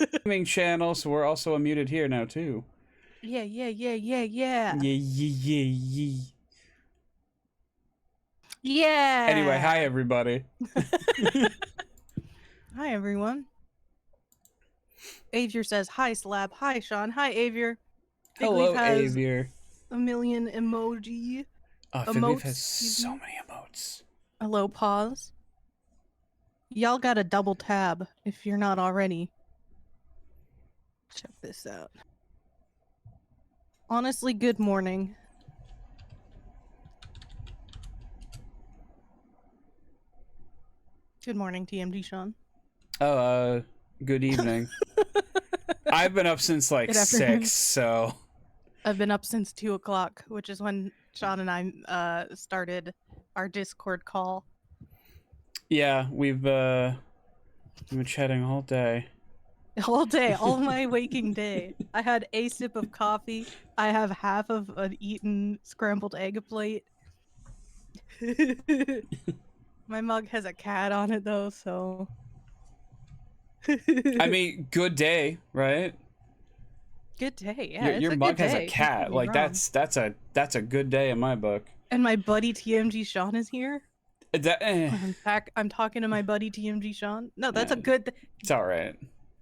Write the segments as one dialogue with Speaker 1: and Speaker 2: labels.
Speaker 1: Streaming channel, so we're also unmuted here now too.
Speaker 2: Yeah.
Speaker 1: Yeah, yeah.
Speaker 2: Yeah.
Speaker 1: Anyway, hi everybody.
Speaker 2: Hi, everyone. Avier says, hi, Slab. Hi, Sean. Hi, Avier. Big Leaf
Speaker 1: Hello,
Speaker 2: has
Speaker 1: Avier.
Speaker 2: a million
Speaker 1: Fig Leaf
Speaker 2: emotes,
Speaker 1: has
Speaker 2: excuse
Speaker 1: so
Speaker 2: me.
Speaker 1: many emotes.
Speaker 2: Hello, pause. Y'all got a double tab if you're not already. Check this out. Honestly, good morning. Good morning, TMD Sean.
Speaker 1: Oh, good evening. I've been up since like
Speaker 2: Good afternoon.
Speaker 1: 6, so
Speaker 2: I've been up since 2 o'clock, which is when Sean and I started our Discord call.
Speaker 1: yeah, we've been chatting all day.
Speaker 2: All day, all my waking day. I had a sip of coffee. I have half of an eaten scrambled egg plate. My mug has a cat on it though, so.
Speaker 1: I mean, good day, right?
Speaker 2: Good day. Yeah,
Speaker 1: Your
Speaker 2: it's a good
Speaker 1: mug has a
Speaker 2: day. Don't get
Speaker 1: cat.
Speaker 2: me
Speaker 1: Like
Speaker 2: wrong.
Speaker 1: that's a good day in my book.
Speaker 2: And my buddy TMG Sean is here.
Speaker 1: That
Speaker 2: I'm talking to my buddy TMG Sean. No, that's a
Speaker 1: eh,
Speaker 2: good.
Speaker 1: it's all right.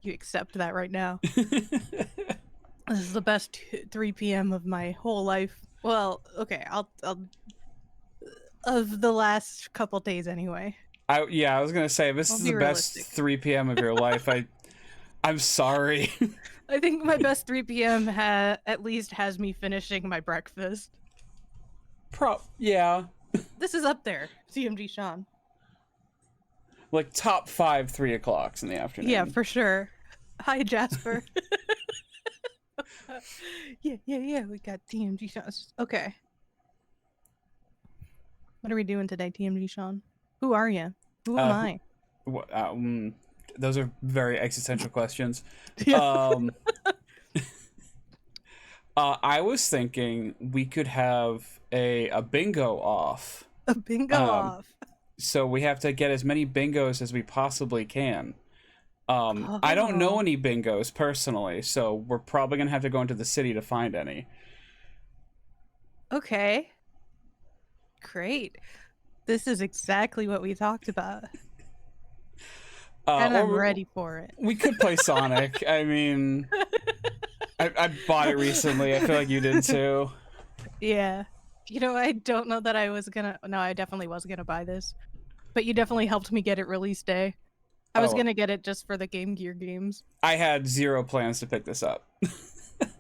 Speaker 2: You accept that right now. This is the best 3 p.m. of my whole life. Well, okay, I'll of the last couple days anyway.
Speaker 1: I was gonna say this
Speaker 2: I'll
Speaker 1: is
Speaker 2: be
Speaker 1: the best
Speaker 2: realistic.
Speaker 1: 3 p.m. of your life. I'm sorry.
Speaker 2: I think my best 3 p.m. at least has me finishing my breakfast.
Speaker 1: Yeah.
Speaker 2: This is up there, TMG Sean.
Speaker 1: Like top 5 3 o'clocks in the afternoon.
Speaker 2: Yeah, for sure. Hi, Jasper. Yeah. We got TMG Sean. Okay. What are we doing today, TMG Sean? Who are you? Who am I?
Speaker 1: Those are very existential questions.
Speaker 2: Yeah.
Speaker 1: I was thinking we could have a bingo off.
Speaker 2: A bingo off.
Speaker 1: So we have to get as many bingos as we possibly can. I don't know
Speaker 2: Oh.
Speaker 1: any bingos personally, so we're probably gonna have to go into the city to find any.
Speaker 2: Okay. Great. This is exactly what we talked about. And I'm ready for it.
Speaker 1: We could play Sonic. I mean, I bought it recently. I feel like you did too.
Speaker 2: Yeah. You know, I don't know that I was gonna. No, I definitely was gonna buy this. But you definitely helped me get it release day. I was gonna get it just for the Game Gear games.
Speaker 1: I had zero plans to pick this up.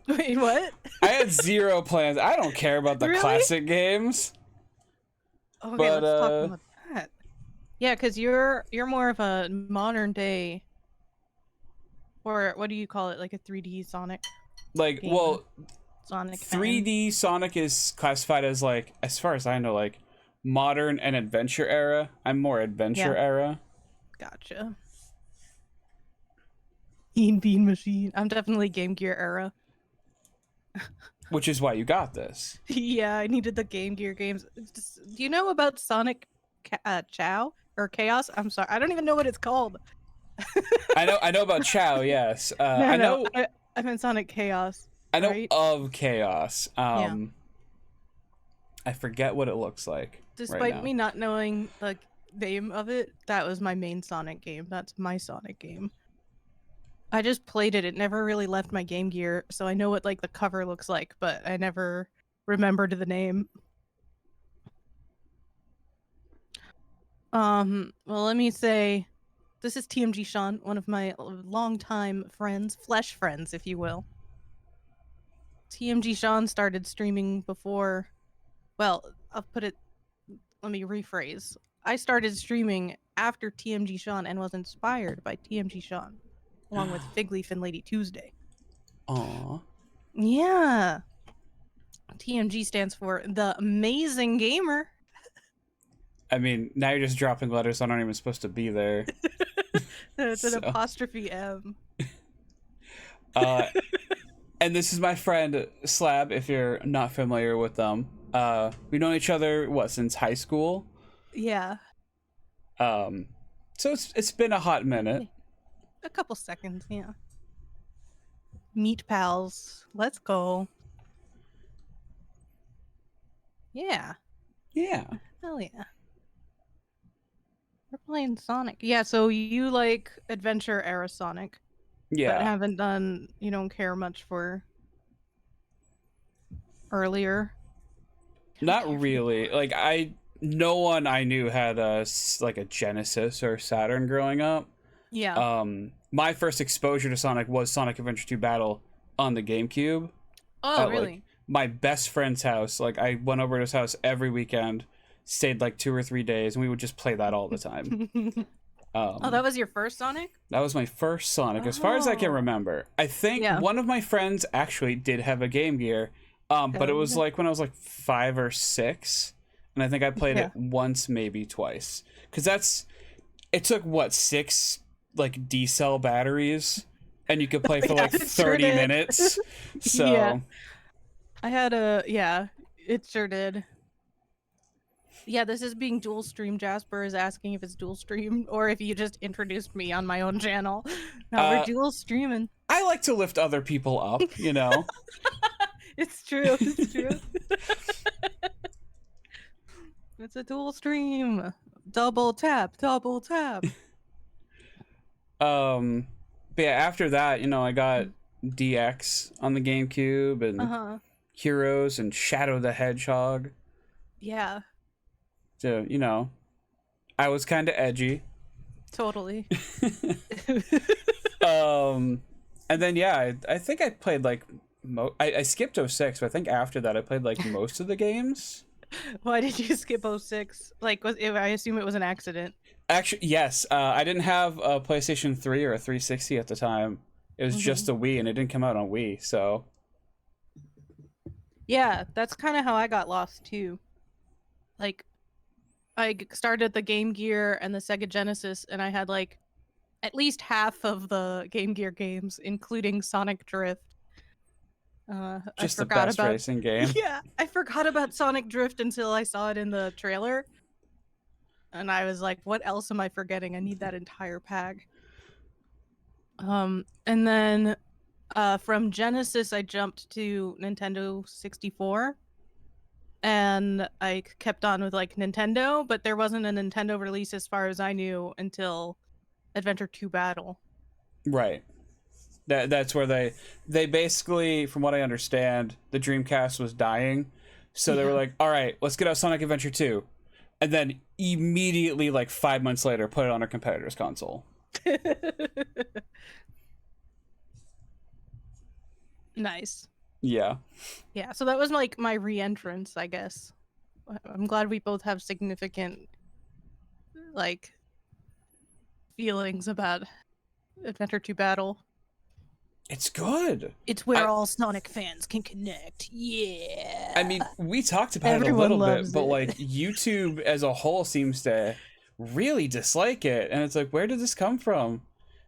Speaker 2: Wait, what?
Speaker 1: I had zero plans. I don't care about the
Speaker 2: Really?
Speaker 1: classic games.
Speaker 2: Okay,
Speaker 1: But,
Speaker 2: let's talk about that. Yeah, because you're more of a modern day, or what do you call it? Like a 3D Sonic.
Speaker 1: like,
Speaker 2: game.
Speaker 1: well,
Speaker 2: Sonic
Speaker 1: 3D Sonic is classified as like, as far as I know, like modern and adventure era. I'm more adventure era.
Speaker 2: Gotcha. Bean Machine. I'm definitely Game Gear era.
Speaker 1: Which is why you got this.
Speaker 2: Yeah, I needed the Game Gear games. Do you know about Sonic Chow or Chaos? I'm sorry, I don't even know what it's called.
Speaker 1: I know about Chow, yes.
Speaker 2: No, I meant Sonic Chaos.
Speaker 1: I know
Speaker 2: right?
Speaker 1: of Chaos.
Speaker 2: Yeah.
Speaker 1: I forget what it looks like.
Speaker 2: Despite me not knowing the name of it, that was my main Sonic game. That's my Sonic game. I just played it. It never really left my Game Gear, so I know what like the cover looks like, but I never remembered the name. Well, let me say, this is TMG Sean, one of my longtime friends, flesh friends, if you will. TMG Sean started streaming before, well, let me rephrase. I started streaming after TMG Sean and was inspired by TMG Sean, along with Fig Leaf and Lady Tuesday.
Speaker 1: Aww.
Speaker 2: Yeah. TMG stands for The Amazing Gamer.
Speaker 1: I mean, now you're just dropping letters that aren't even supposed to be there.
Speaker 2: It's an apostrophe M.
Speaker 1: And this is my friend Slab, if you're not familiar with them. We've known each other, since high school?
Speaker 2: Yeah.
Speaker 1: So it's been a hot minute.
Speaker 2: A couple seconds, yeah. Meat pals. Let's go. Yeah.
Speaker 1: Yeah.
Speaker 2: Hell yeah. We're playing Sonic. Yeah, so you like adventure era Sonic, but
Speaker 1: Yeah.
Speaker 2: haven't done, you don't care much for earlier.
Speaker 1: Not really. Like no one I knew had like a Genesis or Saturn growing up.
Speaker 2: Yeah.
Speaker 1: My first exposure to Sonic was Sonic Adventure 2 Battle on the GameCube
Speaker 2: Oh,
Speaker 1: at like
Speaker 2: really?
Speaker 1: my best friend's house. Like I went over to his house every weekend, stayed like 2 or 3 days, and we would just play that all the time.
Speaker 2: Oh, that was your first Sonic?
Speaker 1: That was my first Sonic, as far as I can
Speaker 2: Oh.
Speaker 1: remember. I think
Speaker 2: Yeah.
Speaker 1: one of my friends actually did have a Game Gear, but it
Speaker 2: Hell
Speaker 1: was
Speaker 2: yeah.
Speaker 1: like when I was like 5 or 6, and I think I played
Speaker 2: Yeah.
Speaker 1: it once, maybe twice, because it took what 6 like D cell batteries, and you could play for
Speaker 2: Yeah,
Speaker 1: like
Speaker 2: it sure
Speaker 1: 30
Speaker 2: did.
Speaker 1: minutes. So
Speaker 2: Yeah. I had yeah, it sure did. Yeah, this is being dual stream. Jasper is asking if it's dual stream or if you just introduced me on my own channel. No, we're dual streaming.
Speaker 1: I like to lift other people up, you know.
Speaker 2: It's true. It's true. It's a dual stream. Double tap. Double tap.
Speaker 1: But yeah, after that, I got DX on the GameCube and Heroes and Shadow the Hedgehog.
Speaker 2: Yeah.
Speaker 1: So, I was kind of edgy.
Speaker 2: Totally.
Speaker 1: And then yeah, I think I played like I skipped 06, but I think after that I played like most of the games.
Speaker 2: Why did you skip 06? Like, I assume it was an accident.
Speaker 1: Actually, yes. I didn't have a PlayStation 3 or a 360 at the time. It was just a Wii, and it didn't come out on Wii, so.
Speaker 2: Yeah, that's kind of how I got lost, too. Like, I started the Game Gear and the Sega Genesis, and I had, like, at least half of the Game Gear games, including Sonic Drift.
Speaker 1: Just
Speaker 2: I
Speaker 1: the best racing game.
Speaker 2: Yeah, I forgot about Sonic Drift until I saw it in the trailer. And I was like, what else am I forgetting? I need that entire pack. And then from Genesis, I jumped to Nintendo 64. And I kept on with like Nintendo, but there wasn't a Nintendo release as far as I knew until Adventure 2 Battle.
Speaker 1: Right. That's where they basically, from what I understand, the Dreamcast was dying. So they were like, all right, let's get out Sonic Adventure 2. And then immediately, like 5 months later, put it on a competitor's console.
Speaker 2: Nice.
Speaker 1: Yeah.
Speaker 2: Yeah, so that was like my re-entrance, I guess. I'm glad we both have significant, like, feelings about Adventure 2 Battle.
Speaker 1: It's good.
Speaker 2: It's where all Sonic fans can connect. Yeah.
Speaker 1: I mean, we talked about
Speaker 2: Everyone
Speaker 1: it a little
Speaker 2: loves
Speaker 1: bit, but
Speaker 2: it.
Speaker 1: like YouTube as a whole seems to really dislike it. And it's like, where did this come from?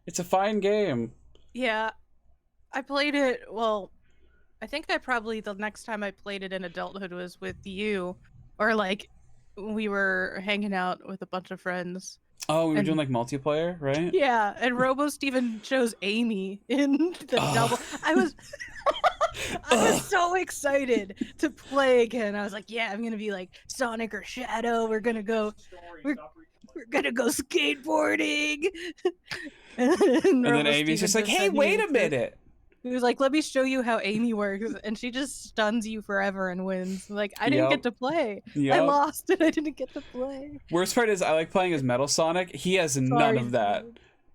Speaker 1: It's a fine game.
Speaker 2: Yeah. I played it, well, I think the next time I played it in adulthood was with you. Or like, we were hanging out with a bunch of friends.
Speaker 1: Oh, we were doing like multiplayer, right?
Speaker 2: Yeah, and Robo Steven chose Amy in the double. I was so excited to play again. I was like, yeah, I'm gonna be like Sonic or Shadow. We're gonna go skateboarding.
Speaker 1: And then Amy's just like, hey, wait a minute.
Speaker 2: He was like, let me show you how Amy works. And she just stuns you forever and wins. Like, I didn't get to play. I lost and I didn't get to play.
Speaker 1: Worst part is I like playing as Metal Sonic. He has none of that.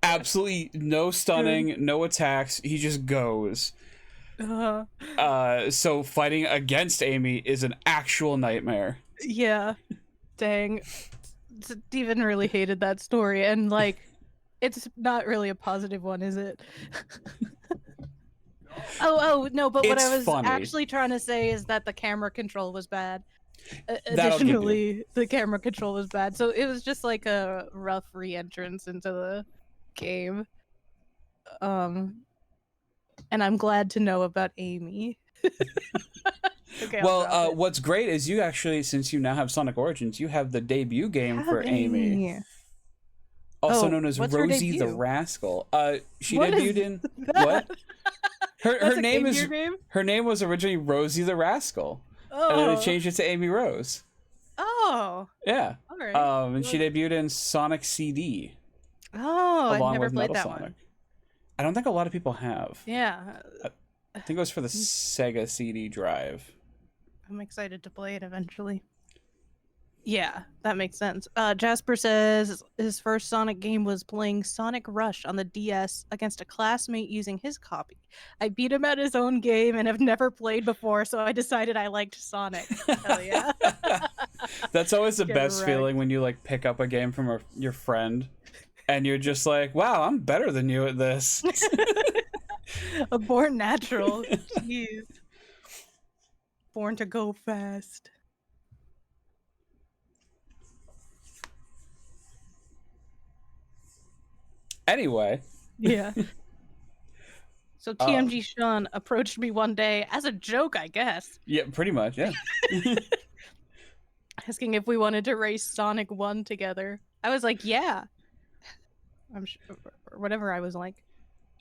Speaker 1: Absolutely no stunning, no attacks. He just goes. So fighting against Amy is an actual nightmare.
Speaker 2: Yeah. Dang. Steven really hated that story. And, like, it's not really a positive one, is it? Oh, no, but what I was actually trying to say is that the camera control was bad. Additionally, the camera control was bad. So it was just like a rough re-entrance into the game. And I'm glad to know about Amy.
Speaker 1: Okay, well, what's great is you actually, since you now have Sonic Origins, you have the debut game for Amy. Also known as Rosie the Rascal. She debuted in... What? Her
Speaker 2: That's a
Speaker 1: name
Speaker 2: Game
Speaker 1: is
Speaker 2: Gear game?
Speaker 1: her name was originally Rosie the Rascal, and then
Speaker 2: Oh.
Speaker 1: they changed it to Amy Rose.
Speaker 2: Oh.
Speaker 1: Yeah.
Speaker 2: All right.
Speaker 1: And she debuted in Sonic CD
Speaker 2: Oh, I've
Speaker 1: along
Speaker 2: never
Speaker 1: with
Speaker 2: played
Speaker 1: Metal
Speaker 2: that
Speaker 1: Sonic.
Speaker 2: one.
Speaker 1: I don't think a lot of people have.
Speaker 2: Yeah.
Speaker 1: I think it was for the Sega CD drive.
Speaker 2: I'm excited to play it eventually. Yeah, that makes sense. Jasper says his first Sonic game was playing Sonic Rush on the DS against a classmate using his copy. I beat him at his own game and have never played before, so I decided I liked Sonic. Hell yeah.
Speaker 1: That's always the
Speaker 2: Get
Speaker 1: best
Speaker 2: wrecked.
Speaker 1: feeling when you like pick up a game from your friend and you're just like, wow, I'm better than you at this.
Speaker 2: A born natural. Jeez. Born to go fast.
Speaker 1: Anyway.
Speaker 2: Yeah. So TMG Sean approached me one day as a joke, I guess,
Speaker 1: Yeah, pretty much, yeah.
Speaker 2: asking if we wanted to race Sonic 1 together. I was like, yeah. I'm sure, or whatever I was like.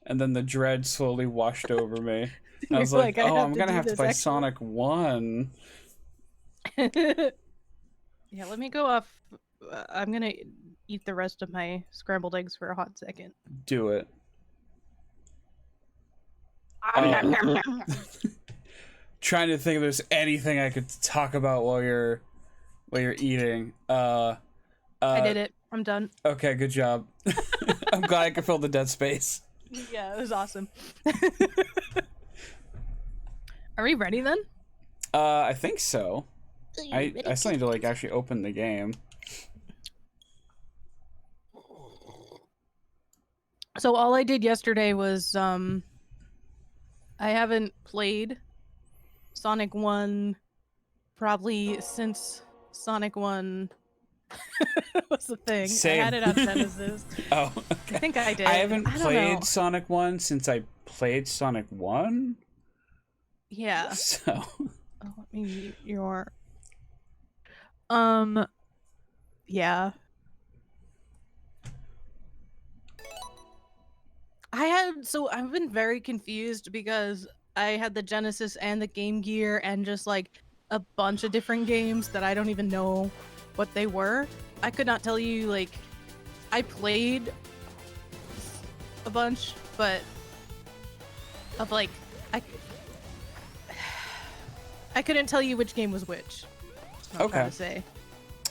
Speaker 1: And then the dread slowly washed over me. I was
Speaker 2: You're
Speaker 1: like,
Speaker 2: I
Speaker 1: oh,
Speaker 2: have
Speaker 1: I'm
Speaker 2: to
Speaker 1: going to
Speaker 2: do
Speaker 1: have to
Speaker 2: this
Speaker 1: play
Speaker 2: actually.
Speaker 1: Sonic 1.
Speaker 2: Yeah, let me go off. I'm going to eat the rest of my scrambled eggs for a hot second.
Speaker 1: Do it. Trying to think if there's anything I could talk about while you're eating.
Speaker 2: I did it. I'm done.
Speaker 1: Okay, good job. I'm glad I could fill the dead space.
Speaker 2: Yeah, it was awesome. Are we ready then?
Speaker 1: I think so. I still need to like actually open the game.
Speaker 2: So all I did yesterday was I haven't played Sonic 1 probably since Sonic 1 was the thing.
Speaker 1: Same.
Speaker 2: I had it on Genesis.
Speaker 1: Oh,
Speaker 2: I
Speaker 1: okay.
Speaker 2: think I did.
Speaker 1: I haven't
Speaker 2: don't know.
Speaker 1: played Sonic 1 since I played Sonic 1.
Speaker 2: Yeah.
Speaker 1: So,
Speaker 2: Oh, let me mute your yeah. I've been very confused because I had the Genesis and the Game Gear and just like a bunch of different games that I don't even know what they were. I could not tell you, like, I played a bunch, but of like I couldn't tell you which game was which. That's what I'm trying to say.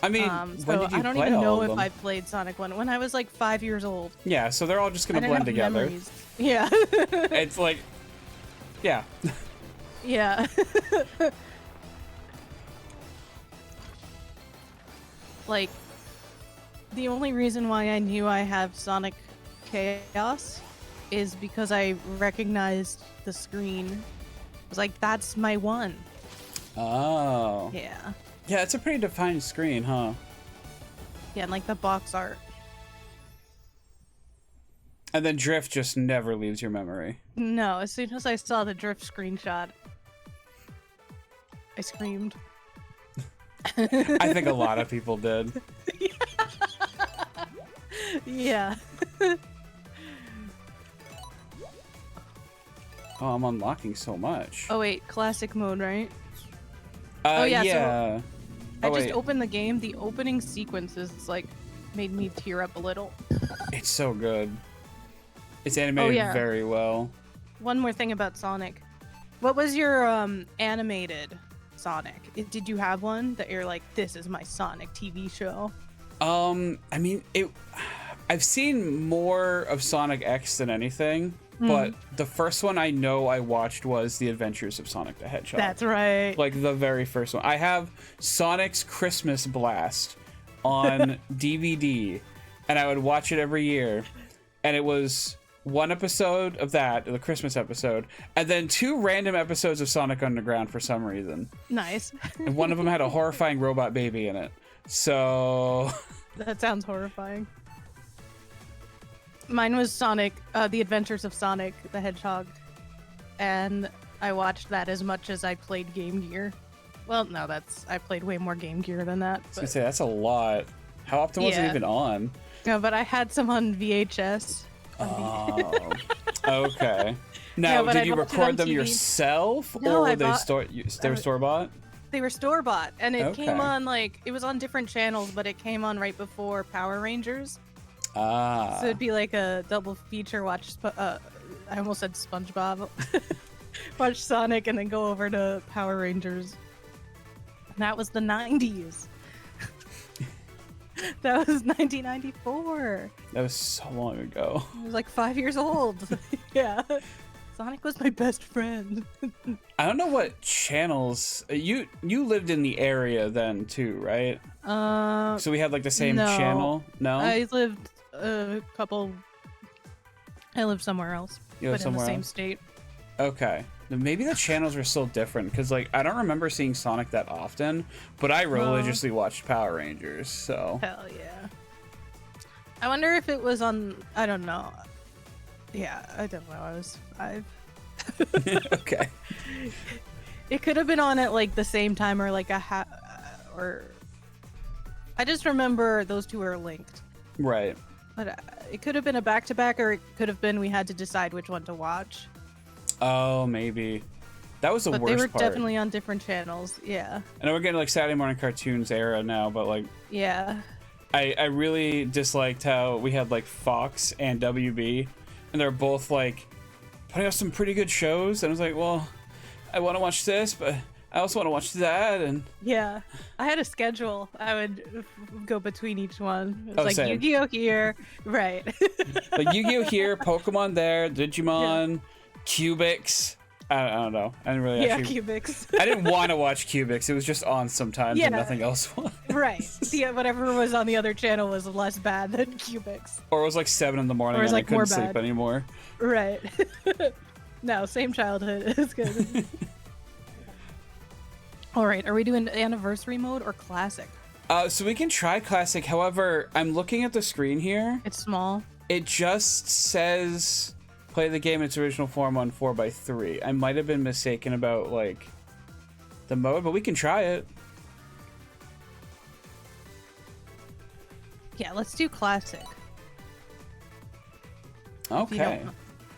Speaker 1: I mean,
Speaker 2: So
Speaker 1: when did you
Speaker 2: I don't
Speaker 1: play
Speaker 2: even
Speaker 1: all
Speaker 2: know
Speaker 1: of
Speaker 2: if
Speaker 1: them?
Speaker 2: I played Sonic 1 when I was like 5 years old.
Speaker 1: Yeah, so they're all just
Speaker 2: I
Speaker 1: gonna
Speaker 2: didn't
Speaker 1: blend
Speaker 2: have
Speaker 1: together.
Speaker 2: memories. Yeah.
Speaker 1: It's like, yeah.
Speaker 2: Yeah. Like, the only reason why I knew I have Sonic Chaos is because I recognized the screen. I was like, that's my one.
Speaker 1: Oh.
Speaker 2: Yeah.
Speaker 1: Yeah, it's a pretty defined screen, huh?
Speaker 2: Yeah, and like the box art.
Speaker 1: And then Drift just never leaves your memory.
Speaker 2: No, as soon as I saw the drift screenshot, I screamed.
Speaker 1: I think a lot of people did.
Speaker 2: Yeah.
Speaker 1: Oh, I'm unlocking so much.
Speaker 2: Oh wait, classic mode, right? oh, yeah, so
Speaker 1: yeah.
Speaker 2: I
Speaker 1: Oh,
Speaker 2: just
Speaker 1: wait.
Speaker 2: opened the game. The opening sequences like made me tear up a little.
Speaker 1: It's so good. It's animated
Speaker 2: yeah.
Speaker 1: very well.
Speaker 2: One more thing about Sonic. What was your animated Sonic? Did you have one that you're like, this is my Sonic TV show?
Speaker 1: I mean, I've seen more of Sonic X than anything, but the first one I know I watched was The Adventures of Sonic the Hedgehog.
Speaker 2: That's right.
Speaker 1: Like the very first one. I have Sonic's Christmas Blast on DVD, and I would watch it every year. And it was one episode of that, the Christmas episode, and then 2 random episodes of Sonic Underground for some reason.
Speaker 2: Nice.
Speaker 1: And one of them had a horrifying robot baby in it. So
Speaker 2: That sounds horrifying. Mine was Sonic, The Adventures of Sonic the Hedgehog, and I watched that as much as I played Game Gear. Well, no, I played way more Game Gear than that.
Speaker 1: I was gonna say that's a lot. How often was it
Speaker 2: Yeah.
Speaker 1: even on?
Speaker 2: No, but I had some on VHS.
Speaker 1: Oh, Okay.
Speaker 2: Yeah,
Speaker 1: Now,
Speaker 2: but
Speaker 1: did
Speaker 2: I'd
Speaker 1: you
Speaker 2: watch it
Speaker 1: record
Speaker 2: on
Speaker 1: them
Speaker 2: TV.
Speaker 1: yourself,
Speaker 2: No,
Speaker 1: or were
Speaker 2: I
Speaker 1: they
Speaker 2: bought-
Speaker 1: they were store bought?
Speaker 2: They were store bought, and it
Speaker 1: Okay.
Speaker 2: came on like it was on different channels, but it came on right before Power Rangers.
Speaker 1: Ah.
Speaker 2: So it'd be like a double feature. Watch, I almost said SpongeBob. Watch Sonic, and then go over to Power Rangers. And that was the 90s. That was 1994.
Speaker 1: That was so long ago.
Speaker 2: I was like 5 years old. Yeah. Sonic was my best friend.
Speaker 1: I don't know what channels you lived in the area then too, right? So we had like the same
Speaker 2: no.
Speaker 1: channel. No,
Speaker 2: I lived a couple. I lived somewhere else,
Speaker 1: You lived
Speaker 2: but in the
Speaker 1: somewhere
Speaker 2: same
Speaker 1: else?
Speaker 2: state.
Speaker 1: Okay. Then maybe the channels were still different because like I don't remember seeing Sonic that often, but I religiously watched Power Rangers. So
Speaker 2: Hell yeah. I wonder if it was on. I don't know. Yeah, I don't know. I was 5.
Speaker 1: okay.
Speaker 2: It could have been on at like the same time or like or. I just remember those two are linked.
Speaker 1: Right.
Speaker 2: But it could have been a back-to-back, or it could have been we had to decide which one to watch.
Speaker 1: Oh, maybe. That was the
Speaker 2: But
Speaker 1: worst
Speaker 2: they were
Speaker 1: part.
Speaker 2: definitely on different channels. Yeah.
Speaker 1: I know we're getting like Saturday morning cartoons era now, but like
Speaker 2: Yeah.
Speaker 1: I really disliked how we had like Fox and WB, and they're both like putting out some pretty good shows. And I was like, well, I want to watch this, but I also want to watch that. And
Speaker 2: Yeah. I had a schedule. I would go between each one. It was like
Speaker 1: same.
Speaker 2: Yu-Gi-Oh here. Right.
Speaker 1: like Yu-Gi-Oh here, Pokemon there, Digimon, Cubics. I don't know. I didn't really
Speaker 2: Yeah,
Speaker 1: actually.
Speaker 2: Cubics.
Speaker 1: I didn't want to watch Cubics. It was just on sometimes,
Speaker 2: Yeah.
Speaker 1: and nothing else was.
Speaker 2: Right. Yeah, whatever was on the other channel was less bad than Cubics.
Speaker 1: Or it was like 7 in the morning,
Speaker 2: Or it was,
Speaker 1: and
Speaker 2: like,
Speaker 1: I couldn't
Speaker 2: more
Speaker 1: sleep
Speaker 2: bad.
Speaker 1: anymore.
Speaker 2: Right. No, same childhood. It's good. All right, are we doing anniversary mode or classic?
Speaker 1: So we can try classic. However, I'm looking at the screen here.
Speaker 2: It's small.
Speaker 1: It just says play the game in its original form on 4x3. I might have been mistaken about like the mode, but we can try it.
Speaker 2: Yeah, let's do classic. If you
Speaker 1: Okay.
Speaker 2: don't know.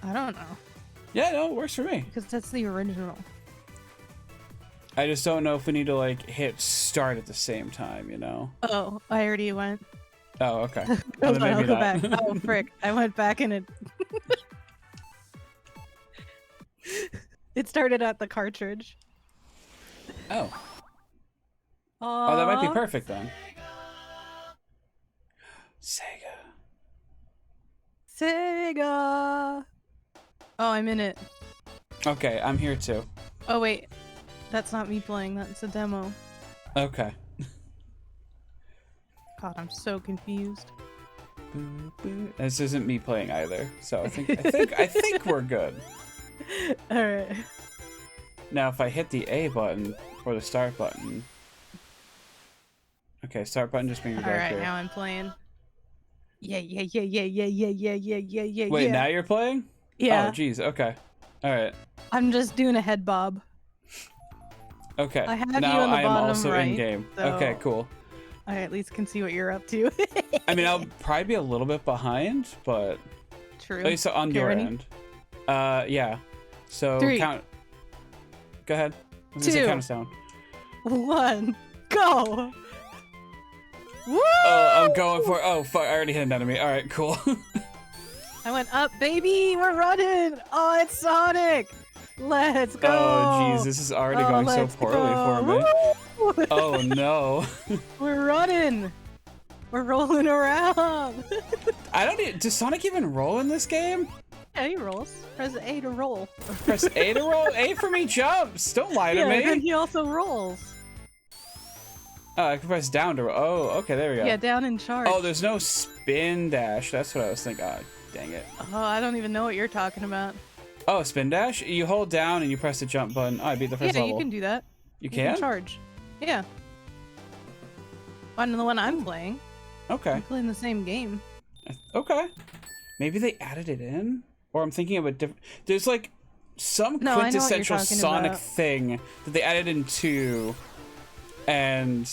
Speaker 2: I don't know,
Speaker 1: Yeah, no, it works for me.
Speaker 2: because that's the original.
Speaker 1: I just don't know if we need to like hit start at the same time, you know?
Speaker 2: Oh, I already went.
Speaker 1: Oh, okay.
Speaker 2: Hold
Speaker 1: then
Speaker 2: on, I'll
Speaker 1: maybe
Speaker 2: go
Speaker 1: not.
Speaker 2: back. Oh, frick. I went back and it... It started at the cartridge.
Speaker 1: Oh. Oh, that might be
Speaker 2: Aw.
Speaker 1: perfect then. Sega.
Speaker 2: Sega! Oh, I'm in it.
Speaker 1: Okay, I'm here too.
Speaker 2: Oh, wait. That's not me playing. That's a demo.
Speaker 1: Okay.
Speaker 2: God, I'm so confused.
Speaker 1: This isn't me playing either, so I think we're good.
Speaker 2: Alright.
Speaker 1: Now, if I hit the A button or the start button. Okay, start button just brings me back
Speaker 2: Alright,
Speaker 1: here.
Speaker 2: now I'm playing. Yeah, yeah, yeah, yeah, yeah, yeah, yeah, yeah, yeah, yeah,
Speaker 1: Wait,
Speaker 2: yeah.
Speaker 1: now you're playing?
Speaker 2: Yeah.
Speaker 1: Oh, geez. Okay. All right.
Speaker 2: I'm just doing a head bob.
Speaker 1: Okay.
Speaker 2: I have you
Speaker 1: now
Speaker 2: on the
Speaker 1: I am
Speaker 2: bottom
Speaker 1: also in
Speaker 2: right,
Speaker 1: game.
Speaker 2: so-
Speaker 1: Okay, cool.
Speaker 2: I at least can see what you're up to.
Speaker 1: I mean, I'll probably be a little bit behind, but
Speaker 2: True.
Speaker 1: at least on
Speaker 2: Okay,
Speaker 1: your
Speaker 2: ready?
Speaker 1: end. Yeah. So
Speaker 2: 3.
Speaker 1: count. Go ahead. I was gonna say
Speaker 2: 2.
Speaker 1: count us down.
Speaker 2: 1, go! Woo!
Speaker 1: Oh, I'm going for. Oh, fuck! I already hit an enemy. All right, cool.
Speaker 2: I went up, baby! We're running! Oh, it's Sonic! Let's go!
Speaker 1: Oh, jeez, this is already going so
Speaker 2: let's
Speaker 1: poorly
Speaker 2: go.
Speaker 1: for me.
Speaker 2: Woo!
Speaker 1: Oh no.
Speaker 2: We're running! We're rolling around!
Speaker 1: I don't need. Does Sonic even roll in this game?
Speaker 2: Yeah, he rolls. Press A to roll.
Speaker 1: Press A to roll. A for me jumps. Don't lie to
Speaker 2: Yeah, and
Speaker 1: me.
Speaker 2: he also rolls.
Speaker 1: Oh, I can press down to roll. Oh, okay, there we go.
Speaker 2: Yeah, down in charge.
Speaker 1: Oh, there's no spin dash. That's what I was thinking. Oh, dang it.
Speaker 2: Oh, I don't even know what you're talking about.
Speaker 1: Oh, spin dash? You hold down and you press the jump button. Oh, I beat the first
Speaker 2: Yeah,
Speaker 1: level.
Speaker 2: you can do that.
Speaker 1: You
Speaker 2: You can
Speaker 1: can?
Speaker 2: charge. Yeah. On the one I'm playing.
Speaker 1: Okay.
Speaker 2: I'm playing the same game.
Speaker 1: Okay. Maybe they added it in? Or I'm thinking of a different... There's like some
Speaker 2: No, I know what you're
Speaker 1: quintessential
Speaker 2: talking
Speaker 1: Sonic
Speaker 2: about.
Speaker 1: thing that they added in 2 and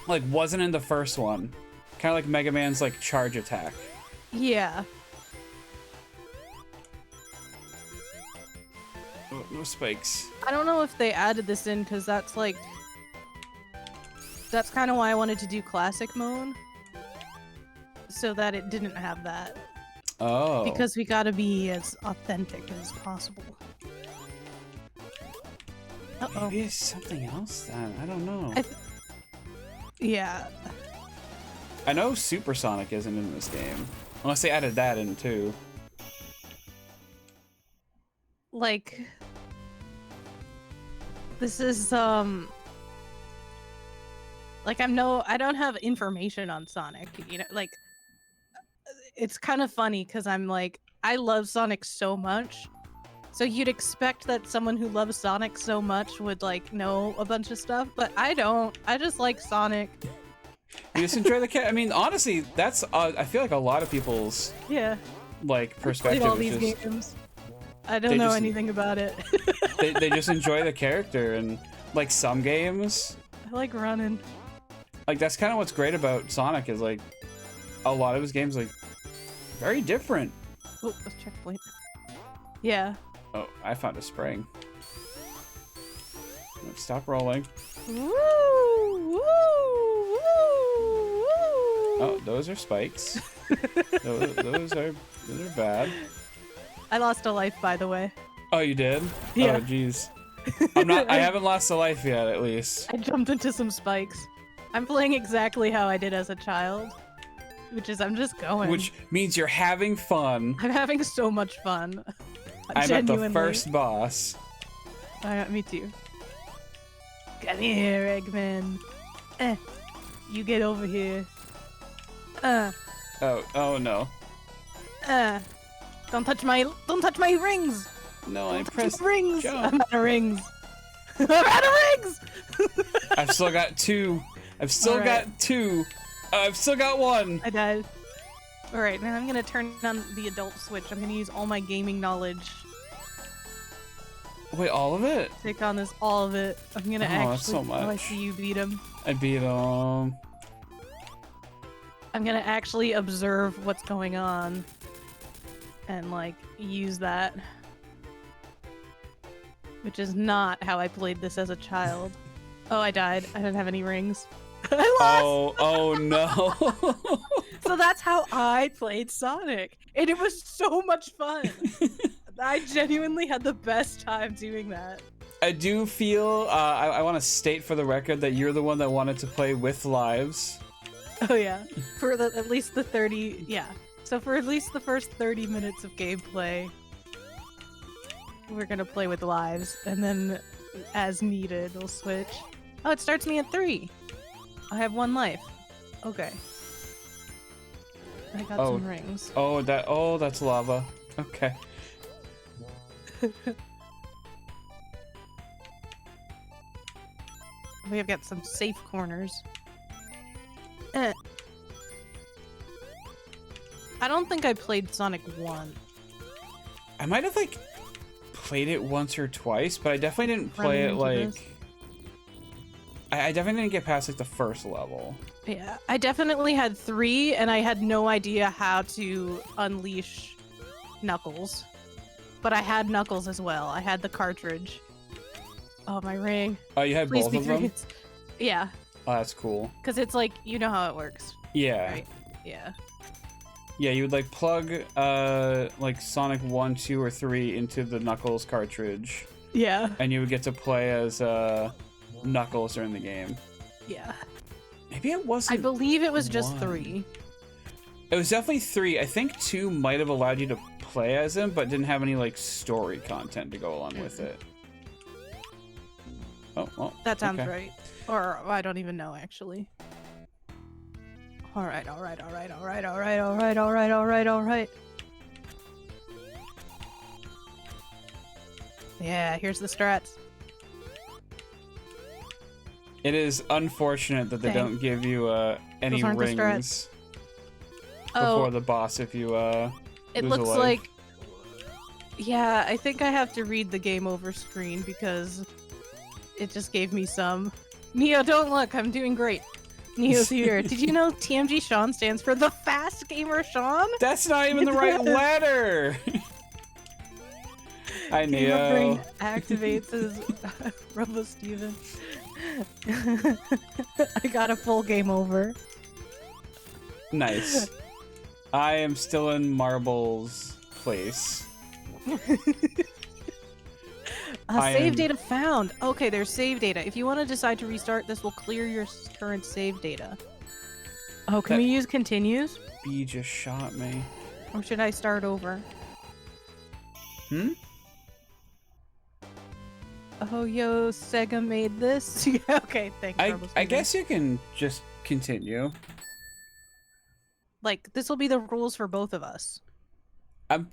Speaker 1: like wasn't in the first one. Kind of like Mega Man's like charge attack.
Speaker 2: Yeah.
Speaker 1: No spikes.
Speaker 2: I don't know if they added this in because that's like that's kind of why I wanted to do classic mode so that it didn't have that.
Speaker 1: Oh.
Speaker 2: Because we gotta be as authentic as possible. Uh-oh.
Speaker 1: Maybe it's something else then. I don't know.
Speaker 2: Yeah.
Speaker 1: I know Supersonic isn't in this game. Unless they added that in too.
Speaker 2: Like, this is, like, I don't have information on Sonic, you know, like, it's kind of funny because I'm like, I love Sonic so much. So you'd expect that someone who loves Sonic so much would, like, know a bunch of stuff, but I don't. I just like Sonic.
Speaker 1: You just enjoy the cat. I mean, honestly, that's, I feel like a lot of people's,
Speaker 2: Yeah.
Speaker 1: like, perspective
Speaker 2: Played all
Speaker 1: is
Speaker 2: these
Speaker 1: just,
Speaker 2: games. I don't know anything about it.
Speaker 1: they just enjoy the character, and, like, some games,
Speaker 2: I like running.
Speaker 1: like, that's kind of what's great about Sonic is, like, a lot of his games, like, very different.
Speaker 2: Oh, a checkpoint. Yeah.
Speaker 1: Oh, I found a spring. Stop rolling.
Speaker 2: Woo! Woo! Woo!
Speaker 1: Oh, those are spikes. those are bad.
Speaker 2: I lost a life, by the way.
Speaker 1: Oh, you did?
Speaker 2: Yeah.
Speaker 1: Oh, jeez. I haven't lost a life yet, at least.
Speaker 2: I jumped into some spikes. I'm playing exactly how I did as a child, which is I'm just going.
Speaker 1: Which means you're having fun.
Speaker 2: I'm having so much fun.
Speaker 1: I'm
Speaker 2: Genuinely.
Speaker 1: at the first boss.
Speaker 2: Me too. Come here, Eggman. You get over here.
Speaker 1: Oh no.
Speaker 2: Don't touch my rings.
Speaker 1: No, I
Speaker 2: Don't touch
Speaker 1: pressed
Speaker 2: my rings.
Speaker 1: jump.
Speaker 2: I'm out of rings. I'm out of rings.
Speaker 1: I've still got two. I've still
Speaker 2: All right.
Speaker 1: got two. I've still got one.
Speaker 2: I died. All right, now I'm gonna turn on the adult switch. I'm gonna use all my gaming knowledge.
Speaker 1: Wait, all of it?
Speaker 2: Take on this, all of it. I'm gonna
Speaker 1: Oh,
Speaker 2: actually.
Speaker 1: that's so
Speaker 2: Oh, I
Speaker 1: much.
Speaker 2: see you beat him.
Speaker 1: I beat him.
Speaker 2: I'm gonna actually observe what's going on, and like use that. Which is not how I played this as a child. Oh, I died. I didn't have any rings. I lost.
Speaker 1: Oh no.
Speaker 2: So that's how I played Sonic, and it was so much fun. I genuinely had the best time doing that.
Speaker 1: I do feel, I want to state for the record that you're the one that wanted to play with lives.
Speaker 2: Oh yeah, for at least the 30. Yeah, so for at least the first 30 minutes of gameplay, we're gonna play with lives, and then as needed, we'll switch. Oh, it starts me at 3. I have 1 life. Okay. I got some rings.
Speaker 1: Oh, that's lava. Okay.
Speaker 2: We have got some safe corners. I don't think I played Sonic 1.
Speaker 1: I might have, like, played it once or twice, but I definitely didn't play it, like... I definitely didn't get past, like, the first level.
Speaker 2: Yeah, I definitely had 3, and I had no idea how to unleash Knuckles. But I had Knuckles as well. I had the cartridge. Oh, my ring.
Speaker 1: Oh, you had
Speaker 2: Please
Speaker 1: both
Speaker 2: be
Speaker 1: of them?
Speaker 2: 3. Yeah,
Speaker 1: Oh, that's cool.
Speaker 2: because it's like, you know how it works,
Speaker 1: Yeah.
Speaker 2: right? Yeah.
Speaker 1: Yeah, you would, like, plug, like, Sonic 1, 2, or 3 into the Knuckles cartridge.
Speaker 2: Yeah.
Speaker 1: And you would get to play as, Knuckles during the game.
Speaker 2: Yeah.
Speaker 1: Maybe it wasn't...
Speaker 2: I believe it was just
Speaker 1: 1.
Speaker 2: 3.
Speaker 1: It was definitely 3. I think 2 might have allowed you to play as him, but didn't have any, like, story content to go along with it. Oh, well,
Speaker 2: That sounds
Speaker 1: okay.
Speaker 2: right. Or I don't even know, actually. Alright, alright, alright, alright, alright, alright, alright, alright, alright. Yeah, here's the strats.
Speaker 1: It is unfortunate that they
Speaker 2: Dang.
Speaker 1: don't give you, any
Speaker 2: Those aren't the
Speaker 1: rings
Speaker 2: strats.
Speaker 1: before
Speaker 2: Oh,
Speaker 1: the boss if you,
Speaker 2: it
Speaker 1: lose a
Speaker 2: looks
Speaker 1: life.
Speaker 2: like... Yeah, I think I have to read the game over screen because it just gave me some. Neo, don't look, I'm doing great. Neo's here. Did you know TMG Sean stands for the Fast Gamer Sean?
Speaker 1: That's not even the right letter! Hi,
Speaker 2: Game of Brain
Speaker 1: Neo.
Speaker 2: activates as Robo Steven. I got a full game over.
Speaker 1: Nice. I am still in Marble's place.
Speaker 2: Save data found. Okay, there's save data. If you want to decide to restart, this will clear your current save data. Oh, can we use continues?
Speaker 1: Bee just shot me.
Speaker 2: Or should I start over?
Speaker 1: Hmm?
Speaker 2: Oh, yo, Sega made this? Yeah, okay, thanks.
Speaker 1: I guess you can just continue.
Speaker 2: Like, this will be the rules for both of us.
Speaker 1: I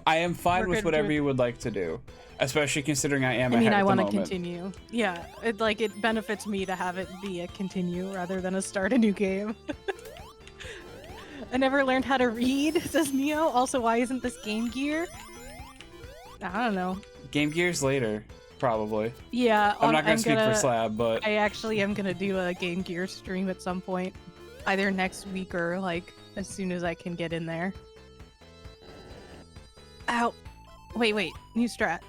Speaker 1: am fine with whatever you would like to do, especially considering I am ahead at the moment.
Speaker 2: I want to continue. Yeah, it benefits me to have it be a continue rather than a start a new game. I never learned how to read, says Neo. Also, why isn't this Game Gear? I don't know.
Speaker 1: Game Gear's later, probably.
Speaker 2: Yeah,
Speaker 1: I'm not gonna speak for Slab, but
Speaker 2: I actually am gonna do a Game Gear stream at some point, either next week or like as soon as I can get in there. Ow! Wait, new strat.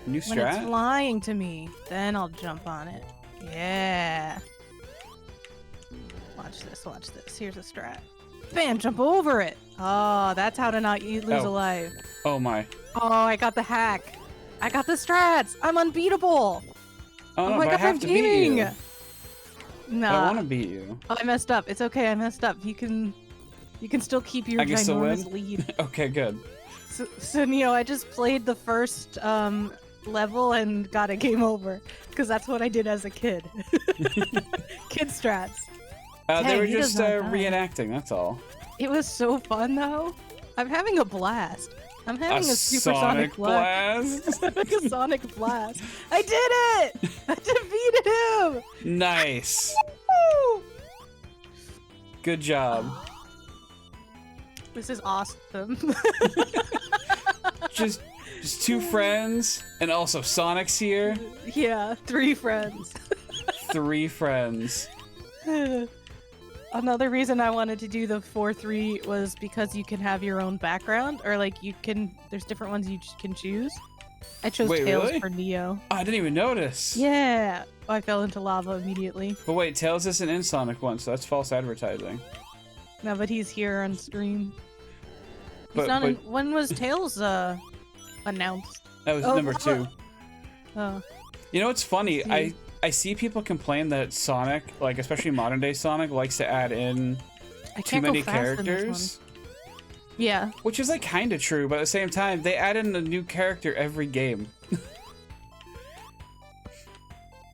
Speaker 1: New strat?
Speaker 2: When it's flying to me, then I'll jump on it. Yeah. Watch this. Here's a strat. Bam! Jump over it! Oh, that's how to not lose a life.
Speaker 1: Oh my.
Speaker 2: Oh, I got the hack. I got the strats! I'm unbeatable!
Speaker 1: Oh, no,
Speaker 2: my god,
Speaker 1: I have
Speaker 2: I'm
Speaker 1: to
Speaker 2: gaming!
Speaker 1: beat you.
Speaker 2: No.
Speaker 1: I want to beat you.
Speaker 2: Oh, I messed up. It's okay, I messed up. You can still keep your ginormous lead.
Speaker 1: Okay, good.
Speaker 2: So Neo, I just played the first level and got a game over because that's what I did as a kid. Kid strats.
Speaker 1: They were just reenacting. That's all.
Speaker 2: It was so fun though. I'm having a blast. I'm having a supersonic blast. Like a sonic blast. I did it! I defeated him!
Speaker 1: Nice. Good job.
Speaker 2: This is awesome.
Speaker 1: just two friends, and also Sonic's here.
Speaker 2: Yeah, 3 friends.
Speaker 1: 3 friends.
Speaker 2: Another reason I wanted to do the 4-3 was because you can have your own background, or like there's different ones you can choose. I chose Tails for Neo.
Speaker 1: Oh, I didn't even notice.
Speaker 2: Yeah. Oh, I fell into lava immediately.
Speaker 1: But wait, Tails isn't in Sonic 1, so that's false advertising.
Speaker 2: No, but he's here on stream. When was Tails announced?
Speaker 1: That was number 2.
Speaker 2: Oh.
Speaker 1: You know what's funny? I see people complain that Sonic, like especially modern day Sonic, likes to add in too many characters.
Speaker 2: Yeah.
Speaker 1: Which is like kind of true, but at the same time, they add in a new character every game.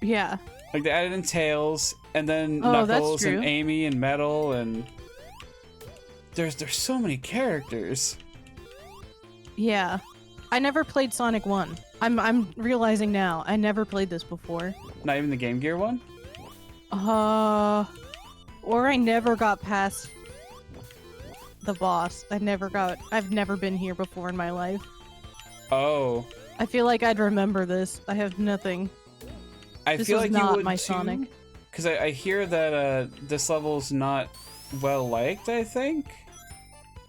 Speaker 2: Yeah.
Speaker 1: Like they added in Tails, and then Knuckles and Amy and Metal, and there's so many characters.
Speaker 2: Yeah. I never played Sonic 1. I'm realizing now, I never played this before.
Speaker 1: Not even the Game Gear one?
Speaker 2: Or I never got past the boss. I've never been here before in my life.
Speaker 1: Oh.
Speaker 2: I feel like I'd remember this. I have nothing.
Speaker 1: I feel like you would
Speaker 2: my
Speaker 1: too,
Speaker 2: Sonic.
Speaker 1: because I hear that this level's not well liked, I think.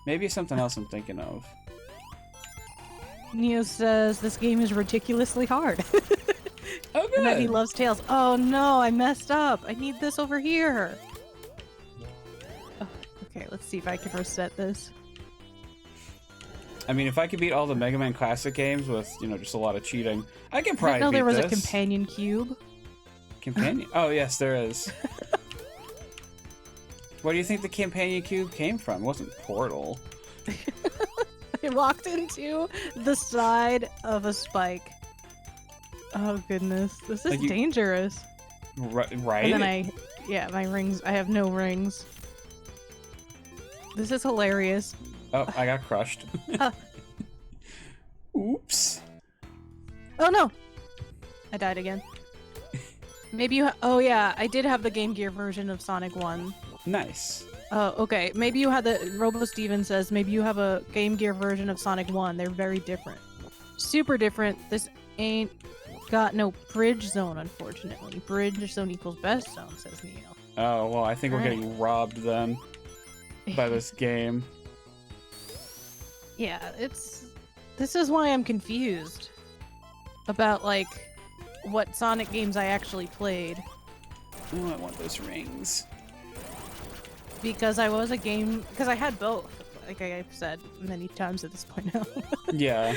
Speaker 1: Maybe something else I'm thinking of.
Speaker 2: Neo says this game is ridiculously hard.
Speaker 1: Oh, good.
Speaker 2: And that he loves Tails. Oh no, I messed up. I need this over here. Oh, okay, let's see if I can reset this.
Speaker 1: I mean, if I could beat all the Mega Man Classic games with, just a lot of cheating, I can probably beat this.
Speaker 2: I didn't know there was a companion cube.
Speaker 1: Companion? Oh, yes, there is. Where do you think the companion cube came from? It wasn't Portal.
Speaker 2: I walked into the side of a spike. Oh goodness, this is dangerous.
Speaker 1: Right?
Speaker 2: And then my rings, I have no rings. This is hilarious.
Speaker 1: Oh, I got crushed. Oops.
Speaker 2: Oh no! I died again. Maybe you oh yeah, I did have the Game Gear version of Sonic 1.
Speaker 1: Nice.
Speaker 2: Oh, okay. Maybe you had the Robo Steven says maybe you have a Game Gear version of Sonic 1. They're very different. Super different. This ain't got no bridge zone, unfortunately. Bridge zone equals best zone, says Neo.
Speaker 1: Oh, well, I think we're getting robbed then by this game.
Speaker 2: Yeah, This is why I'm confused about, like, what Sonic games I actually played.
Speaker 1: Oh, I want those rings.
Speaker 2: Because I was a game... Because I had both, like I've said many times at this point now.
Speaker 1: Yeah.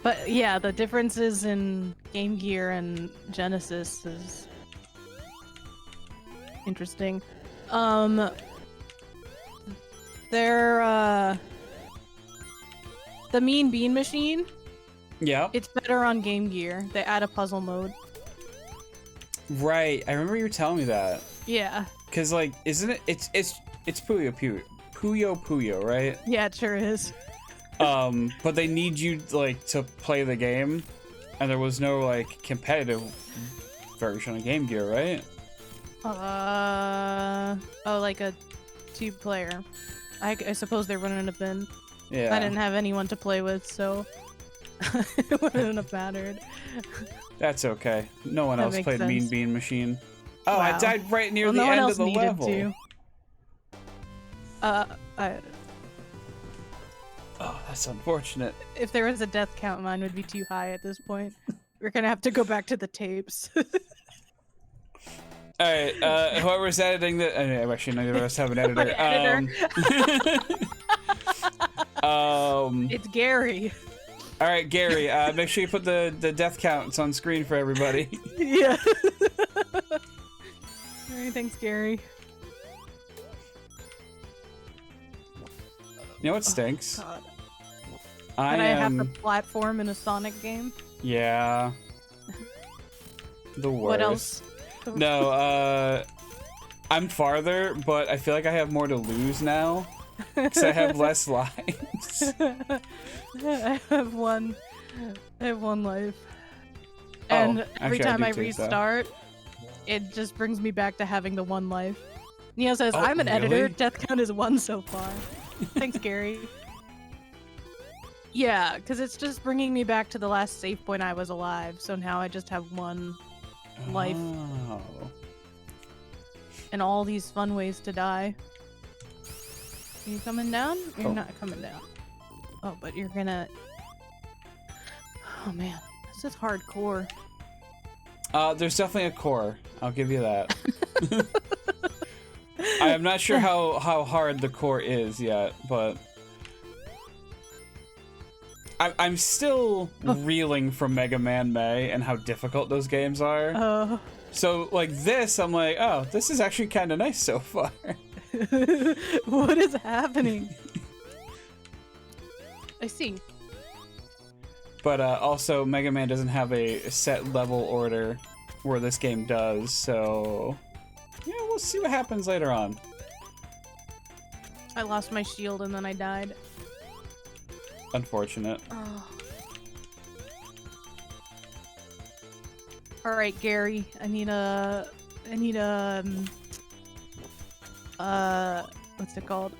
Speaker 2: But yeah, the differences in Game Gear and Genesis is interesting. They're, the Mean Bean Machine,
Speaker 1: Yeah.
Speaker 2: it's better on Game Gear. They add a puzzle mode.
Speaker 1: Right. I remember you were telling me that.
Speaker 2: Yeah.
Speaker 1: Cause like, isn't it? It's Puyo Puyo, right?
Speaker 2: Yeah, it sure is.
Speaker 1: But they need you like to play the game, and there was no like competitive version of Game Gear, right?
Speaker 2: Oh, like a 2-player. I suppose they wouldn't have been.
Speaker 1: Yeah.
Speaker 2: I didn't have anyone to play with, so it wouldn't have mattered.
Speaker 1: That's okay. No one
Speaker 2: That
Speaker 1: else
Speaker 2: makes
Speaker 1: played Mean
Speaker 2: sense.
Speaker 1: Bean Machine. Oh, I
Speaker 2: Wow.
Speaker 1: died right near
Speaker 2: Well,
Speaker 1: the
Speaker 2: no one
Speaker 1: end
Speaker 2: else
Speaker 1: of the
Speaker 2: needed
Speaker 1: level.
Speaker 2: to.
Speaker 1: Oh, that's unfortunate.
Speaker 2: If there was a death count, mine would be too high at this point. We're gonna have to go back to the tapes.
Speaker 1: All right, whoever's editing the, actually none of us have an editor.
Speaker 2: An It's Gary.
Speaker 1: All right, Gary, make sure you put the death counts on screen for everybody.
Speaker 2: Yeah. Alright, thanks, Gary.
Speaker 1: You know what stinks?
Speaker 2: God.
Speaker 1: I
Speaker 2: That I have
Speaker 1: am.
Speaker 2: to platform in a Sonic game.
Speaker 1: Yeah. The worst.
Speaker 2: What else?
Speaker 1: No, I'm farther, but I feel like I have more to lose now because I have less lives.
Speaker 2: I have one life.
Speaker 1: Oh,
Speaker 2: And every
Speaker 1: actually,
Speaker 2: time
Speaker 1: do
Speaker 2: I
Speaker 1: too, so.
Speaker 2: restart, it just brings me back to having the 1 life. Neo says,
Speaker 1: Oh,
Speaker 2: I'm an editor.
Speaker 1: really?
Speaker 2: Death count is 1 so far. Thanks, Gary. Yeah, because it's just bringing me back to the last save point I was alive. So now I just have 1 life
Speaker 1: Oh.
Speaker 2: and all these fun ways to die. Are you coming down? You're
Speaker 1: Oh.
Speaker 2: not coming down. Oh, but you're gonna... Oh man, this is hardcore.
Speaker 1: There's definitely a core. I'll give you that. I am not sure how hard the core is yet, but I'm still reeling from Mega Man May and how difficult those games are. So like this, I'm like, oh, this is actually kind of nice so far.
Speaker 2: What is happening? I see.
Speaker 1: But also, Mega Man doesn't have a set level order where this game does, so yeah, we'll see what happens later on.
Speaker 2: I lost my shield and then I died.
Speaker 1: Unfortunate.
Speaker 2: Oh. All right, Gary. I need a what's it called?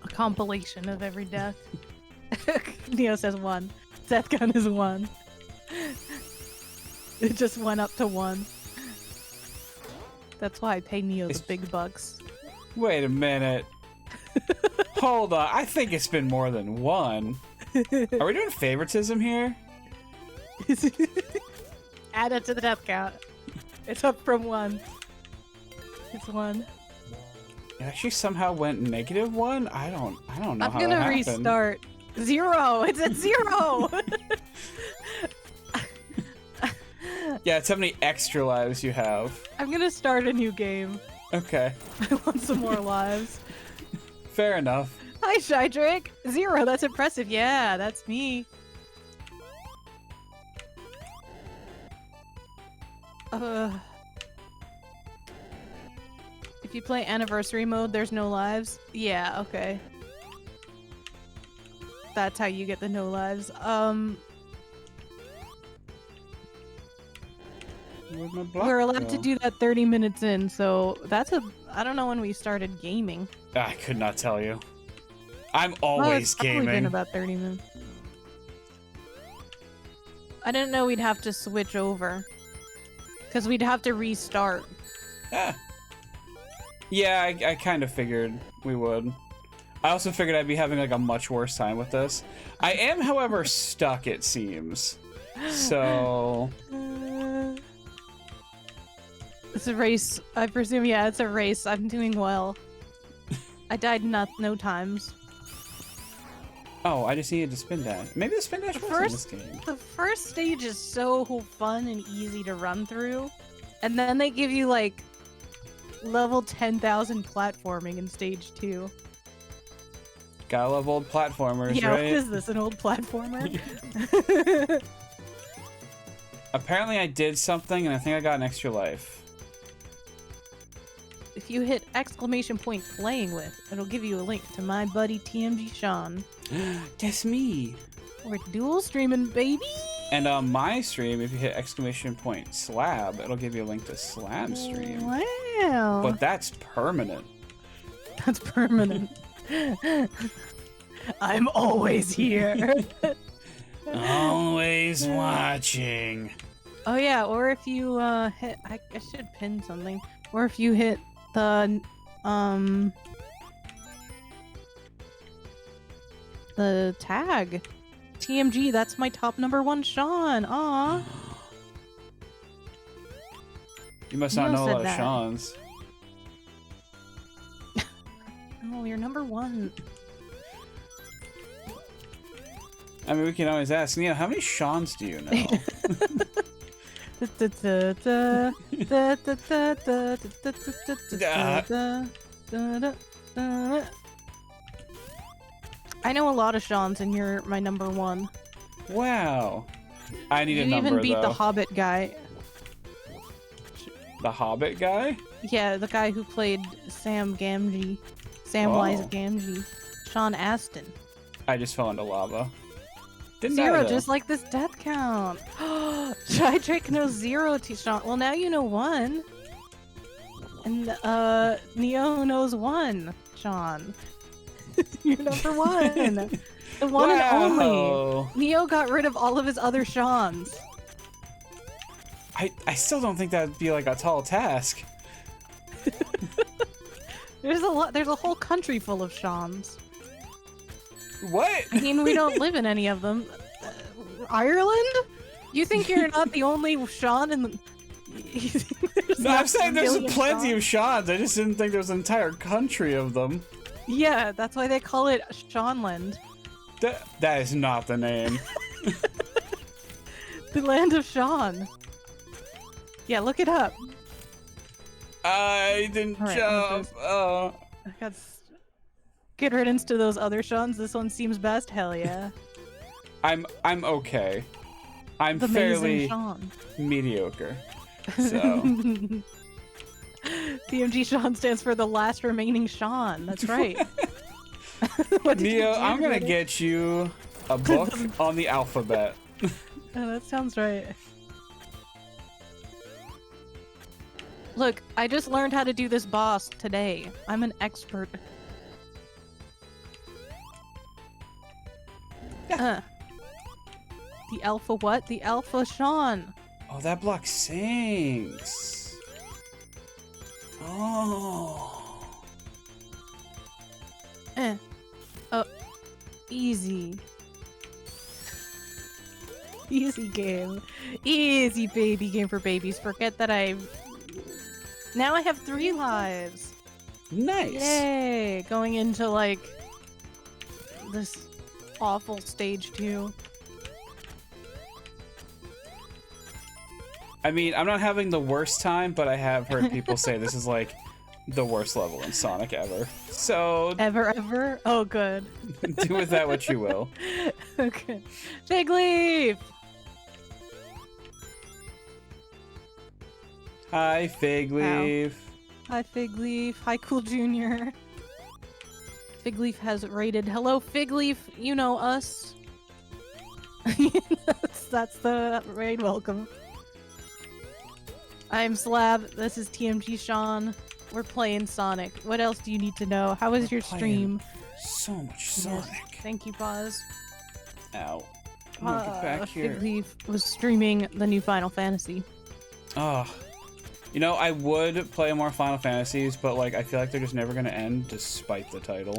Speaker 2: A compilation of every death. Neo says 1. Death count is 1. It just went up to 1. That's why I pay Neo the big bucks.
Speaker 1: Wait a minute. Hold on. I think it's been more than 1. Are we doing favoritism here?
Speaker 2: Add it to the death count. It's up from 1. It's 1.
Speaker 1: It actually somehow went -1. I don't know
Speaker 2: I'm
Speaker 1: how
Speaker 2: gonna
Speaker 1: that happened.
Speaker 2: restart. 0. It's at 0.
Speaker 1: Yeah, it's how many extra lives you have.
Speaker 2: I'm gonna start a new game.
Speaker 1: Okay,
Speaker 2: I want some more lives.
Speaker 1: fair enough.
Speaker 2: Hi, Shy Drake. 0. That's impressive. Yeah, that's me. If you play anniversary mode, there's no lives. Yeah, okay. That's how you get the no lives.
Speaker 1: Where'd my block
Speaker 2: We're allowed
Speaker 1: go?
Speaker 2: to do that 30 minutes in, so that's I don't know when we started gaming.
Speaker 1: I could not tell you. I'm
Speaker 2: Well,
Speaker 1: always
Speaker 2: it's probably been
Speaker 1: gaming.
Speaker 2: about 30 minutes. I didn't know we'd have to switch over. Because we'd have to restart.
Speaker 1: Ah. Yeah, I kind of figured we would. I also figured I'd be having like a much worse time with this. I am, however, stuck, it seems. So
Speaker 2: it's a race. I presume, yeah, it's a race. I'm doing well. I died no times.
Speaker 1: Oh, I just needed to spin dash. Maybe the spin dash was in this game.
Speaker 2: The first stage is so fun and easy to run through, and then they give you like level 10,000 platforming in stage 2.
Speaker 1: Gotta love old platformers,
Speaker 2: yeah,
Speaker 1: right?
Speaker 2: what is this, an old platformer?
Speaker 1: Apparently I did something and I think I got an extra life.
Speaker 2: If you hit exclamation point playing with, it'll give you a link to my buddy TMG Sean.
Speaker 1: That's me.
Speaker 2: We're dual streaming, baby!
Speaker 1: And on my stream, if you hit exclamation point slab, it'll give you a link to slab stream.
Speaker 2: Wow!
Speaker 1: But that's permanent.
Speaker 2: That's permanent. I'm always here.
Speaker 1: Always watching.
Speaker 2: Oh yeah, or if you hit, I should pin something. Or if you hit the tag TMG, that's my top #1 Sean. Aw.
Speaker 1: You must not know a lot of
Speaker 2: that.
Speaker 1: Sean's.
Speaker 2: Oh, you're #1.
Speaker 1: I mean, we can always ask. Neo, how many Sean's do you know?
Speaker 2: I know a lot of Sean's, and you're my #1.
Speaker 1: Wow. I need a
Speaker 2: You
Speaker 1: number,
Speaker 2: even beat
Speaker 1: though.
Speaker 2: the Hobbit guy.
Speaker 1: The Hobbit guy?
Speaker 2: Yeah, the guy who played Sam Gamgee. Samwise Gamgee. Sean Astin.
Speaker 1: I just fell into lava. Didn't
Speaker 2: Zero,
Speaker 1: die, though.
Speaker 2: just like this death count. Try Trick knows 0 to Sean. Well, now you know 1. And Neo knows 1, Sean. You're #1. The one and only. Neo got rid of all of his other Seans.
Speaker 1: I still don't think that'd be like a tall task.
Speaker 2: There's a whole country full of Seans.
Speaker 1: What?
Speaker 2: I mean, we don't live in any of them. Ireland? You think you're not the only Sean in the...
Speaker 1: No, I'm saying there's plenty
Speaker 2: Sean?
Speaker 1: of Sean's. I just didn't think there was an entire country of them.
Speaker 2: Yeah, that's why they call it Seanland.
Speaker 1: That is not the name.
Speaker 2: The land of Sean. Yeah, look it up.
Speaker 1: I didn't
Speaker 2: All right,
Speaker 1: jump. Oh.
Speaker 2: Good riddance to those other Seans. This one seems best. Hell yeah.
Speaker 1: I'm okay. I'm
Speaker 2: The
Speaker 1: fairly
Speaker 2: amazing Sean.
Speaker 1: mediocre. So
Speaker 2: TMG Sean stands for the last remaining Sean. That's right. What did you
Speaker 1: Neo,
Speaker 2: do,
Speaker 1: I'm gonna
Speaker 2: Reddit?
Speaker 1: get you a book on the alphabet.
Speaker 2: Oh, that sounds right. Look, I just learned how to do this boss today. I'm an expert. The alpha what? The alpha Sean.
Speaker 1: Oh, that block sings. Oh.
Speaker 2: Oh, easy. Easy game. Easy baby game for babies. Forget that Now I have 3 lives.
Speaker 1: Nice.
Speaker 2: Yay! Going into, like, this awful stage 2.
Speaker 1: I mean, I'm not having the worst time, but I have heard people say this is like the worst level in Sonic ever. So
Speaker 2: Ever? Oh, good.
Speaker 1: do with that what you will.
Speaker 2: Okay. Fig Leaf!
Speaker 1: Hi, Fig Leaf.
Speaker 2: Hi, Fig Leaf. Hi, Cool Jr. Fig Leaf has rated. Hello, Fig Leaf. You know us. That's the raid welcome. I'm Slab. This is TMG Sean. We're playing Sonic. What else do you need to know? How was your stream?
Speaker 1: So much Sonic.
Speaker 2: Yes. Thank you, Pause.
Speaker 1: Ow. I'm gonna get back here.
Speaker 2: Fig Leaf was streaming the new Final Fantasy.
Speaker 1: Oh. You know, I would play more Final Fantasies, but like I feel like they're just never gonna end despite the title.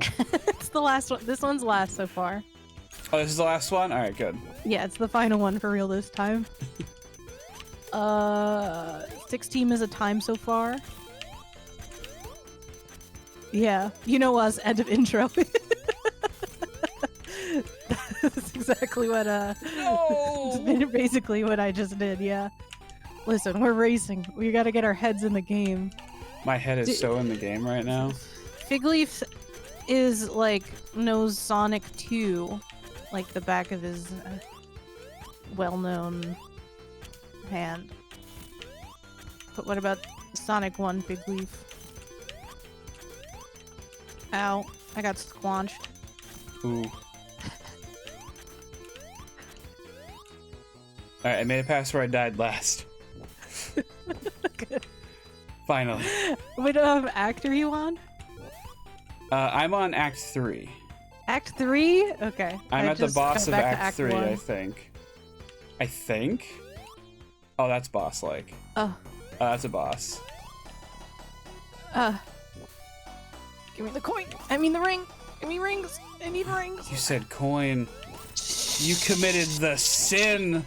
Speaker 2: It's the last one. This one's last so far.
Speaker 1: Oh, this is the last one? Alright, good.
Speaker 2: Yeah, it's the final one for real this time. 16 is a time so far. Yeah, you know us, end of intro. That's exactly what,
Speaker 1: No!
Speaker 2: basically what I just did, yeah. Listen, we're racing. We gotta get our heads in the game.
Speaker 1: My head is so in the game right now.
Speaker 2: Figleaf is, like, knows Sonic 2, like the back of his well-known hand. But what about Sonic 1, Figleaf? Ow, I got squanched.
Speaker 1: Ooh. Alright, I made it past where I died last.
Speaker 2: Good.
Speaker 1: Finally.
Speaker 2: What act are you on?
Speaker 1: I'm on Act 3.
Speaker 2: Act 3? Okay.
Speaker 1: I'm
Speaker 2: I
Speaker 1: at the
Speaker 2: just
Speaker 1: boss
Speaker 2: got
Speaker 1: of
Speaker 2: back to
Speaker 1: Act 3,
Speaker 2: 1.
Speaker 1: I think. I think? Oh, that's boss-like.
Speaker 2: Oh.
Speaker 1: That's a boss.
Speaker 2: Give me the coin. I mean the ring. Give me rings. I need rings.
Speaker 1: You said coin. You committed the sin!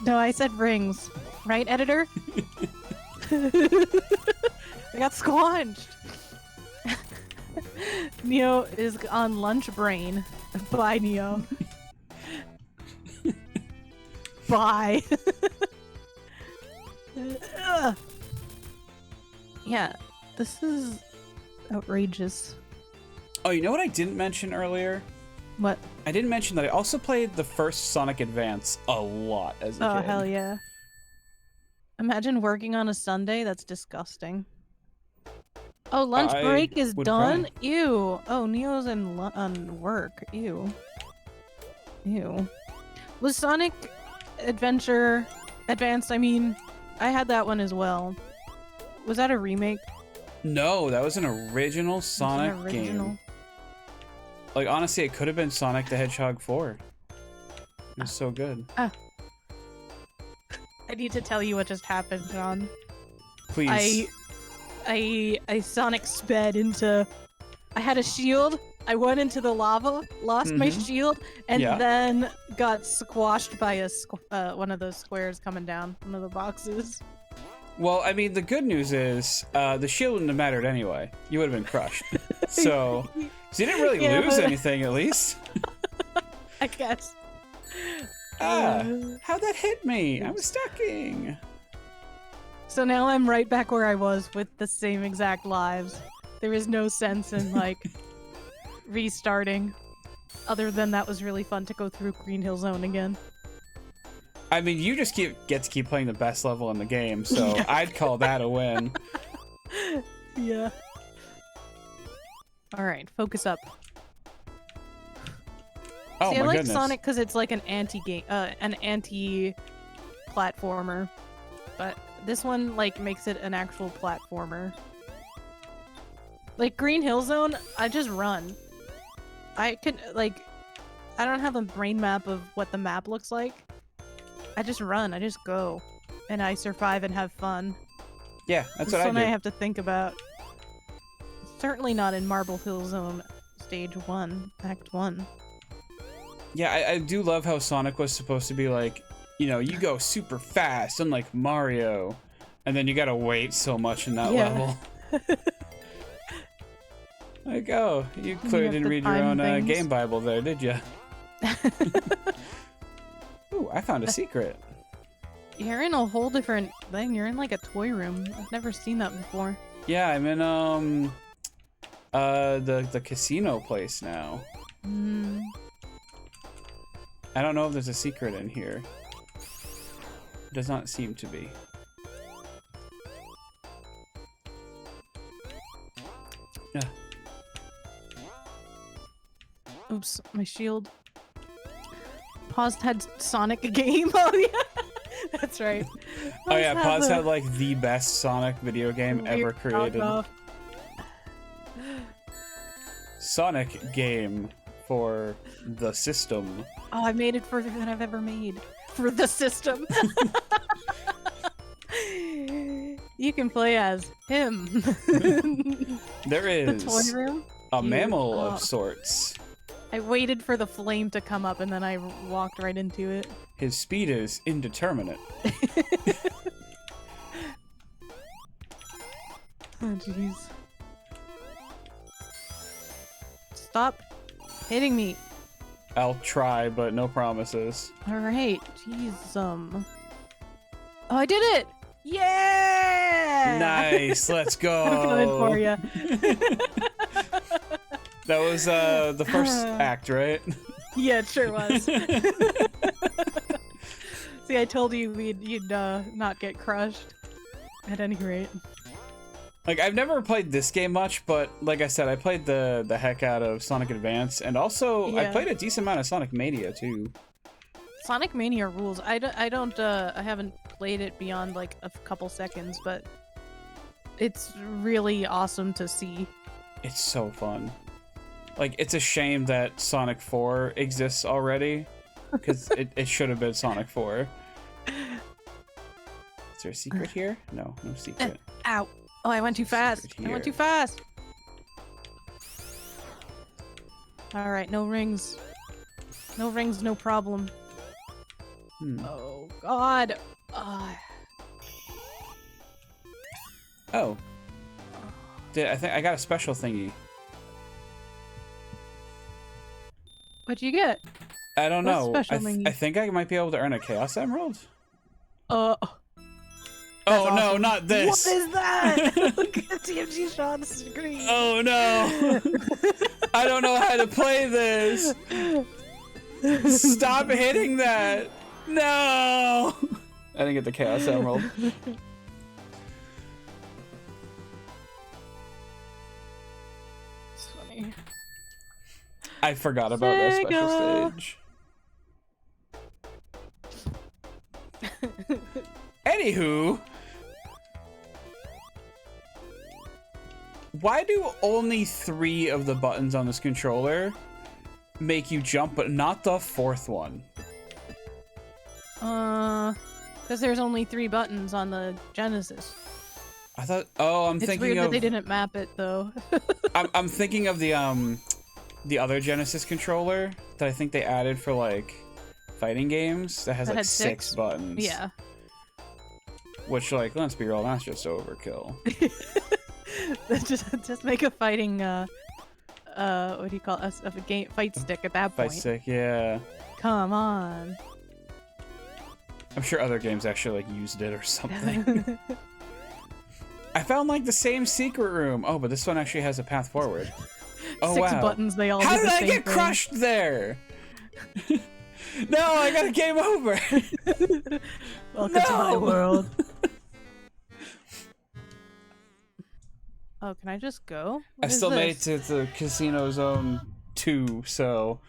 Speaker 2: No, I said rings. Right, editor? I got squanched. Neo is on lunch brain. Bye, Neo. Bye. Yeah, this is outrageous.
Speaker 1: Oh, you know what I didn't mention earlier?
Speaker 2: What?
Speaker 1: I didn't mention that I also played the first Sonic Advance a lot as a kid.
Speaker 2: Oh, hell yeah. Imagine working on a Sunday? That's disgusting. Oh, lunch break is done?
Speaker 1: Cry.
Speaker 2: Ew. Oh, Neo's on work. Ew. Ew. Was Sonic Advanced, I mean, I had that one as well. Was that a remake?
Speaker 1: No, that was an original Sonic game. Like, honestly, it could have been Sonic the Hedgehog 4. It was so good.
Speaker 2: I need to tell you what just happened, John.
Speaker 1: Please.
Speaker 2: I Sonic sped into... I had a shield, I went into the lava, lost my shield, and then got squashed by a one of those squares coming down, one of the boxes.
Speaker 1: Well, I mean, the good news is the shield wouldn't have mattered anyway. You would have been crushed. So you didn't really lose anything, at least.
Speaker 2: I guess.
Speaker 1: How'd that hit me? I was stacking.
Speaker 2: So now I'm right back where I was with the same exact lives. There is no sense in, like, restarting. Other than that was really fun to go through Green Hill Zone again.
Speaker 1: I mean, you just get to keep playing the best level in the game, so I'd call that a win.
Speaker 2: Yeah. Alright, focus up.
Speaker 1: Oh,
Speaker 2: See,
Speaker 1: my
Speaker 2: I like
Speaker 1: goodness.
Speaker 2: Sonic because it's like an anti-platformer, but this one like makes it an actual platformer. Like Green Hill Zone, I just run. I don't have a brain map of what the map looks like. I just run, I just go, and I survive and have fun.
Speaker 1: Yeah, that's
Speaker 2: This
Speaker 1: what
Speaker 2: one
Speaker 1: I do.
Speaker 2: I have to think about. Certainly not in Marble Hill Zone Stage 1, Act 1.
Speaker 1: Yeah, I do love how Sonic was supposed to be like, you know, you go super fast, unlike Mario, and then you gotta wait so much in that level. Like, oh, you clearly didn't read your own game Bible there, did you? Ooh, I found a secret.
Speaker 2: You're in a whole different thing. You're in like a toy room. I've never seen that before.
Speaker 1: Yeah, I'm in the casino place now. I don't know if there's a secret in here. Does not seem to be. Yeah.
Speaker 2: Oops, my shield. Paused had Sonic game. Oh yeah, that's right.
Speaker 1: Oh yeah, Paz had like the best Sonic video game ever created. Sonic game for the system.
Speaker 2: Oh, I made it further than I've ever made. For the system. You can play as him.
Speaker 1: There
Speaker 2: The toy
Speaker 1: is
Speaker 2: room.
Speaker 1: a
Speaker 2: You-
Speaker 1: mammal
Speaker 2: oh.
Speaker 1: of sorts.
Speaker 2: I waited for the flame to come up and then I walked right into it.
Speaker 1: His speed is indeterminate.
Speaker 2: Oh jeez. Stop hitting me.
Speaker 1: I'll try, but no promises.
Speaker 2: Alright, jeez, Oh, I did it! Yeah!
Speaker 1: Nice, let's go.
Speaker 2: I'm coming for you.
Speaker 1: That was the first act, right?
Speaker 2: Yeah, it sure was. See, I told you you'd not get crushed. At any rate.
Speaker 1: Like, I've never played this game much, but like I said, I played the heck out of Sonic Advance, and also I
Speaker 2: Yeah.
Speaker 1: played a decent amount of Sonic Mania too.
Speaker 2: Sonic Mania rules. I haven't played it beyond like a couple seconds, but it's really awesome to see.
Speaker 1: It's so fun. Like, it's a shame that Sonic 4 exists already, because it should have been Sonic 4. Is there a secret here? No, no secret.
Speaker 2: Ow! Oh, I went too fast.
Speaker 1: Secret
Speaker 2: I went
Speaker 1: here.
Speaker 2: too fast. All right, no rings. No rings, no problem. Oh God.
Speaker 1: Oh. I think I got a special thingy.
Speaker 2: What'd you get?
Speaker 1: I don't
Speaker 2: What
Speaker 1: know.
Speaker 2: special
Speaker 1: I
Speaker 2: thingy?
Speaker 1: think I might be able to earn a Chaos Emerald.
Speaker 2: Oh
Speaker 1: Oh no,
Speaker 2: awesome.
Speaker 1: not this.
Speaker 2: What is that? Look at TMG Sean's screen.
Speaker 1: Oh no. I don't know how to play this. Stop hitting that. No. I didn't get the Chaos Emerald.
Speaker 2: It's funny.
Speaker 1: I forgot about that special
Speaker 2: Sega.
Speaker 1: stage. Anywho, why do only 3 of the buttons on this controller make you jump, but not the 4th one?
Speaker 2: Because there's only 3 buttons on the Genesis.
Speaker 1: I thought. Oh, I'm
Speaker 2: It's
Speaker 1: thinking
Speaker 2: weird
Speaker 1: of.
Speaker 2: that they didn't map it though.
Speaker 1: I'm thinking of the other Genesis controller that I think they added for like fighting games that has
Speaker 2: That
Speaker 1: like
Speaker 2: had
Speaker 1: 6
Speaker 2: 6?
Speaker 1: buttons.
Speaker 2: Yeah.
Speaker 1: Which, like, let's be real, that's just overkill.
Speaker 2: just make a fighting what do you call it? A game fight stick at that
Speaker 1: Fight
Speaker 2: point.
Speaker 1: stick, yeah.
Speaker 2: Come on.
Speaker 1: I'm sure other games actually like used it or something. I found like the same secret room. Oh, but this one actually has a path forward. Oh
Speaker 2: 6
Speaker 1: wow.
Speaker 2: buttons, they all
Speaker 1: How
Speaker 2: do
Speaker 1: did
Speaker 2: the
Speaker 1: I
Speaker 2: same
Speaker 1: get
Speaker 2: thing.
Speaker 1: crushed there? No, I got a game over.
Speaker 2: Welcome to my
Speaker 1: No!
Speaker 2: world. Oh, can I just go?
Speaker 1: I
Speaker 2: What is
Speaker 1: still made it
Speaker 2: this?
Speaker 1: to the Casino Zone 2, so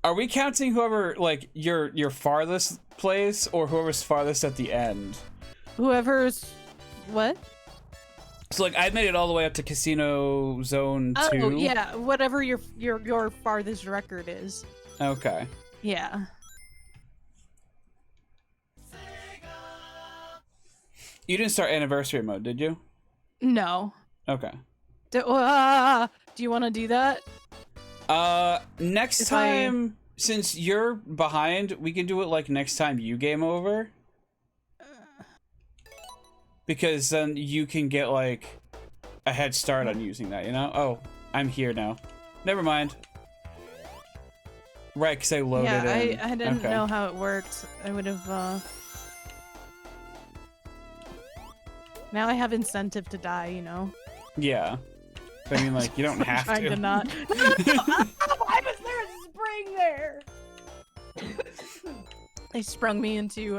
Speaker 1: are we counting whoever like your farthest place or whoever's farthest at the end?
Speaker 2: Whoever's what?
Speaker 1: So like I made it all the way up to Casino Zone 2.
Speaker 2: Oh yeah, whatever your farthest record is.
Speaker 1: Okay.
Speaker 2: Yeah.
Speaker 1: You didn't start anniversary mode, did you?
Speaker 2: No.
Speaker 1: Okay.
Speaker 2: Do you want to do that?
Speaker 1: Next
Speaker 2: If
Speaker 1: time, since you're behind, we can do it like next time you game over. Because then you can get like a head start on using that, you know? Oh, I'm here now. Never mind. Right, because I loaded
Speaker 2: Yeah,
Speaker 1: in.
Speaker 2: I didn't
Speaker 1: Okay.
Speaker 2: know how it worked. I would have Now I have incentive to die, you know.
Speaker 1: Yeah. But I mean, like, you don't have
Speaker 2: Trying
Speaker 1: to.
Speaker 2: to not. Why was there a spring there? They sprung me into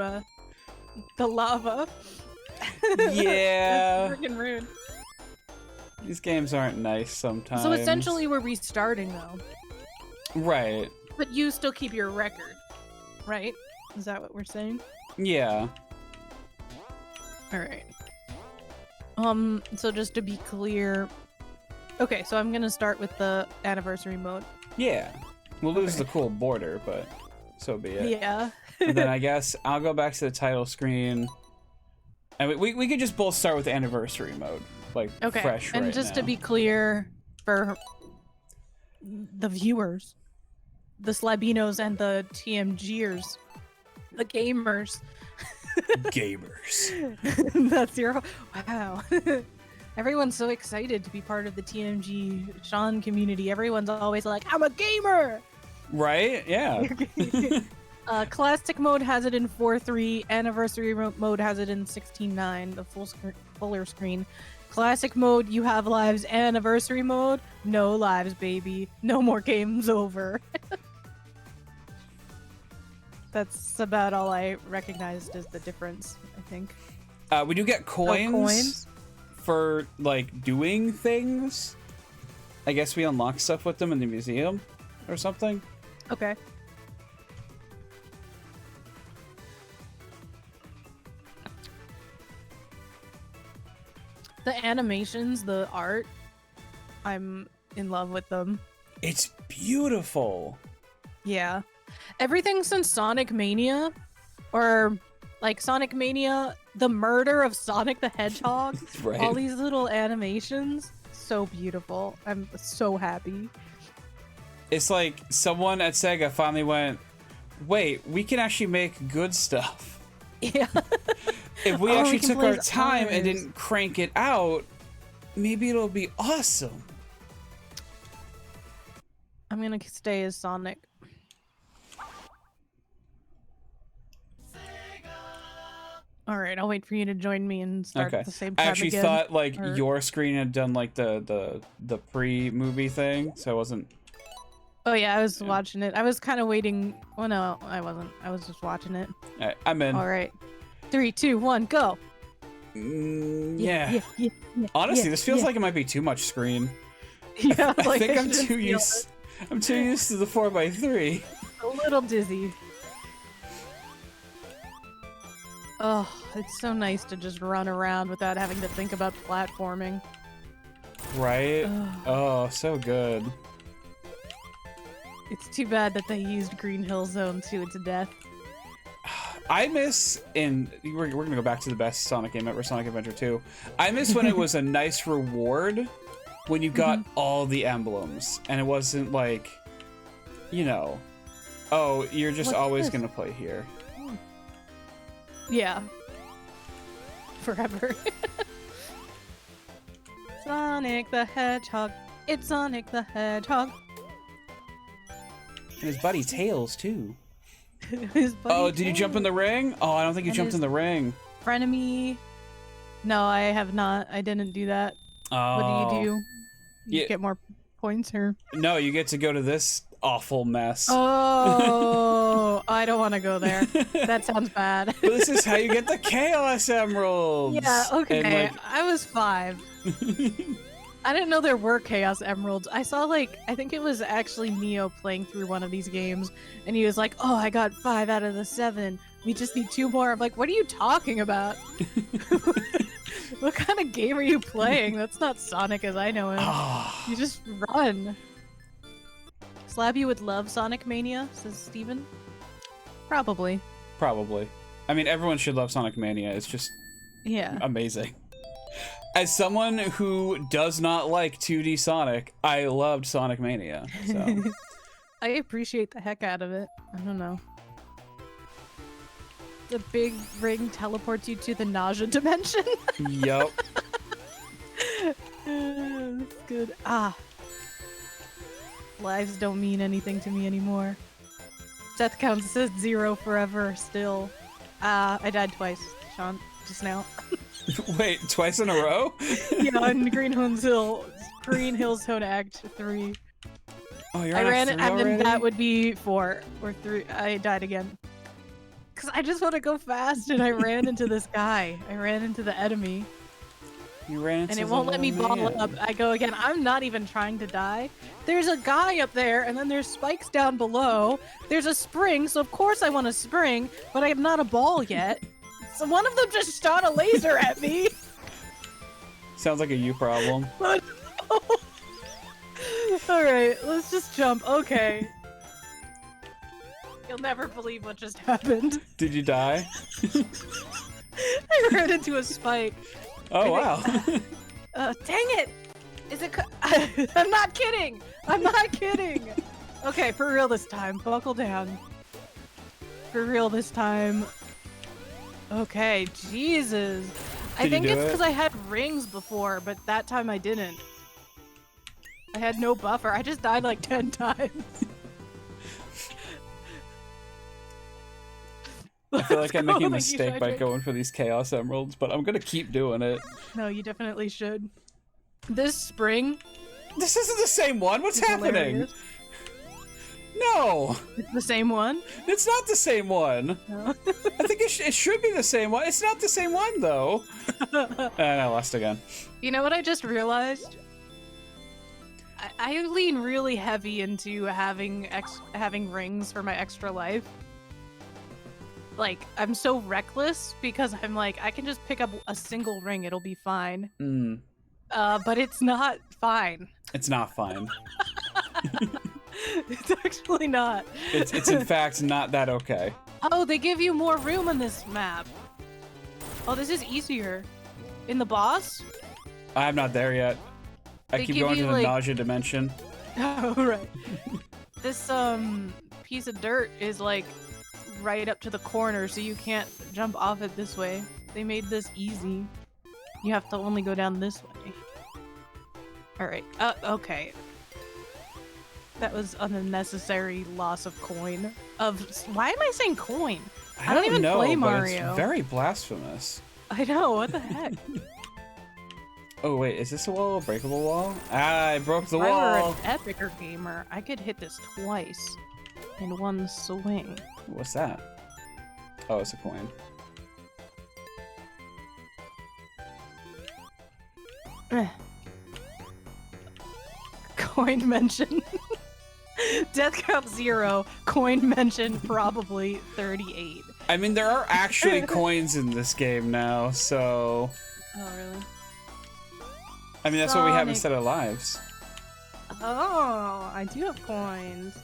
Speaker 2: the lava.
Speaker 1: Yeah.
Speaker 2: That's freaking rude.
Speaker 1: These games aren't nice sometimes.
Speaker 2: So essentially, we're restarting though.
Speaker 1: Right.
Speaker 2: But you still keep your record, right? Is that what we're saying?
Speaker 1: Yeah.
Speaker 2: All right. So just to be clear, okay, so I'm gonna start with the anniversary mode.
Speaker 1: Yeah. We'll lose
Speaker 2: Okay.
Speaker 1: the cool border, but so be it.
Speaker 2: Yeah.
Speaker 1: And then I guess I'll go back to the title screen. I mean, we could just both start with the anniversary mode, like
Speaker 2: Okay.
Speaker 1: fresh
Speaker 2: And
Speaker 1: right
Speaker 2: just
Speaker 1: now.
Speaker 2: to be clear for the viewers, the Slabinos and the TMGers, the gamers.
Speaker 1: Gamers.
Speaker 2: That's your wow. Everyone's so excited to be part of the TMG Sean community. Everyone's always like, I'm a gamer!
Speaker 1: Right? Yeah.
Speaker 2: Classic mode has it in 4.3. Anniversary mode has it in 16.9, the fuller screen. Classic mode, you have lives. Anniversary mode, no lives, baby. No more games over. That's about all I recognized as the difference, I think.
Speaker 1: We do get coins for like doing things. I guess we unlock stuff with them in the museum or something.
Speaker 2: Okay. The animations, the art, I'm in love with them.
Speaker 1: It's beautiful.
Speaker 2: Yeah. Everything since Sonic Mania, or like Sonic Mania, the murder of Sonic the Hedgehog,
Speaker 1: Right.
Speaker 2: all these little animations, so beautiful. I'm so happy.
Speaker 1: It's like someone at Sega finally went, wait, we can actually make good stuff.
Speaker 2: Yeah.
Speaker 1: If we
Speaker 2: Oh,
Speaker 1: actually
Speaker 2: we can
Speaker 1: took
Speaker 2: play
Speaker 1: our
Speaker 2: as
Speaker 1: time and
Speaker 2: ours.
Speaker 1: didn't crank it out, maybe it'll be awesome.
Speaker 2: I'm gonna stay as Sonic. All right, I'll wait for you to join me and start
Speaker 1: Okay.
Speaker 2: at the same
Speaker 1: I
Speaker 2: time
Speaker 1: actually
Speaker 2: again.
Speaker 1: thought like
Speaker 2: or-
Speaker 1: your screen had done like the pre-movie thing, so I wasn't.
Speaker 2: Oh yeah, I was
Speaker 1: Yeah.
Speaker 2: watching it. I was kind of waiting. Well, no, I wasn't. I was just watching it.
Speaker 1: I'm in.
Speaker 2: All right, 3, 2, 1, go.
Speaker 1: Yeah.
Speaker 2: Yeah.
Speaker 1: Honestly, this feels like it might be too much screen.
Speaker 2: Yeah,
Speaker 1: I
Speaker 2: like,
Speaker 1: think I'm
Speaker 2: shouldn't
Speaker 1: too
Speaker 2: feel
Speaker 1: used. I'm too used to the 4x3.
Speaker 2: a little dizzy. Oh, it's so nice to just run around without having to think about platforming.
Speaker 1: Right?
Speaker 2: Ugh.
Speaker 1: Oh, so good.
Speaker 2: It's too bad that they used Green Hill Zone to its death.
Speaker 1: I miss, and we're gonna go back to the best Sonic game ever, Sonic Adventure 2. I miss when it was a nice reward when you got all the emblems, and it wasn't like, you know, oh, you're just
Speaker 2: What's
Speaker 1: always
Speaker 2: this?
Speaker 1: gonna play here.
Speaker 2: Yeah. Forever. Sonic the Hedgehog. It's Sonic the Hedgehog.
Speaker 1: And his buddy Tails too.
Speaker 2: His buddy
Speaker 1: Oh, did you jump in the ring? Oh, I don't think you
Speaker 2: And
Speaker 1: jumped
Speaker 2: his-
Speaker 1: in the ring.
Speaker 2: Frenemy. No, I have not. I didn't do that.
Speaker 1: Oh.
Speaker 2: What do you do? You
Speaker 1: Yeah.
Speaker 2: get more points or?
Speaker 1: No, you get to go to this awful mess.
Speaker 2: Oh, I don't want to go there. That sounds bad.
Speaker 1: But this is how you get the Chaos Emeralds.
Speaker 2: Yeah, okay.
Speaker 1: And,
Speaker 2: I was 5. I didn't know there were Chaos Emeralds. I saw, like, I think it was actually Neo playing through one of these games, and he was like, oh, I got 5 out of the 7. We just need 2 more. I'm like, what are you talking about? What kind of game are you playing? That's not Sonic as I know him.
Speaker 1: Ah.
Speaker 2: You just run. Slabby would love Sonic Mania, says Steven. Probably.
Speaker 1: Probably. I mean, everyone should love Sonic Mania. It's just
Speaker 2: Yeah.
Speaker 1: amazing. As someone who does not like 2D Sonic, I loved Sonic Mania. So
Speaker 2: I appreciate the heck out of it. I don't know. The big ring teleports you to the nausea dimension.
Speaker 1: yup.
Speaker 2: That's good. Ah. Lives don't mean anything to me anymore. Death count says 0 forever still. I died twice, Sean, just now.
Speaker 1: Wait, twice in a row?
Speaker 2: Yeah, in Green Hills Zone Act 3.
Speaker 1: Oh, you're
Speaker 2: I
Speaker 1: on
Speaker 2: ran
Speaker 1: a
Speaker 2: it,
Speaker 1: 3
Speaker 2: and then
Speaker 1: already?
Speaker 2: that would be 4 or 3. I died again. Cause I just want to go fast, and I ran into this guy. I ran into the enemy,
Speaker 1: You ran into
Speaker 2: and it
Speaker 1: the
Speaker 2: won't let me
Speaker 1: little
Speaker 2: ball
Speaker 1: man.
Speaker 2: up. I go again. I'm not even trying to die. There's a guy up there, and then there's spikes down below. There's a spring, so of course I want to spring, but I am not a ball yet. So one of them just shot a laser at me.
Speaker 1: Sounds like a you problem.
Speaker 2: But all right, let's just jump. Okay. You'll never believe what just happened.
Speaker 1: Did you die?
Speaker 2: I ran into a spike.
Speaker 1: Oh, wow.
Speaker 2: Dang it! Is it? I'm not kidding. I'm not kidding. Okay, for real this time. Buckle down. For real this time. Okay, Jesus. I think it's because I had rings before, but that time I didn't. I had no buffer. I just died like 10 times.
Speaker 1: I feel like I'm making a mistake by going for these Chaos Emeralds, but I'm gonna keep doing it.
Speaker 2: No, you definitely should. This spring...
Speaker 1: This isn't the same one! What's happening?
Speaker 2: Hilarious.
Speaker 1: No!
Speaker 2: It's the same one?
Speaker 1: It's not the same one!
Speaker 2: No.
Speaker 1: I think it should be the same one. It's not the same one, though. And I lost again.
Speaker 2: You know what I just realized? I lean really heavy into having rings for my extra life. Like, I'm so reckless because I'm like, I can just pick up a single ring, it'll be fine.
Speaker 1: Mm.
Speaker 2: But it's not fine.
Speaker 1: It's not fine.
Speaker 2: It's actually not.
Speaker 1: It's in fact not that okay.
Speaker 2: Oh, they give you more room on this map. Oh, this is easier. In the boss?
Speaker 1: I'm not there yet. I keep going to the nausea dimension.
Speaker 2: Oh, right. This, piece of dirt is, like, right up to the corner, so you can't jump off it this way. They made this easy. You have to only go down this way. Alright, okay. That was an unnecessary loss of coin. Why am I saying coin? I don't even play Mario.
Speaker 1: It's very blasphemous.
Speaker 2: I know, what the heck?
Speaker 1: Oh wait, is this a wall? A breakable wall? Ah, I broke the
Speaker 2: If I were
Speaker 1: wall!
Speaker 2: an epicer gamer, I could hit this twice in one swing.
Speaker 1: What's that? Oh, it's a coin.
Speaker 2: Coin mention. Death count 0. Coin mention probably 38.
Speaker 1: I mean, there are actually coins in this game now, so...
Speaker 2: Oh, really?
Speaker 1: I mean, that's what we have instead of lives.
Speaker 2: Oh, I do have coins.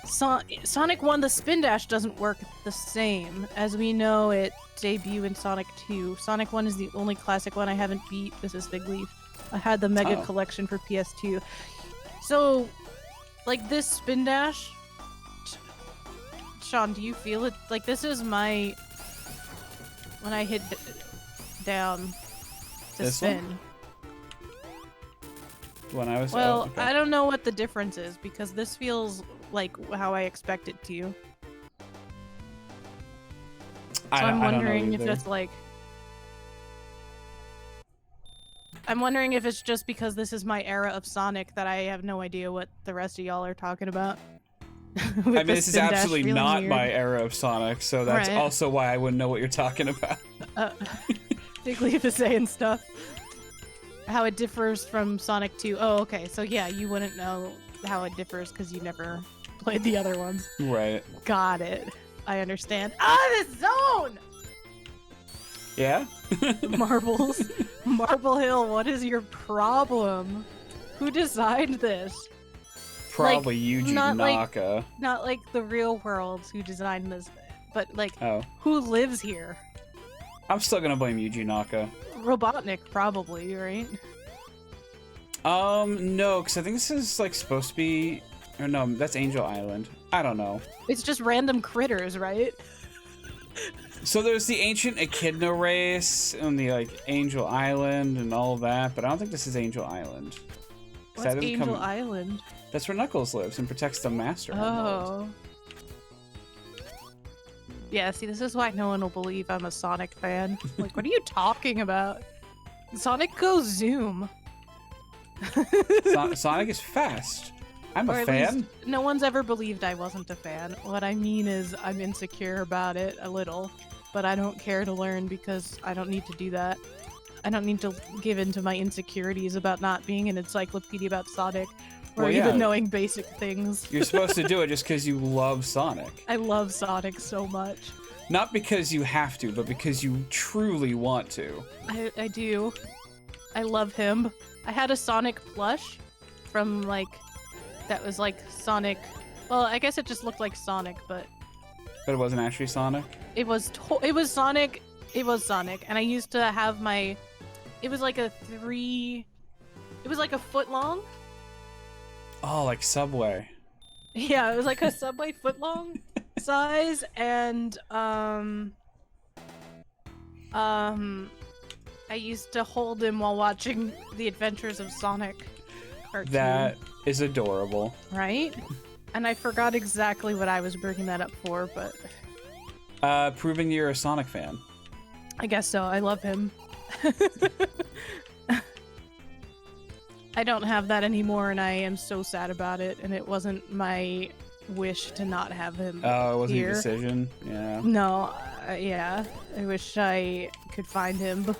Speaker 2: Sonic 1, the spin dash doesn't work the same. As we know, it debuted in Sonic 2. Sonic 1 is the only classic one I haven't beat. This is Big Leaf. I had the Mega Collection for PS2. So, like, this spin dash... Sean, do you feel it? Like, this is my... When I hit down to
Speaker 1: this
Speaker 2: spin.
Speaker 1: One? When I was
Speaker 2: okay. I don't know what the difference is because this feels like how I expect it to. So I'm wondering if it's like. I'm wondering if it's just because this is my era of Sonic that I have no idea what the rest of y'all are talking about.
Speaker 1: I mean, this is absolutely not my era of Sonic, so that's also why I wouldn't know what you're talking about.
Speaker 2: Big Leaf is saying stuff. How it differs from Sonic 2. Oh, okay. So yeah, you wouldn't know how it differs because you never played the other ones.
Speaker 1: Right.
Speaker 2: Got it. I understand. Ah, this zone!
Speaker 1: Yeah?
Speaker 2: Marbles. Marble Hill, what is your problem? Who designed this?
Speaker 1: Probably like, Yuji Naka.
Speaker 2: Not like the real world who designed this, but like who lives here?
Speaker 1: I'm still gonna blame Yuji Naka.
Speaker 2: Robotnik, probably, right?
Speaker 1: No, because I think this is like supposed to be, or no, that's Angel Island. I don't know.
Speaker 2: It's just random critters, right?
Speaker 1: So there's the ancient Echidna race and the like Angel Island and all of that, but I don't think this is Angel Island.
Speaker 2: What's Angel Island?
Speaker 1: That's where Knuckles lives and protects the Master Emerald.
Speaker 2: Yeah, see, this is why no one will believe I'm a Sonic fan. Like, what are you talking about? Sonic goes zoom.
Speaker 1: Sonic is fast. I'm a
Speaker 2: or
Speaker 1: fan.
Speaker 2: Least, no one's ever believed I wasn't a fan. What I mean is I'm insecure about it a little, but I don't care to learn because I don't need to do that. I don't need to give in to my insecurities about not being an encyclopedia about Sonic or even knowing basic things.
Speaker 1: You're supposed to do it just because you love Sonic.
Speaker 2: I love Sonic so much.
Speaker 1: Not because you have to, but because you truly want to.
Speaker 2: I do. I love him. I had a Sonic plush from like, that was like Sonic. Well, I guess it just looked like Sonic, but.
Speaker 1: But it wasn't actually Sonic?
Speaker 2: It was Sonic It was Sonic, and I used to have my. It was like a foot long.
Speaker 1: Oh, like Subway.
Speaker 2: Yeah, it was like a Subway foot long size, and I used to hold him while watching The Adventures of Sonic cartoon.
Speaker 1: That is adorable.
Speaker 2: Right? And I forgot exactly what I was bringing that up for, but
Speaker 1: Proving you're a Sonic fan.
Speaker 2: I guess so. I love him. I don't have that anymore, and I am so sad about it. And it wasn't my wish to not have him.
Speaker 1: Oh, it wasn't
Speaker 2: here.
Speaker 1: your decision? Yeah.
Speaker 2: No, yeah. I wish I could find him.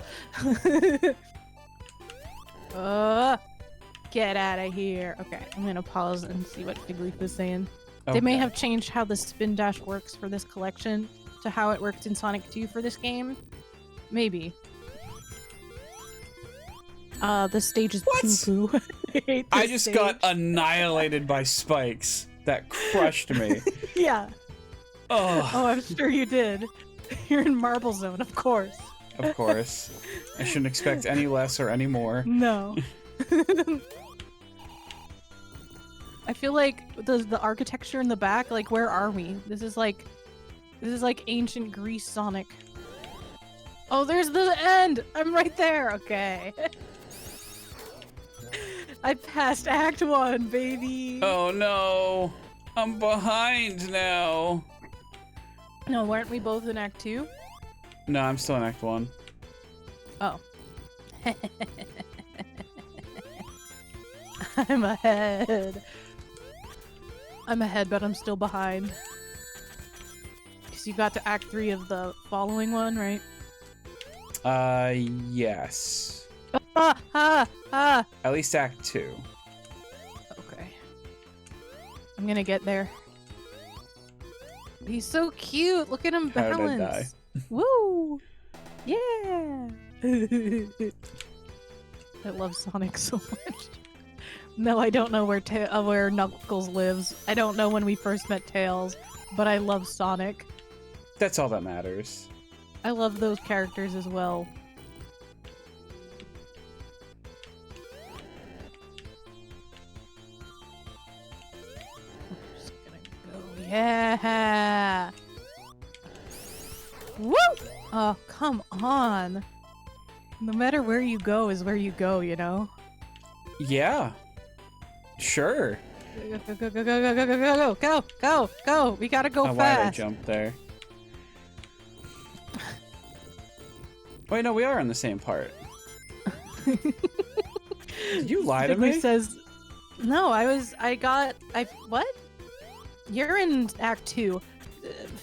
Speaker 2: Get out of here. Okay, I'm gonna pause and see what Figleaf is saying.
Speaker 1: Okay.
Speaker 2: They may have changed how the spin dash works for this collection to how it worked in Sonic 2 for this game. Maybe. The stage is poo-poo.
Speaker 1: I just got annihilated by spikes. That crushed me.
Speaker 2: Yeah.
Speaker 1: Oh.
Speaker 2: Oh, I'm sure you did. You're in Marble Zone, of course.
Speaker 1: Of course. I shouldn't expect any less or any more.
Speaker 2: No. I feel like the architecture in the back, like, where are we? This is like ancient Greece Sonic. Oh, there's the end! I'm right there! Okay. I passed Act 1, baby!
Speaker 1: Oh no! I'm behind now!
Speaker 2: No, weren't we both in Act 2?
Speaker 1: No, I'm still in Act 1.
Speaker 2: Oh. I'm ahead. I'm ahead, but I'm still behind. Because you got to Act 3 of the following one, right?
Speaker 1: Yes.
Speaker 2: Ah!
Speaker 1: At least Act 2.
Speaker 2: Okay. I'm gonna get there. He's so cute! Look at him
Speaker 1: How did I
Speaker 2: balance! Woo! Yeah! I love Sonic so much. No, I don't know where Knuckles lives. I don't know when we first met Tails, but I love Sonic.
Speaker 1: That's all that matters.
Speaker 2: I love those characters as well. I'm just gonna go. Yeah! Woo! Oh, come on. No matter where you go is where you go, you know?
Speaker 1: Yeah. Sure.
Speaker 2: Go! We gotta go
Speaker 1: Oh, why did I
Speaker 2: fast.
Speaker 1: jump there? Wait, no, we are on the same part. Did you lie to me?
Speaker 2: Says, no, what? You're in Act 2.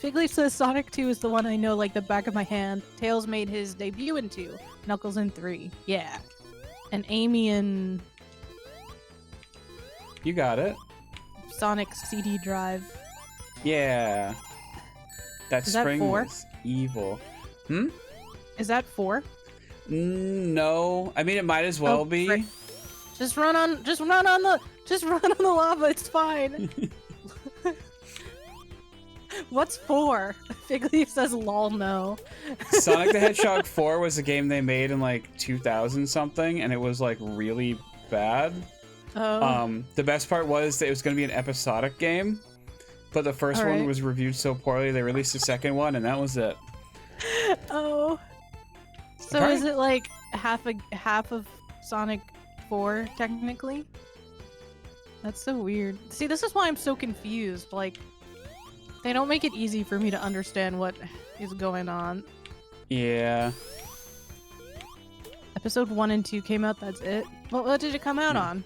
Speaker 2: Figleaf says Sonic 2 is the one I know like the back of my hand. Tails made his debut in 2. Knuckles in 3. Yeah. And Amy in
Speaker 1: You got it.
Speaker 2: Sonic CD drive.
Speaker 1: Yeah. That
Speaker 2: Is that
Speaker 1: spring
Speaker 2: 4?
Speaker 1: was evil. Hmm?
Speaker 2: Is that 4?
Speaker 1: No. I mean, it might as well be.
Speaker 2: Frick. Just run on the lava. It's fine. What's 4? Figleaf says lol no.
Speaker 1: Sonic the Hedgehog 4 was a game they made in like 2000 something, and it was like really bad.
Speaker 2: Oh.
Speaker 1: The best part was that it was going to be an episodic game, but the first one was reviewed so poorly they released a second one, and that was it.
Speaker 2: Oh. So
Speaker 1: Okay.
Speaker 2: is it like half of Sonic 4 technically? That's so weird. See, this is why I'm so confused. Like, they don't make it easy for me to understand what is going on.
Speaker 1: Yeah.
Speaker 2: Episode 1 and 2 came out, that's it? What did it come out on?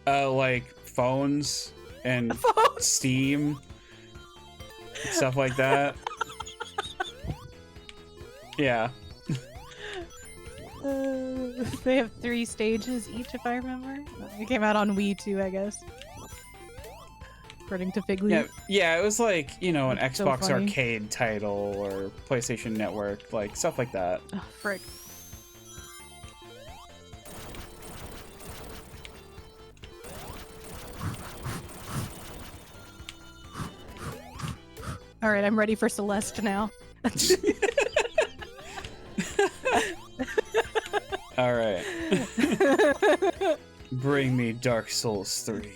Speaker 1: Like phones and
Speaker 2: Phones?
Speaker 1: Steam, stuff like that. Yeah.
Speaker 2: They have 3 stages each, if I remember. It came out on Wii too, I guess. According to Figleaf.
Speaker 1: Yeah, it was like, you know, an
Speaker 2: That's so
Speaker 1: Xbox
Speaker 2: funny.
Speaker 1: Arcade title or PlayStation Network, like stuff like that.
Speaker 2: Oh, frick. Alright, I'm ready for Celeste now.
Speaker 1: Bring me Dark Souls 3.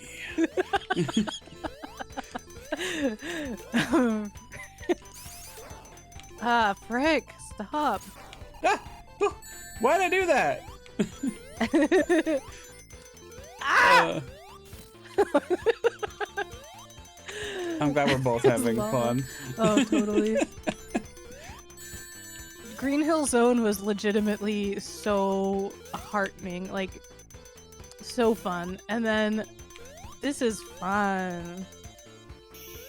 Speaker 2: Frick, stop.
Speaker 1: Ah! Oh, why'd I do that? I'm glad we're both having fun.
Speaker 2: Oh, totally. Green Hill Zone was legitimately so heartening, like, so fun. And then, this is fun.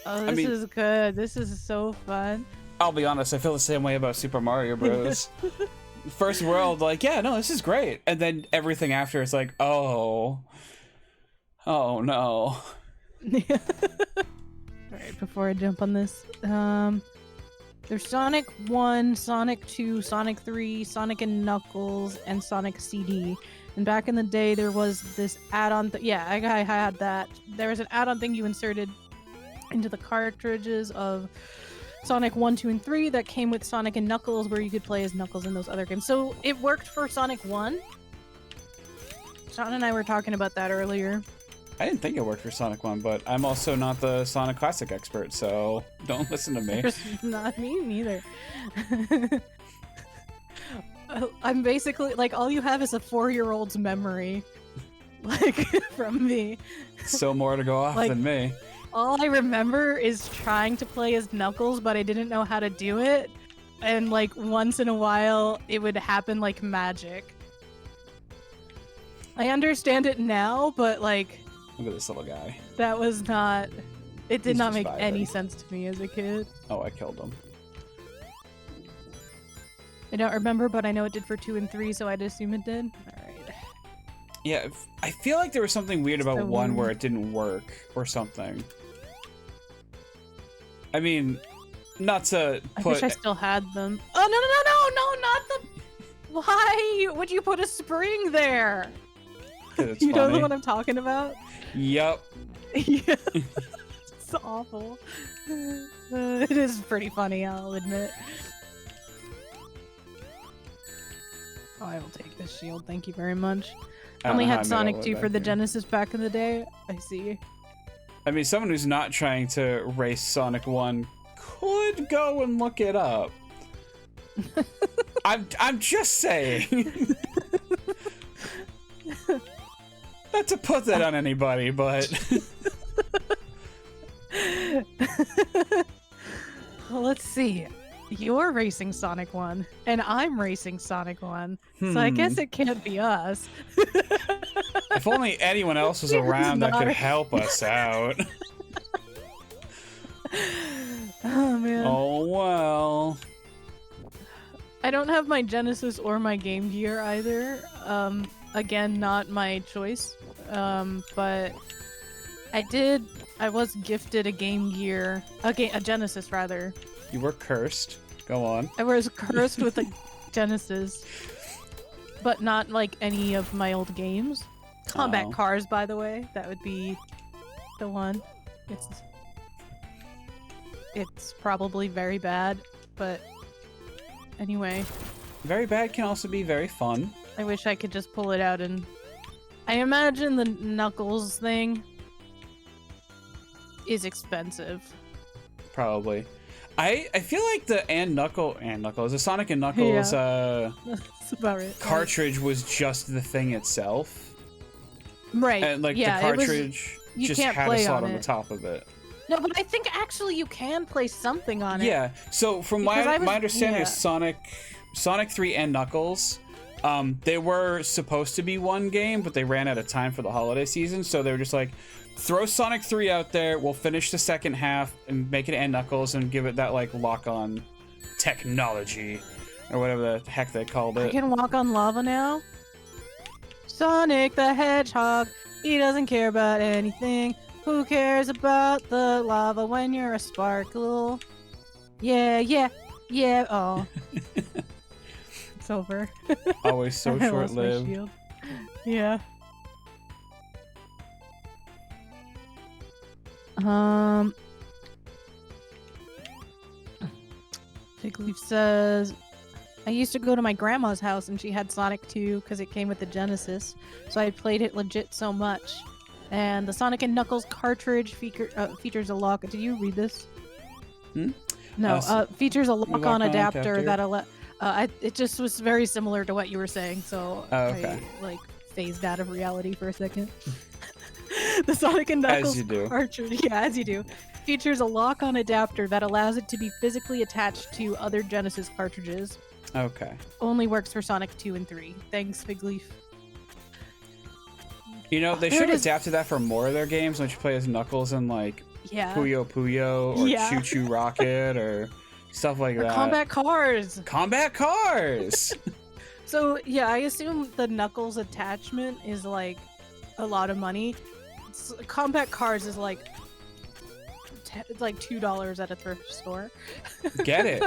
Speaker 2: Oh, this is good. This is so fun.
Speaker 1: I'll be honest, I feel the same way about Super Mario Bros. First world, like, yeah, no, this is great. And then everything after is like, oh no.
Speaker 2: Alright, before I jump on this, there's Sonic 1, Sonic 2, Sonic 3, Sonic and Knuckles, and Sonic CD. And back in the day, there was this add-on. Yeah, I had that. There was an add-on thing you inserted into the cartridges of Sonic 1, 2, and 3 that came with Sonic and Knuckles, where you could play as Knuckles in those other games. So it worked for Sonic 1. Sean and I were talking about that earlier.
Speaker 1: I didn't think it worked for Sonic 1, but I'm also not the Sonic Classic expert, so don't listen to me.
Speaker 2: Not me neither. I'm basically, like, all you have is a 4-year-old's memory. Like, from me.
Speaker 1: So more to go off
Speaker 2: like,
Speaker 1: than me.
Speaker 2: All I remember is trying to play as Knuckles, but I didn't know how to do it. And, like, once in a while, it would happen like magic. I understand it now, but, like...
Speaker 1: Look at this little guy.
Speaker 2: That was not... It did
Speaker 1: He's
Speaker 2: not make
Speaker 1: vibing.
Speaker 2: any sense to me as a kid.
Speaker 1: Oh, I killed him.
Speaker 2: I don't remember, but I know it did for 2 and 3, so I'd assume it did. Alright.
Speaker 1: Yeah, I feel like there was something weird about
Speaker 2: So
Speaker 1: 1 where it didn't work, or something. I mean, not to put...
Speaker 2: I wish I still had them. Oh, no, not the... Why would you put a spring there?
Speaker 1: It's
Speaker 2: you
Speaker 1: funny.
Speaker 2: know what I'm talking about?
Speaker 1: Yup.
Speaker 2: Yeah. It's awful. It is pretty funny, I'll admit. Oh, I will take this shield, thank you very much. I only had Sonic 2 for the Genesis back in the day. I see.
Speaker 1: I mean, someone who's not trying to race Sonic 1 could go and look it up. I'm just saying. Not to put that on anybody, but...
Speaker 2: Well, let's see. You're racing Sonic 1, and I'm racing Sonic 1, so I guess it can't be us.
Speaker 1: If only anyone else was around that could help us out.
Speaker 2: Oh, man.
Speaker 1: Oh, well.
Speaker 2: I don't have my Genesis or my Game Gear either. Again, not my choice. But I was gifted a Game Gear, a Genesis rather.
Speaker 1: You were cursed. Go on.
Speaker 2: I was cursed with a Genesis, but not like any of my old games. Combat Cars, by the way, that would be the one. It's probably very bad, but anyway.
Speaker 1: Very bad can also be very fun.
Speaker 2: I wish I could just pull it out and... I imagine the Knuckles thing is expensive.
Speaker 1: Probably. I feel like the the Sonic and Knuckles
Speaker 2: That's about it.
Speaker 1: cartridge was just the thing itself.
Speaker 2: Right.
Speaker 1: And like the cartridge just had a slot on the top of it.
Speaker 2: No, but I think actually you can place something on it.
Speaker 1: Yeah. So from my understanding of Sonic 3 and Knuckles, they were supposed to be one game, but they ran out of time for the holiday season, so they were just like, throw Sonic 3 out there, we'll finish the second half and make it and Knuckles and give it that like lock-on technology or whatever the heck they called it.
Speaker 2: I can walk on lava now? Sonic the Hedgehog, he doesn't care about anything. Who cares about the lava when you're a sparkle? Yeah, yeah, yeah, oh. It's over.
Speaker 1: Always so short-lived.
Speaker 2: Yeah. Fig Leaf says, I used to go to my grandma's house and she had Sonic 2 because it came with the Genesis. So I played it legit so much. And the Sonic and Knuckles cartridge features a lock. Did you read this?
Speaker 1: Hmm?
Speaker 2: No, features a lock-on adapter
Speaker 1: adapter.
Speaker 2: that it just was very similar to what you were saying, so
Speaker 1: Oh, okay.
Speaker 2: I like phased out of reality for a second. The Sonic and Knuckles
Speaker 1: As you do.
Speaker 2: cartridge, yeah, as you do, features a lock-on adapter that allows it to be physically attached to other Genesis cartridges.
Speaker 1: Okay.
Speaker 2: Only works for Sonic 2 and 3. Thanks, Big Leaf.
Speaker 1: You know, they
Speaker 2: There
Speaker 1: should
Speaker 2: it
Speaker 1: have
Speaker 2: is.
Speaker 1: adapted that for more of their games, when you play as Knuckles and like
Speaker 2: Yeah.
Speaker 1: Puyo Puyo or
Speaker 2: Yeah.
Speaker 1: Choo Choo Rocket or stuff like
Speaker 2: Or
Speaker 1: that.
Speaker 2: Combat Cars!
Speaker 1: Combat Cars!
Speaker 2: So, yeah, I assume the Knuckles attachment is like a lot of money. Combat Cars is like it's like $2 at a thrift store.
Speaker 1: Get it.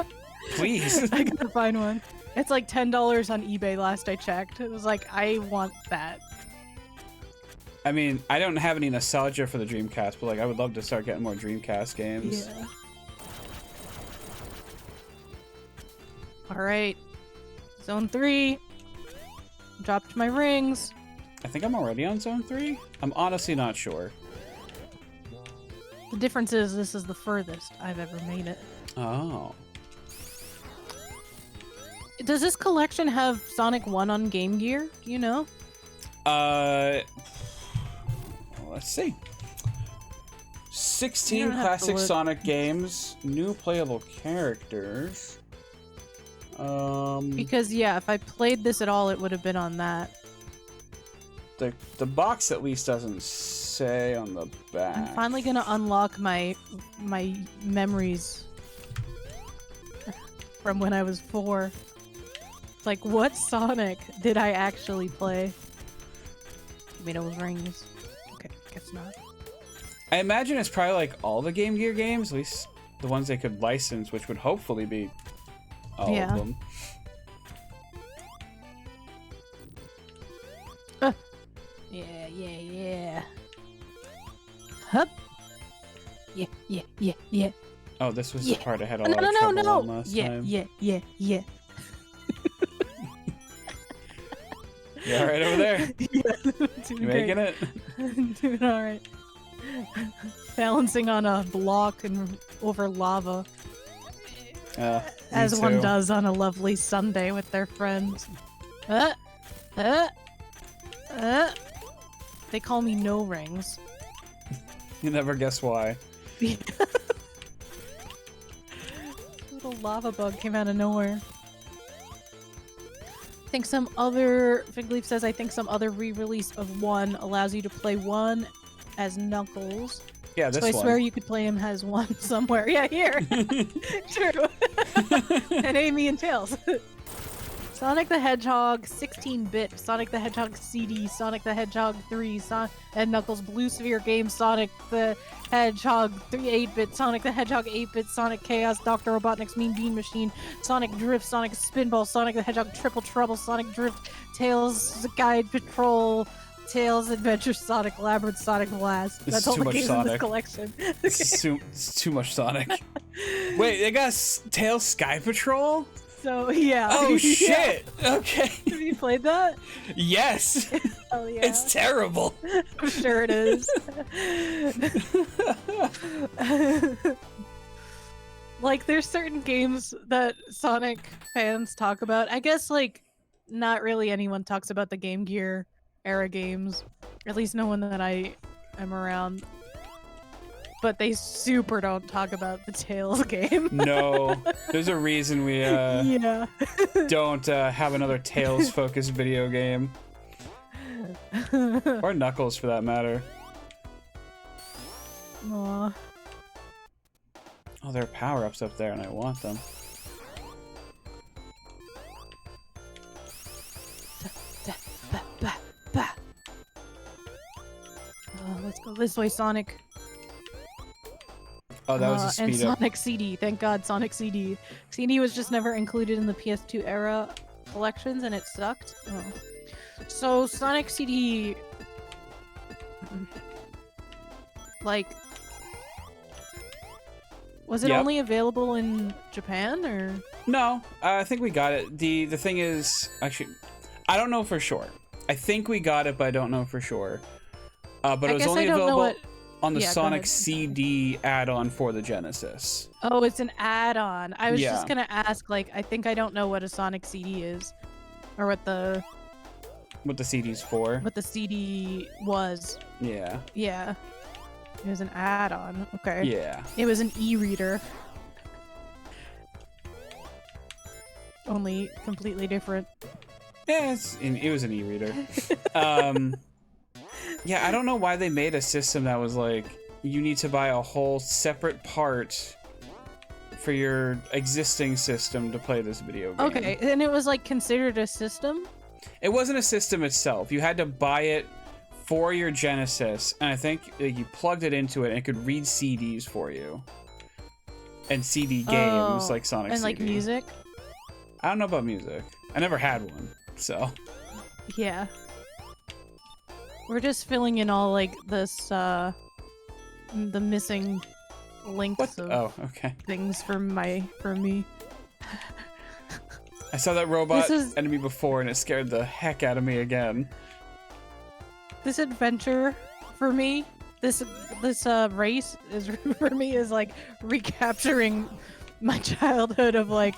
Speaker 1: Please.
Speaker 2: I gotta find one. It's like $10 on eBay last I checked. It was like, I want that.
Speaker 1: I mean, I don't have any nostalgia for the Dreamcast, but like I would love to start getting more Dreamcast games.
Speaker 2: Yeah. Alright. Zone 3. Dropped my rings.
Speaker 1: I think I'm already on Zone 3? I'm honestly not sure.
Speaker 2: The difference is this is the furthest I've ever made it.
Speaker 1: Oh.
Speaker 2: Does this collection have Sonic 1 on Game Gear? Do you know?
Speaker 1: Let's see. 16
Speaker 2: You don't have to
Speaker 1: classic
Speaker 2: look.
Speaker 1: Sonic games, new playable characters.
Speaker 2: Because, yeah, if I played this at all, it would have been on that.
Speaker 1: The box at least doesn't say on the back.
Speaker 2: I'm finally gonna unlock my memories from when I was 4. Like, what Sonic did I actually play? Give me those rings. Okay, guess not.
Speaker 1: I imagine it's probably like all the Game Gear games, at least the ones they could license, which would hopefully be all
Speaker 2: Yeah.
Speaker 1: of them.
Speaker 2: Yeah. Hup. Yeah.
Speaker 1: Oh, this was
Speaker 2: Yeah.
Speaker 1: the part I had a lot of trouble on last time.
Speaker 2: Yeah.
Speaker 1: You all right over there? You making it?
Speaker 2: Doing all right. Balancing on a block and over lava,
Speaker 1: Me
Speaker 2: as one
Speaker 1: too.
Speaker 2: does on a lovely Sunday with their friends. They call me No Rings.
Speaker 1: You never guess why.
Speaker 2: Little lava bug came out of nowhere. I think some other Fig Leaf says I think some other re-release of 1 allows you to play 1 as Knuckles.
Speaker 1: Yeah, this
Speaker 2: So I
Speaker 1: one.
Speaker 2: swear you could play him as 1 somewhere. Yeah, here. True. And Amy and Tails. Sonic the Hedgehog 16-bit, Sonic the Hedgehog CD, Sonic the Hedgehog 3, and Knuckles Blue Sphere game, Sonic the Hedgehog 3 8-bit, Sonic the Hedgehog 8-bit, Sonic Chaos, Dr. Robotnik's Mean Bean Machine, Sonic Drift, Sonic Spinball, Sonic the Hedgehog Triple Trouble, Sonic Drift, Tails Guide Patrol, Tails Adventure, Sonic Labyrinth, Sonic Blast.
Speaker 1: This
Speaker 2: That's
Speaker 1: is
Speaker 2: all
Speaker 1: too
Speaker 2: the
Speaker 1: much
Speaker 2: games in this
Speaker 1: Sonic.
Speaker 2: collection.
Speaker 1: It's too much Sonic. Wait, they got Tails Sky Patrol?
Speaker 2: So, yeah.
Speaker 1: Oh
Speaker 2: Yeah.
Speaker 1: shit! Okay.
Speaker 2: Have you played that?
Speaker 1: Yes!
Speaker 2: Hell yeah.
Speaker 1: It's terrible!
Speaker 2: I'm sure it is. Like, there's certain games that Sonic fans talk about. I guess, like, not really anyone talks about the Game Gear era games. At least no one that I am around. But they super don't talk about the Tails game.
Speaker 1: No. There's a reason we
Speaker 2: Yeah.
Speaker 1: don't have another Tails-focused video game. Or Knuckles, for that matter.
Speaker 2: Aw.
Speaker 1: Oh, there are power-ups up there, and I want them.
Speaker 2: Let's go this way, Sonic.
Speaker 1: Oh, that was a
Speaker 2: And
Speaker 1: speed up.
Speaker 2: Sonic CD. Thank God, Sonic CD. CD was just never included in the PS2 era collections, and it sucked. Oh. So Sonic CD, like, Was it
Speaker 1: Yep.
Speaker 2: only available in Japan or?
Speaker 1: No, I think we got it. The thing is, actually, I don't know for sure. I think we got it, but I don't know for sure. But
Speaker 2: I
Speaker 1: it was
Speaker 2: guess
Speaker 1: only
Speaker 2: I don't know
Speaker 1: available
Speaker 2: what.
Speaker 1: on the
Speaker 2: Yeah, go
Speaker 1: Sonic
Speaker 2: ahead.
Speaker 1: CD add-on for the Genesis.
Speaker 2: Oh, it's an add-on. I was
Speaker 1: Yeah.
Speaker 2: just gonna ask, like, I think I don't know what a Sonic CD is, or what the
Speaker 1: CD's for.
Speaker 2: CD was.
Speaker 1: Yeah.
Speaker 2: Yeah, it was an add-on. Okay.
Speaker 1: Yeah.
Speaker 2: It was an e-reader. Only completely different.
Speaker 1: Yeah, it was an e-reader. Yeah, I don't know why they made a system that was like, you need to buy a whole separate part for your existing system to play this video game.
Speaker 2: Okay, and it was like considered a system?
Speaker 1: It wasn't a system itself. You had to buy it for your Genesis, and I think you plugged it into it and it could read CDs for you. And CD games like Sonic
Speaker 2: and
Speaker 1: CD.
Speaker 2: like music?
Speaker 1: I don't know about music. I never had one, so.
Speaker 2: Yeah. We're just filling in all like this the missing links of
Speaker 1: okay.
Speaker 2: things for me.
Speaker 1: I saw that robot
Speaker 2: This is-
Speaker 1: enemy before and it scared the heck out of me again.
Speaker 2: This adventure for me, this race is for me is like recapturing my childhood of like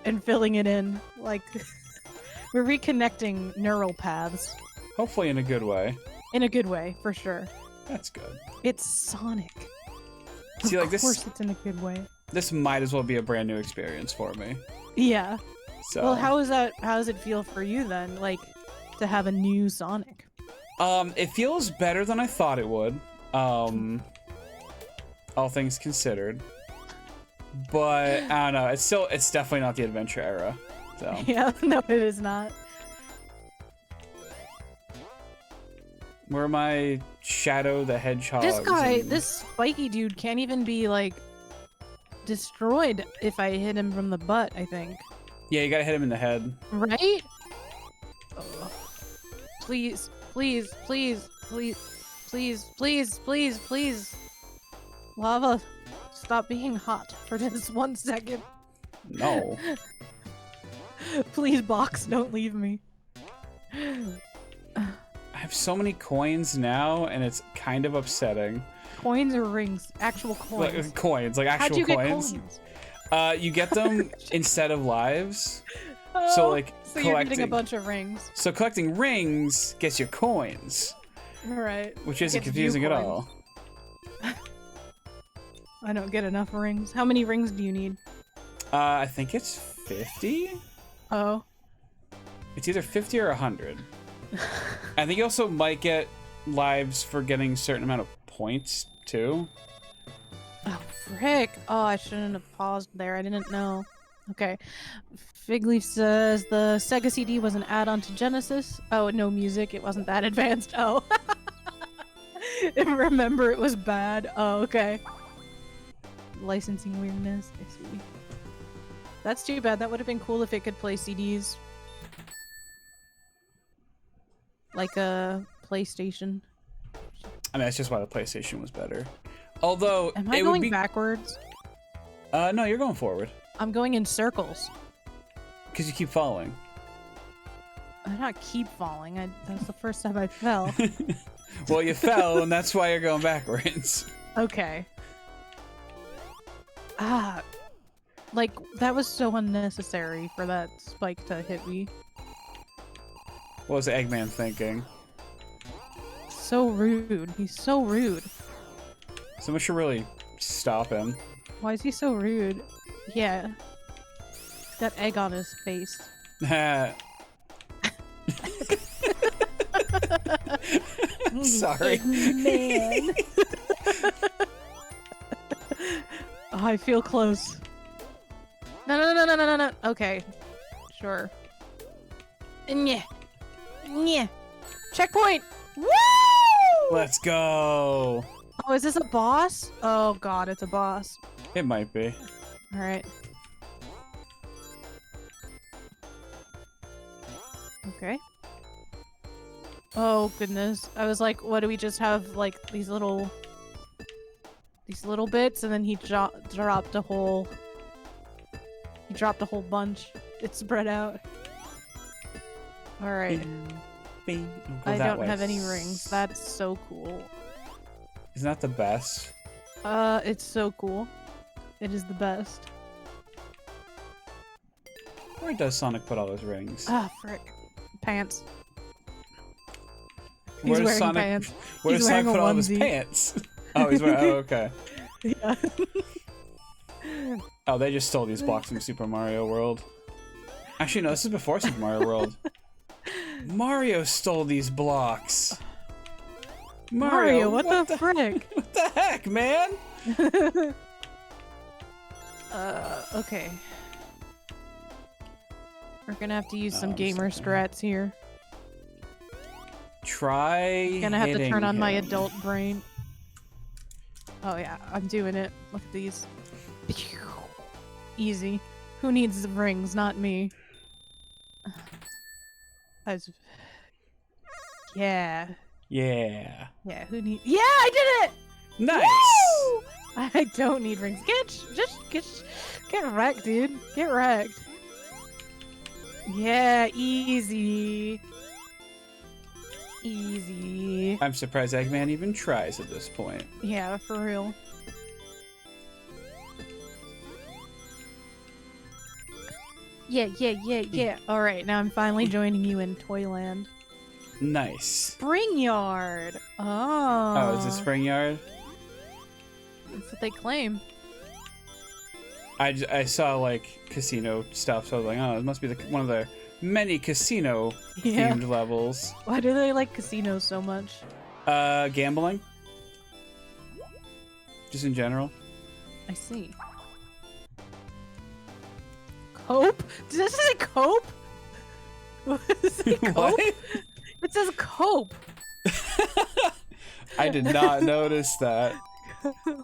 Speaker 2: and filling it in. Like we're reconnecting neural paths.
Speaker 1: Hopefully in a good way.
Speaker 2: In a good way, for sure.
Speaker 1: That's good.
Speaker 2: It's Sonic.
Speaker 1: See, like
Speaker 2: Of course it's in a good way.
Speaker 1: this might as well be a brand new experience for me.
Speaker 2: Yeah.
Speaker 1: So
Speaker 2: Well, how does it feel for you then? Like to have a new Sonic?
Speaker 1: it feels better than I thought it would. All things considered. But I don't know, it's definitely not the adventure era. So
Speaker 2: Yeah, no, it is not.
Speaker 1: where are my Shadow the Hedgehog?
Speaker 2: This guy, this spiky dude can't even be like destroyed if I hit him from the butt, I think.
Speaker 1: Yeah, you gotta hit him in the head.
Speaker 2: Right? Ugh. Please, please, please, please, please, please, please, please. Lava, stop being hot for just 1 second.
Speaker 1: No.
Speaker 2: Please, box, don't leave me.
Speaker 1: I have so many coins now, and it's kind of upsetting.
Speaker 2: Coins or rings? Actual coins.
Speaker 1: Like, coins, like actual
Speaker 2: How'd you
Speaker 1: coins.
Speaker 2: get coins?
Speaker 1: You get them instead of lives.
Speaker 2: Oh,
Speaker 1: So like
Speaker 2: so you're getting a
Speaker 1: collecting.
Speaker 2: bunch of rings.
Speaker 1: So collecting rings gets you coins,
Speaker 2: Right.
Speaker 1: which isn't
Speaker 2: Gets you
Speaker 1: confusing at
Speaker 2: coins.
Speaker 1: all.
Speaker 2: I don't get enough rings. How many rings do you need?
Speaker 1: I think it's 50.
Speaker 2: Oh.
Speaker 1: It's either 50 or 100. I think you also might get lives for getting a certain amount of points too.
Speaker 2: Oh, frick. Oh, I shouldn't have paused there. I didn't know. Okay. Figleaf says the Sega CD was an add-on to Genesis. Oh, no music. It wasn't that advanced. Oh. Remember, it was bad. Oh, okay. Licensing weirdness. I see. That's too bad. That would have been cool if it could play CDs. Like a PlayStation.
Speaker 1: I mean, that's just why the PlayStation was better. Although
Speaker 2: Am I
Speaker 1: it would
Speaker 2: going
Speaker 1: be.
Speaker 2: backwards?
Speaker 1: No, you're going forward
Speaker 2: I'm going in circles.
Speaker 1: because you keep falling.
Speaker 2: I not keep falling. That's the first time I fell.
Speaker 1: Well, you fell, and that's why you're going backwards.
Speaker 2: Okay. Ah. Like, that was so unnecessary for that spike to hit me.
Speaker 1: What was Eggman thinking?
Speaker 2: So rude. He's so rude.
Speaker 1: Someone should really stop him.
Speaker 2: Why is he so rude? Yeah. He's got egg on his face.
Speaker 1: Sorry.
Speaker 2: Man. Oh, I feel close. No. Okay. Sure. Yeah. Yeah. Checkpoint! Woo!
Speaker 1: Let's go.
Speaker 2: Oh, is this a boss? Oh god, it's a boss.
Speaker 1: It might be.
Speaker 2: Alright. Okay. Oh goodness. I was like, what do we just have, like, these little these little bits, and then he dropped a whole. He dropped a whole bunch. It's spread out. All right. I don't have any rings. That's so cool.
Speaker 1: Isn't that the best?
Speaker 2: It's so cool. It is the best.
Speaker 1: Where does Sonic put all those rings?
Speaker 2: Ah, frick. Pants.
Speaker 1: Where
Speaker 2: He's
Speaker 1: does
Speaker 2: wearing
Speaker 1: Sonic,
Speaker 2: pants.
Speaker 1: Where
Speaker 2: He's
Speaker 1: does Sonic
Speaker 2: wearing
Speaker 1: put
Speaker 2: a
Speaker 1: all of his
Speaker 2: onesie.
Speaker 1: pants? Oh, he's wearing. Oh, okay.
Speaker 2: Yeah.
Speaker 1: Oh, they just stole these blocks from Super Mario World. Actually, no, this is before Super Mario World. Mario stole these blocks.
Speaker 2: Mario, what the frick?
Speaker 1: What the heck, man?
Speaker 2: Okay. We're gonna have to use some
Speaker 1: I'm
Speaker 2: gamer
Speaker 1: sorry.
Speaker 2: strats here.
Speaker 1: Try
Speaker 2: Gonna have to
Speaker 1: hitting
Speaker 2: turn on my
Speaker 1: him.
Speaker 2: adult brain. Oh yeah, I'm doing it. Look at these. Easy. Who needs the rings? Not me. Yeah.
Speaker 1: Yeah.
Speaker 2: Yeah, who need? Yeah, I did it!
Speaker 1: Nice.
Speaker 2: Woo! I don't need rings. Get wrecked, dude. Get wrecked. Yeah, easy. Easy.
Speaker 1: I'm surprised Eggman even tries at this point.
Speaker 2: Yeah, for real. Yeah. Alright, now I'm finally joining you in Toyland.
Speaker 1: Nice.
Speaker 2: Spring Yard! Oh.
Speaker 1: Oh, is it Spring Yard?
Speaker 2: That's what they claim.
Speaker 1: I saw like casino stuff, so I was like, oh, it must be one of the many casino
Speaker 2: Yeah.
Speaker 1: themed levels.
Speaker 2: Why do they like casinos so much?
Speaker 1: Gambling. Just in general.
Speaker 2: I see. Cope? Does this say cope? Does it say cope?
Speaker 1: What?
Speaker 2: It says cope.
Speaker 1: I did not notice that.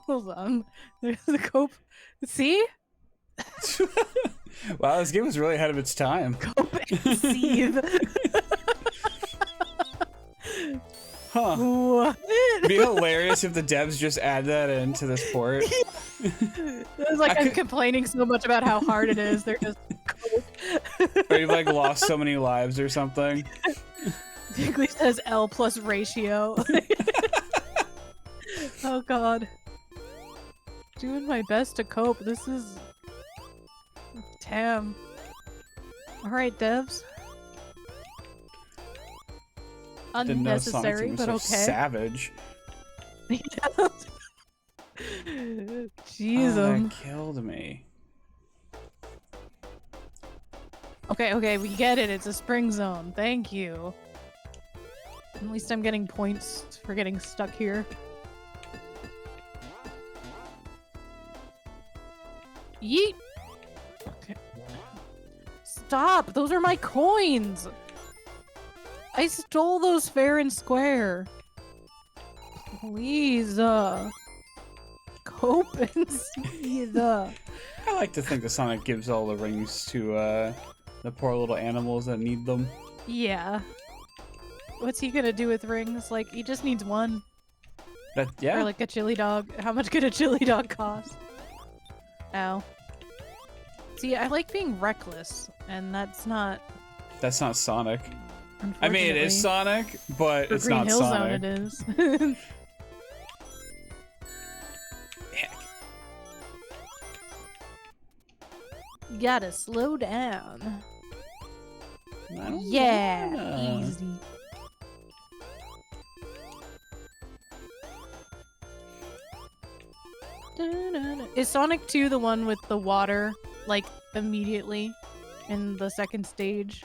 Speaker 2: Hold on. There's the cope. See?
Speaker 1: Wow, this game was really ahead of its time.
Speaker 2: Cope and seethe.
Speaker 1: Huh.
Speaker 2: What?
Speaker 1: It'd be hilarious if the devs just add that into this port.
Speaker 2: It's like I'm complaining so much about how hard it is. They're just cope.
Speaker 1: Or you've like lost so many lives or something.
Speaker 2: It says L plus ratio. Oh god. Doing my best to cope. This is... Damn. Alright, devs.
Speaker 1: Didn't know Sonic
Speaker 2: Unnecessary,
Speaker 1: Team was
Speaker 2: but
Speaker 1: so
Speaker 2: okay.
Speaker 1: savage.
Speaker 2: Jeez,
Speaker 1: Oh, that killed me.
Speaker 2: Okay, we get it. It's a spring zone. Thank you. At least I'm getting points for getting stuck here. Yeet! Okay. Stop! Those are my coins! I stole those fair and square. Please, cope and see the...
Speaker 1: I like to think that Sonic gives all the rings to the poor little animals that need them.
Speaker 2: Yeah. What's he gonna do with rings? Like, he just needs one.
Speaker 1: Yeah.
Speaker 2: Or like a chili dog. How much could a chili dog cost? Ow. See, I like being reckless, and that's not...
Speaker 1: That's not Sonic. I mean, it is Sonic, but
Speaker 2: For
Speaker 1: it's
Speaker 2: Green
Speaker 1: not
Speaker 2: Hill Zone
Speaker 1: Sonic.
Speaker 2: it is.
Speaker 1: Heck.
Speaker 2: Gotta slow down.
Speaker 1: I don't
Speaker 2: Yeah,
Speaker 1: wanna.
Speaker 2: easy. Is Sonic 2 the one with the water, like, immediately in the second stage?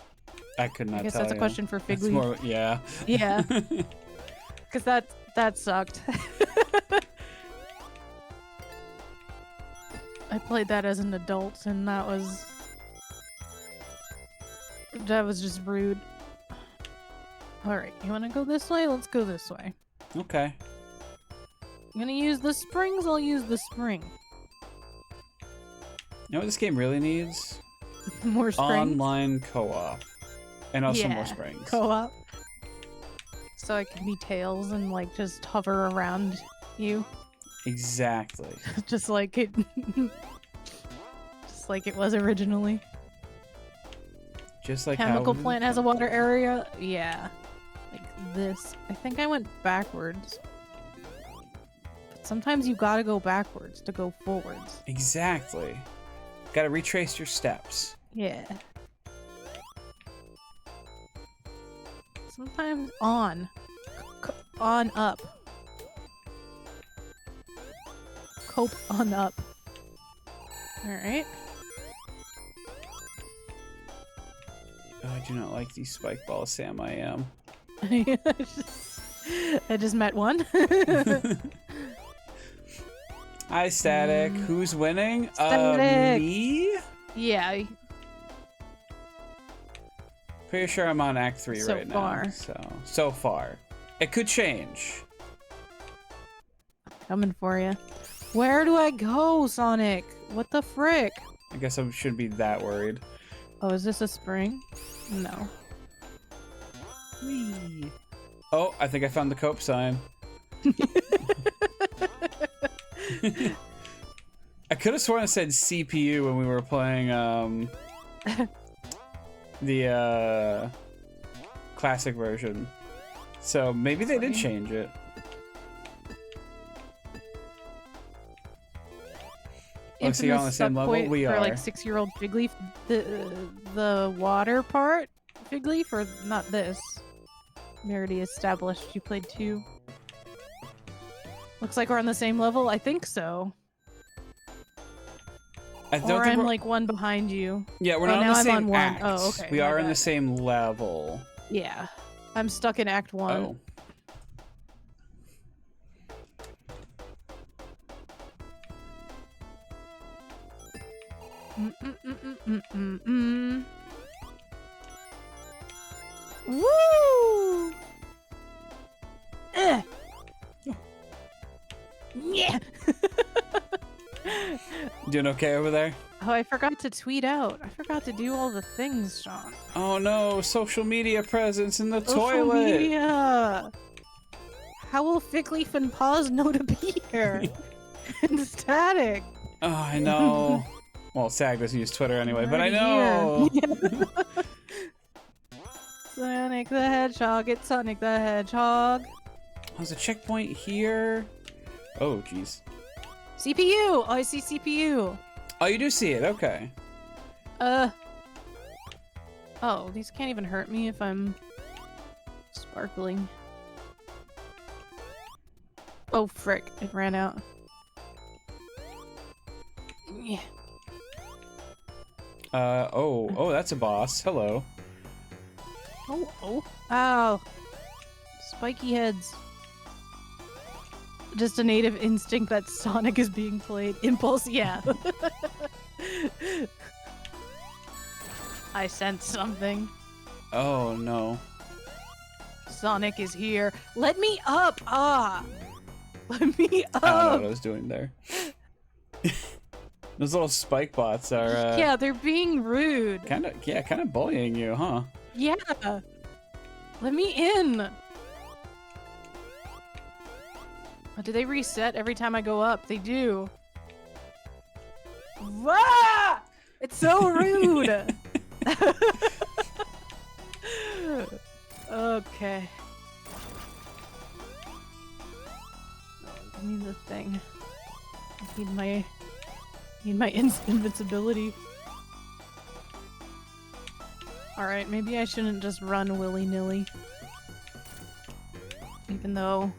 Speaker 1: I could not
Speaker 2: I guess
Speaker 1: tell
Speaker 2: that's a
Speaker 1: you.
Speaker 2: question for
Speaker 1: That's
Speaker 2: Figly.
Speaker 1: more, yeah.
Speaker 2: Yeah. Because that sucked. I played that as an adult, and that was just rude. Alright, you wanna go this way? Let's go this way.
Speaker 1: Okay.
Speaker 2: I'm gonna use the springs, I'll use the spring.
Speaker 1: You know what this game really needs?
Speaker 2: More springs.
Speaker 1: Online co-op. And also more
Speaker 2: Yeah,
Speaker 1: springs.
Speaker 2: Co-op. So I can be Tails and like just hover around you.
Speaker 1: Exactly.
Speaker 2: just like it, just like it was originally.
Speaker 1: Just like
Speaker 2: Chemical
Speaker 1: how
Speaker 2: plant has a water area. Yeah, like this. I think I went backwards. But sometimes you gotta go backwards to go forwards.
Speaker 1: Exactly. Gotta retrace your steps.
Speaker 2: Yeah. Sometimes on. On up. Cope on up. Alright.
Speaker 1: Oh, I do not like these spike balls, Sam. I am.
Speaker 2: I just met one.
Speaker 1: Hi, Static. Who's winning?
Speaker 2: Static.
Speaker 1: Me?
Speaker 2: Yeah.
Speaker 1: Pretty sure I'm on Act 3
Speaker 2: So
Speaker 1: right
Speaker 2: far.
Speaker 1: now. So far. It could change.
Speaker 2: Coming for you. Where do I go, Sonic? What the frick?
Speaker 1: I guess I shouldn't be that worried.
Speaker 2: Oh, is this a spring? No.
Speaker 1: Whee. Oh, I think I found the cope sign. I could have sworn it said CPU when we were playing the classic version. So maybe they did change it. Oh, so you're on the same level? We are.
Speaker 2: For like 6-year-old Figleaf, the water part Figleaf, or not this? We already established you played 2. Looks like we're on the same level. I think so. Or I'm like one behind you.
Speaker 1: Yeah, we're not on the same act.
Speaker 2: Oh, okay.
Speaker 1: We are in the same level.
Speaker 2: Yeah. I'm stuck in Act 1.
Speaker 1: Oh.
Speaker 2: Woo! Yeah.
Speaker 1: Doing okay over there?
Speaker 2: Oh, I forgot to tweet out. I forgot to do all the things, Sean.
Speaker 1: Oh no, social media presence in the
Speaker 2: Social
Speaker 1: toilet.
Speaker 2: media. How will Figleaf and Paws know to be here? And Static.
Speaker 1: Oh, I know. Well, Sag doesn't use Twitter anyway, but I
Speaker 2: Already
Speaker 1: know.
Speaker 2: here. Sonic the Hedgehog. It's Sonic the Hedgehog.
Speaker 1: There's a checkpoint here. Oh, jeez.
Speaker 2: CPU. Oh, I see CPU.
Speaker 1: Oh, you do see it. Okay.
Speaker 2: Oh, these can't even hurt me if I'm sparkling. Oh, frick. It ran out. Yeah.
Speaker 1: Oh, that's a boss. Hello.
Speaker 2: Oh. Ow. Spiky heads. Just a native instinct that Sonic is being played. Impulse, yeah. I sense something.
Speaker 1: Oh, no.
Speaker 2: Sonic is here. Let me up! Ah! Let me up!
Speaker 1: I don't know what I was doing there. Those little spike bots are,
Speaker 2: yeah, they're being rude.
Speaker 1: kind of bullying you, huh?
Speaker 2: Yeah. Let me in. Oh, do they reset every time I go up? They do. Wah! It's so rude. Okay. Give me the thing. I need my invincibility. Alright, maybe I shouldn't just run willy-nilly. Even though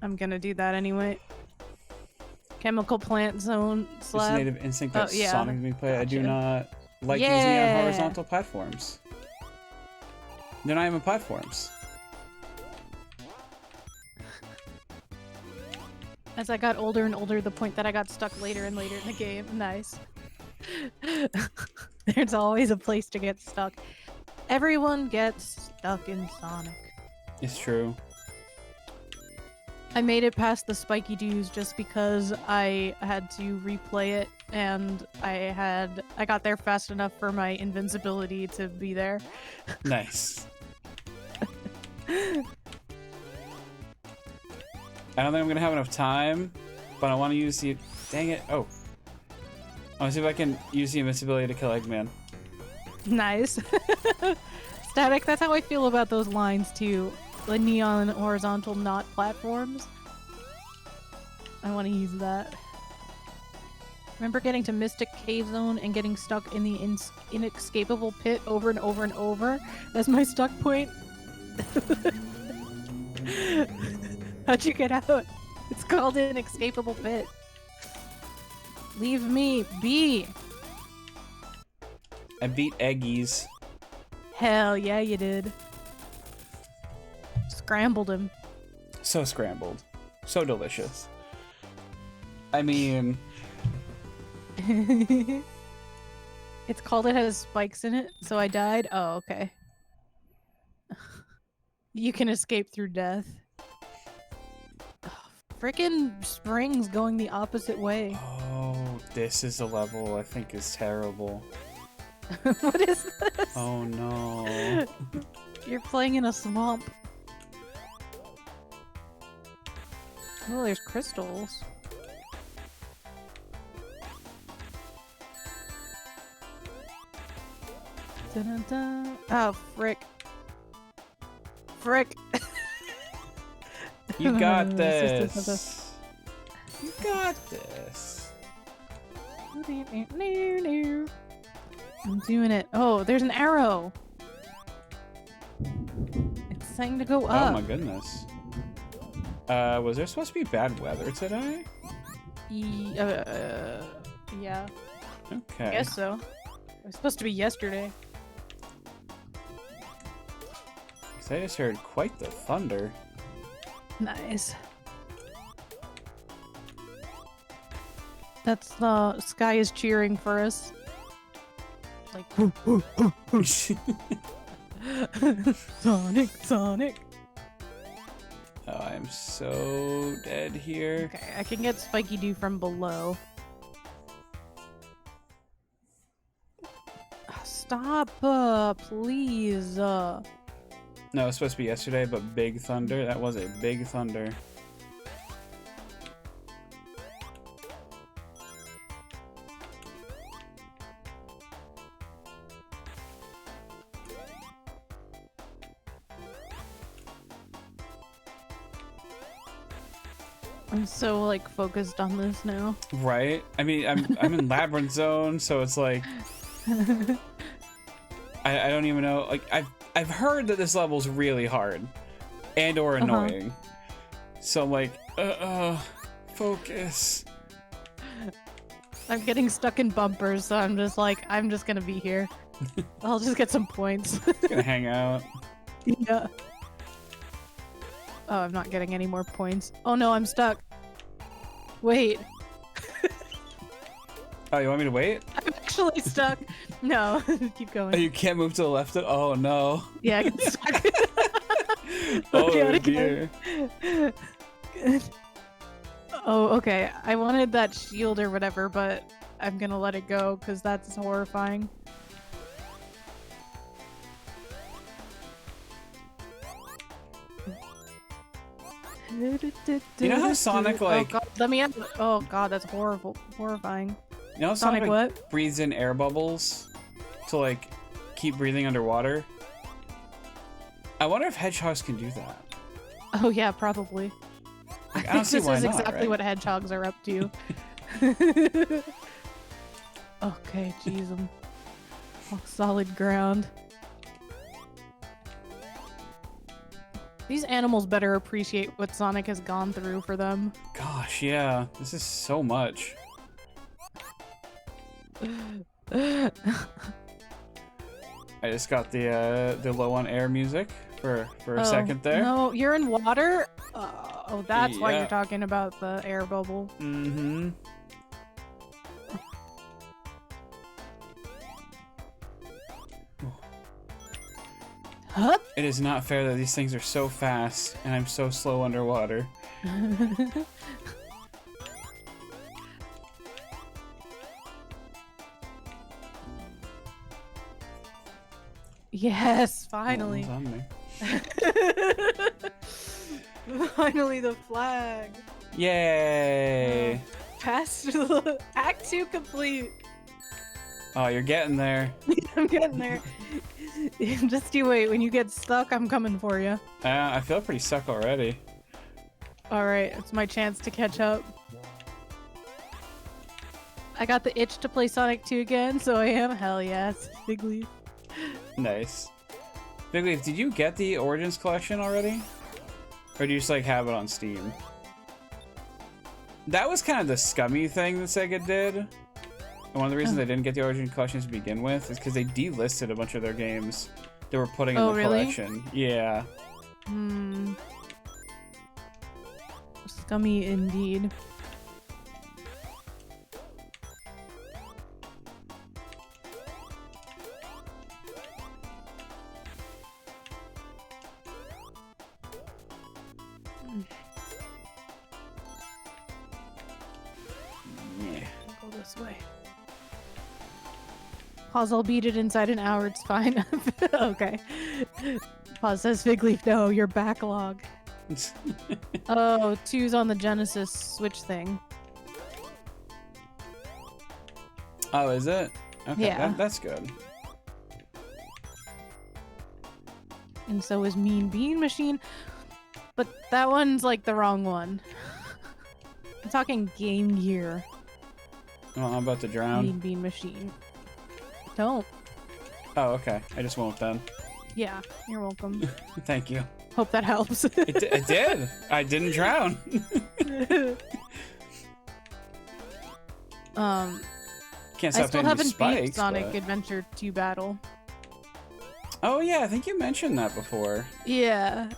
Speaker 2: I'm gonna do that anyway. Chemical plant zone slab.
Speaker 1: This native instinct that
Speaker 2: yeah.
Speaker 1: Sonic is being played. I do
Speaker 2: Gotcha.
Speaker 1: not like using it on horizontal platforms. They're not even platforms.
Speaker 2: As I got older and older, the point that I got stuck later and later in the game. Nice. There's always a place to get stuck. Everyone gets stuck in Sonic.
Speaker 1: It's true.
Speaker 2: I made it past the spiky dews just because I had to replay it, and I got there fast enough for my invincibility to be there.
Speaker 1: Nice. I don't think I'm gonna have enough time, but I want to use the. Dang it! Oh, I want to see if I can use the invincibility to kill Eggman.
Speaker 2: Nice. Static, that's how I feel about those lines too. The neon horizontal knot platforms. I want to use that. Remember getting to Mystic Cave Zone and getting stuck in the inescapable pit over and over and over? That's my stuck point. How'd you get out? It's called an inescapable pit. Leave me be.
Speaker 1: I beat Eggies.
Speaker 2: Hell yeah, you did. Scrambled him.
Speaker 1: So scrambled. So delicious. I mean...
Speaker 2: It's called it has spikes in it, so I died. Oh, okay. You can escape through death. Frickin' springs going the opposite way.
Speaker 1: Oh, this is a level I think is terrible.
Speaker 2: What is this?
Speaker 1: Oh no.
Speaker 2: You're playing in a swamp. Oh, there's crystals. Dun-dun-dun. Oh, frick. Frick.
Speaker 1: You got this. You got this.
Speaker 2: I'm doing it. Oh, there's an arrow. It's saying to go up.
Speaker 1: Oh my goodness. Was there supposed to be bad weather today?
Speaker 2: Yeah.
Speaker 1: Okay.
Speaker 2: I guess so. It was supposed to be yesterday.
Speaker 1: 'Cause I just heard quite the thunder.
Speaker 2: Nice. That's the sky is cheering for us. Like Sonic, Sonic.
Speaker 1: Oh, I'm so dead here.
Speaker 2: Okay, I can get Spiky Doo from below. Stop, please.
Speaker 1: No, it was supposed to be yesterday, but big thunder. That was a big thunder.
Speaker 2: I'm so like focused on this now.
Speaker 1: Right? I mean, I'm in Labyrinth Zone, so it's like I don't even know. Like I've heard that this level's really hard and or annoying. So I'm like, focus.
Speaker 2: I'm getting stuck in bumpers, so I'm just like, I'm just gonna be here. I'll just get some points.
Speaker 1: Gonna hang out.
Speaker 2: Yeah. Oh, I'm not getting any more points. Oh no, I'm stuck. Wait.
Speaker 1: Oh, you want me to wait?
Speaker 2: I'm actually stuck. No, keep
Speaker 1: Oh,
Speaker 2: going.
Speaker 1: you can't move to the left. Oh no.
Speaker 2: Yeah, I get stuck.
Speaker 1: Oh dear.
Speaker 2: Oh, okay. I wanted that shield or whatever, but I'm gonna let it go because that's horrifying.
Speaker 1: You know how Sonic like?
Speaker 2: Oh god, let me end. Oh god, that's horrible, horrifying.
Speaker 1: You know how
Speaker 2: Sonic
Speaker 1: Sonic
Speaker 2: what?
Speaker 1: breathes in air bubbles to like keep breathing underwater? I wonder if hedgehogs can do that.
Speaker 2: Oh yeah, probably.
Speaker 1: Like, I
Speaker 2: I
Speaker 1: don't
Speaker 2: think
Speaker 1: see
Speaker 2: this
Speaker 1: why
Speaker 2: is
Speaker 1: not,
Speaker 2: exactly
Speaker 1: right?
Speaker 2: what hedgehogs are up to. Okay, jeez, I'm on solid ground. These animals better appreciate what Sonic has gone through for them.
Speaker 1: Gosh, yeah, this is so much. I just got the low on air music for a second there.
Speaker 2: No, you're in water? Oh, that's why
Speaker 1: Yeah.
Speaker 2: you're talking about the air bubble.
Speaker 1: Mm-hmm.
Speaker 2: Hup!
Speaker 1: It is not fair that these things are so fast and I'm so slow underwater.
Speaker 2: Yes, finally.
Speaker 1: Oh, it's on me.
Speaker 2: Finally, the flag.
Speaker 1: Yay!
Speaker 2: Past Act 2 complete.
Speaker 1: Oh, you're getting there.
Speaker 2: I'm getting there. Just you wait. When you get stuck, I'm coming for you.
Speaker 1: I feel pretty stuck already.
Speaker 2: All right, it's my chance to catch up. I got the itch to play Sonic 2 again, so I am. Hell yes, Big Leaf.
Speaker 1: Nice. Big Leaf, did you get the Origins collection already? Or do you just like have it on Steam? That was kind of the scummy thing that Sega did. And one of the reasons I didn't get the Origin collections to begin with is because they delisted a bunch of their games they were putting in the collection. Yeah.
Speaker 2: Hmm. Scummy indeed.
Speaker 1: Yeah.
Speaker 2: I'll go this way. Pause, I'll beat it inside an hour, it's fine. Okay. Pause says Fig Leaf, no, your backlog. Oh, 2's on the Genesis Switch thing.
Speaker 1: Oh, is it? Okay,
Speaker 2: Yeah.
Speaker 1: that's good.
Speaker 2: And so is Mean Bean Machine. But that one's like the wrong one. I'm talking Game Gear.
Speaker 1: Oh, I'm about to drown.
Speaker 2: Mean Bean Machine. Don't.
Speaker 1: Oh, okay. I just won't then.
Speaker 2: Yeah, you're welcome.
Speaker 1: Thank you.
Speaker 2: Hope that helps.
Speaker 1: It did. I didn't drown. Can't
Speaker 2: I
Speaker 1: stop
Speaker 2: still
Speaker 1: hitting
Speaker 2: haven't
Speaker 1: spikes,
Speaker 2: beat Sonic
Speaker 1: but...
Speaker 2: Adventure 2 Battle.
Speaker 1: Oh yeah, I think you mentioned that before.
Speaker 2: Yeah.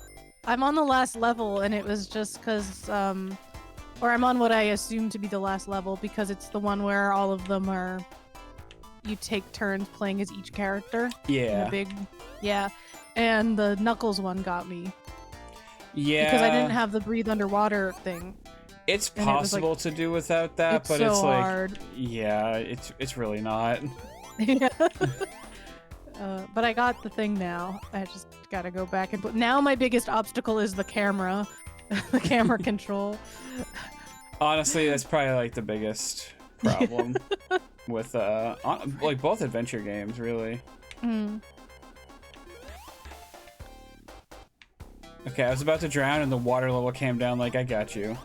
Speaker 2: I'm on the last level, and it was just because, or I'm on what I assume to be the last level, because it's the one where all of them are, you take turns playing as each character.
Speaker 1: Yeah.
Speaker 2: The big, yeah. And the Knuckles one got me.
Speaker 1: Yeah.
Speaker 2: Because I didn't have the breathe underwater thing.
Speaker 1: It's
Speaker 2: and it was,
Speaker 1: possible
Speaker 2: like,
Speaker 1: to do without that,
Speaker 2: it's
Speaker 1: but
Speaker 2: so
Speaker 1: it's like,
Speaker 2: hard.
Speaker 1: yeah, it's really not.
Speaker 2: Yeah. But I got the thing now. I just gotta go back and put. Now my biggest obstacle is the camera, the camera control.
Speaker 1: Honestly, that's probably like the biggest problem with like both adventure games, really.
Speaker 2: Mm.
Speaker 1: Okay, I was about to drown and the water level came down. Like, I got you.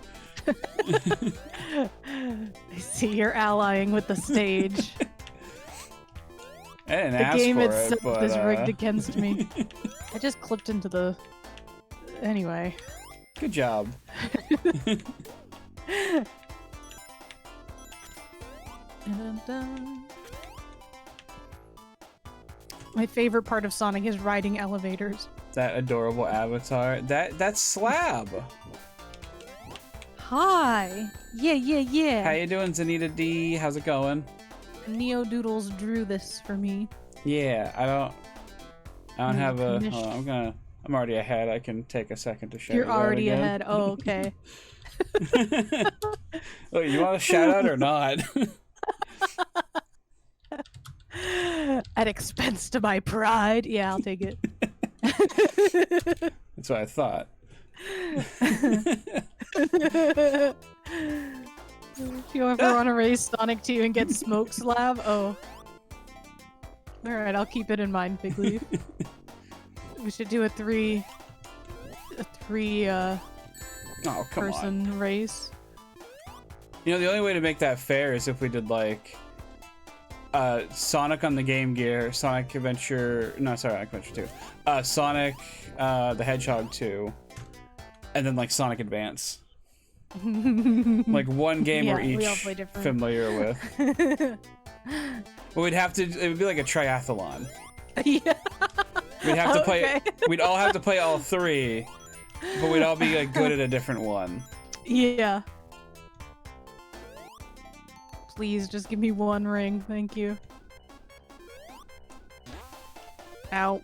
Speaker 2: I see you're allying with the stage.
Speaker 1: I didn't
Speaker 2: The
Speaker 1: ask
Speaker 2: game
Speaker 1: for
Speaker 2: itself
Speaker 1: it, but,
Speaker 2: is rigged against me. I just clipped into the. Anyway.
Speaker 1: Good job.
Speaker 2: My favorite part of Sonic is riding elevators.
Speaker 1: That adorable avatar. That's Slab.
Speaker 2: Hi. Yeah.
Speaker 1: How you doing, Zanita D? How's it going?
Speaker 2: Neo Doodles drew this for me.
Speaker 1: Yeah, I don't have a.
Speaker 2: Finish.
Speaker 1: Hold on, I'm already ahead. I can take a second to show
Speaker 2: You're
Speaker 1: you that
Speaker 2: already
Speaker 1: again.
Speaker 2: ahead. Oh, okay.
Speaker 1: Oh, you want a shout out or not?
Speaker 2: At expense to my pride. Yeah, I'll take it.
Speaker 1: That's what I thought.
Speaker 2: If you ever want to race Sonic 2 and get Smoke Slab, oh. Alright, I'll keep it in mind, Big Leaf. We should do a three
Speaker 1: Oh, come
Speaker 2: person
Speaker 1: on.
Speaker 2: race.
Speaker 1: You know, the only way to make that fair is if we did like Sonic on the Game Gear, Sonic Adventure, no, sorry, Sonic Adventure 2, Sonic the Hedgehog 2, and then like Sonic Advance. Like one game
Speaker 2: Yeah,
Speaker 1: we're each
Speaker 2: we all play different.
Speaker 1: familiar with. Well, we'd have to, it would be like a triathlon.
Speaker 2: Yeah.
Speaker 1: We'd have to play,
Speaker 2: Okay.
Speaker 1: we'd all have to play all three, but we'd all be like good at a different one.
Speaker 2: Yeah. Please, just give me one ring, thank you. Ow.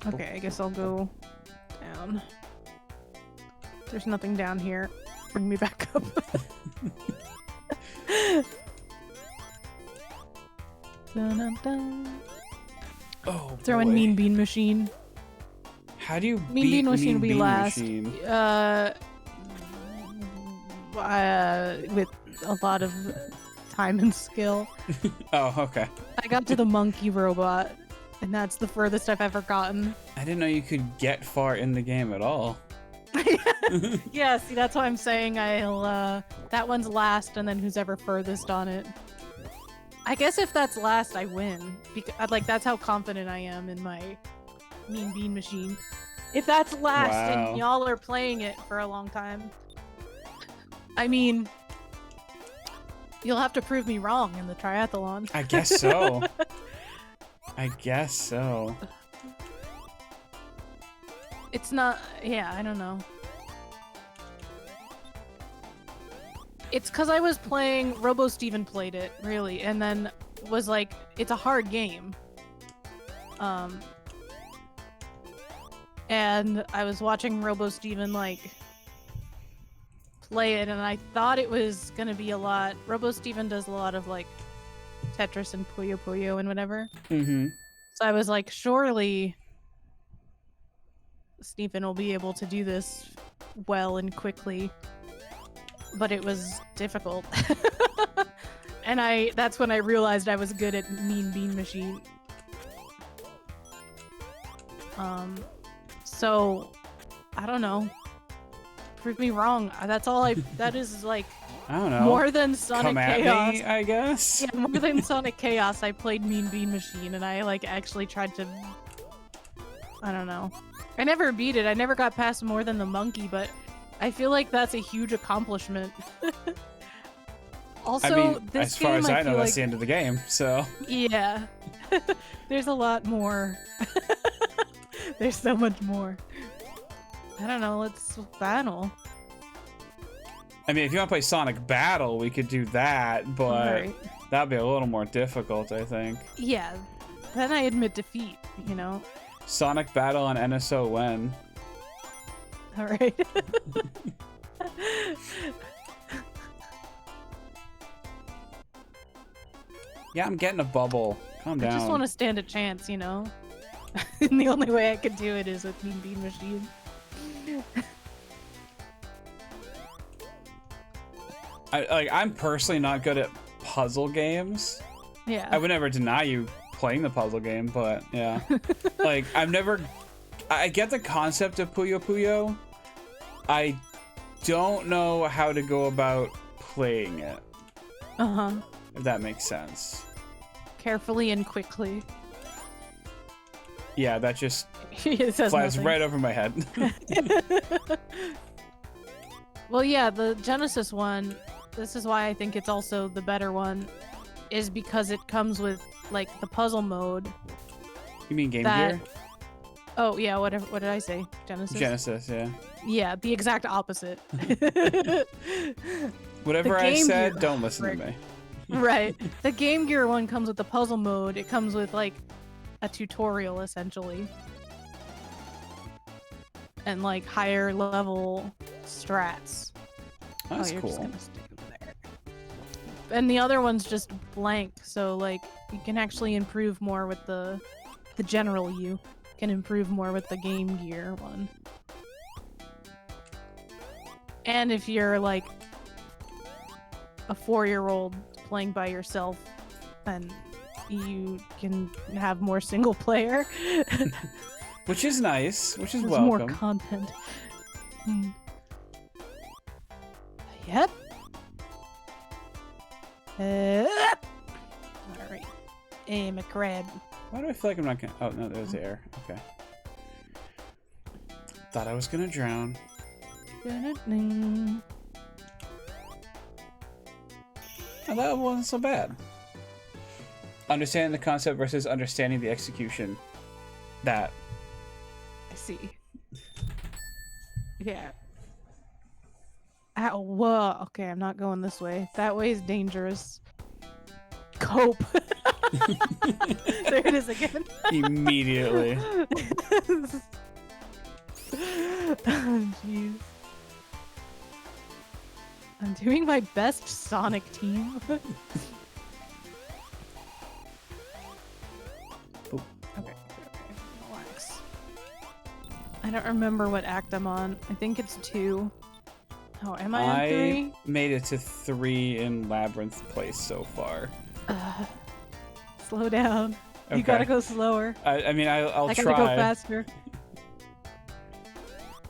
Speaker 2: Okay, I guess I'll go down. There's nothing down here. Bring me back up. Dun, dun, dun.
Speaker 1: Oh,
Speaker 2: Throw in
Speaker 1: boy.
Speaker 2: Mean Bean Machine.
Speaker 1: How do you
Speaker 2: Mean
Speaker 1: beat
Speaker 2: Bean Machine will be
Speaker 1: Bean
Speaker 2: last.
Speaker 1: Machine?
Speaker 2: With a lot of time and skill.
Speaker 1: Oh, okay.
Speaker 2: I got to the monkey robot, and that's the furthest I've ever gotten.
Speaker 1: I didn't know you could get far in the game at all.
Speaker 2: Yeah, see, that's why I'm saying I'll, that one's last, and then who's ever furthest on it. I guess if that's last, I win. Because, like, that's how confident I am in my Mean Bean Machine. If that's last
Speaker 1: Wow.
Speaker 2: and y'all are playing it for a long time, I mean, you'll have to prove me wrong in the triathlon.
Speaker 1: I guess so. I guess so.
Speaker 2: It's not, yeah, I don't know. It's because I was playing, Robo Steven played it, really, and then was like, it's a hard game. And I was watching Robo Steven, like, play it, and I thought it was gonna be a lot. Robo Steven does a lot of, like, Tetris and Puyo Puyo and whatever.
Speaker 1: Mm-hmm.
Speaker 2: So I was like, surely Steven will be able to do this well and quickly. But it was difficult. And that's when I realized I was good at Mean Bean Machine. So I don't know. Prove me wrong. That's all that is like
Speaker 1: I don't know.
Speaker 2: more than Sonic
Speaker 1: Come at
Speaker 2: Chaos.
Speaker 1: me, I guess.
Speaker 2: Yeah, more than Sonic Chaos, I played Mean Bean Machine, and I like actually tried to. I don't know. I never beat it. I never got past more than the monkey, but I feel like that's a huge accomplishment. Also,
Speaker 1: I mean,
Speaker 2: this
Speaker 1: as far
Speaker 2: game,
Speaker 1: as I know,
Speaker 2: feel
Speaker 1: that's
Speaker 2: like,
Speaker 1: the end of the game. So
Speaker 2: yeah, there's a lot more. There's so much more. I don't know. Let's battle.
Speaker 1: I mean, if you want to play Sonic Battle, we could do that, but
Speaker 2: Right.
Speaker 1: that'd be a little more difficult, I think.
Speaker 2: Yeah, then I admit defeat. You know.
Speaker 1: Sonic Battle on NSO when?
Speaker 2: All right.
Speaker 1: Yeah, I'm getting a bubble. Calm down.
Speaker 2: I just want to stand a chance, you know? And the only way I could do it is with Mean Bean Machine.
Speaker 1: I'm personally not good at puzzle games.
Speaker 2: Yeah.
Speaker 1: I would never deny you playing the puzzle game, but yeah. Like, I get the concept of Puyo Puyo. I don't know how to go about playing it.
Speaker 2: Uh-huh.
Speaker 1: If that makes sense.
Speaker 2: Carefully and quickly.
Speaker 1: Yeah, that just
Speaker 2: It says
Speaker 1: flies
Speaker 2: nothing.
Speaker 1: right over my head.
Speaker 2: Well, yeah, the Genesis one, this is why I think it's also the better one, is because it comes with, like, the puzzle mode.
Speaker 1: You mean Game
Speaker 2: That-
Speaker 1: Gear?
Speaker 2: Oh, yeah, whatever. What did I say? Genesis?
Speaker 1: Genesis, yeah.
Speaker 2: Yeah, the exact opposite.
Speaker 1: Whatever
Speaker 2: The
Speaker 1: I
Speaker 2: Game
Speaker 1: said,
Speaker 2: Gear-
Speaker 1: don't listen
Speaker 2: frick.
Speaker 1: to me.
Speaker 2: Right. The Game Gear one comes with the puzzle mode. It comes with, like, a tutorial, essentially. And, like, higher level strats.
Speaker 1: That's
Speaker 2: you're
Speaker 1: cool.
Speaker 2: just gonna stick over there. And the other one's just blank, so, like, you can actually improve more with the general you can improve more with the Game Gear one. And if you're, like, a 4-year-old playing by yourself, then you can have more single player.
Speaker 1: Which is nice, which is
Speaker 2: There's
Speaker 1: welcome.
Speaker 2: more content. Hmm. Yep. Alright. Aim a crab.
Speaker 1: Why do I feel like I'm not gonna... Oh, no, there's air. Okay. Thought I was gonna drown.
Speaker 2: Dun-dun-dun.
Speaker 1: Oh, that wasn't so bad. Understanding the concept versus understanding the execution. That.
Speaker 2: I see. Yeah. Ow, whoa. Okay, I'm not going this way. That way is dangerous. Cope. There it is again.
Speaker 1: Immediately.
Speaker 2: Oh, jeez. I'm doing my best Sonic team.
Speaker 1: Oh.
Speaker 2: Okay, relax. I don't remember what act I'm on. I think it's 2. Oh, am I on 3?
Speaker 1: Made it to 3 in Labyrinth Place so far.
Speaker 2: Slow down.
Speaker 1: Okay.
Speaker 2: You gotta go slower.
Speaker 1: I mean, I'll
Speaker 2: I
Speaker 1: try.
Speaker 2: gotta go faster.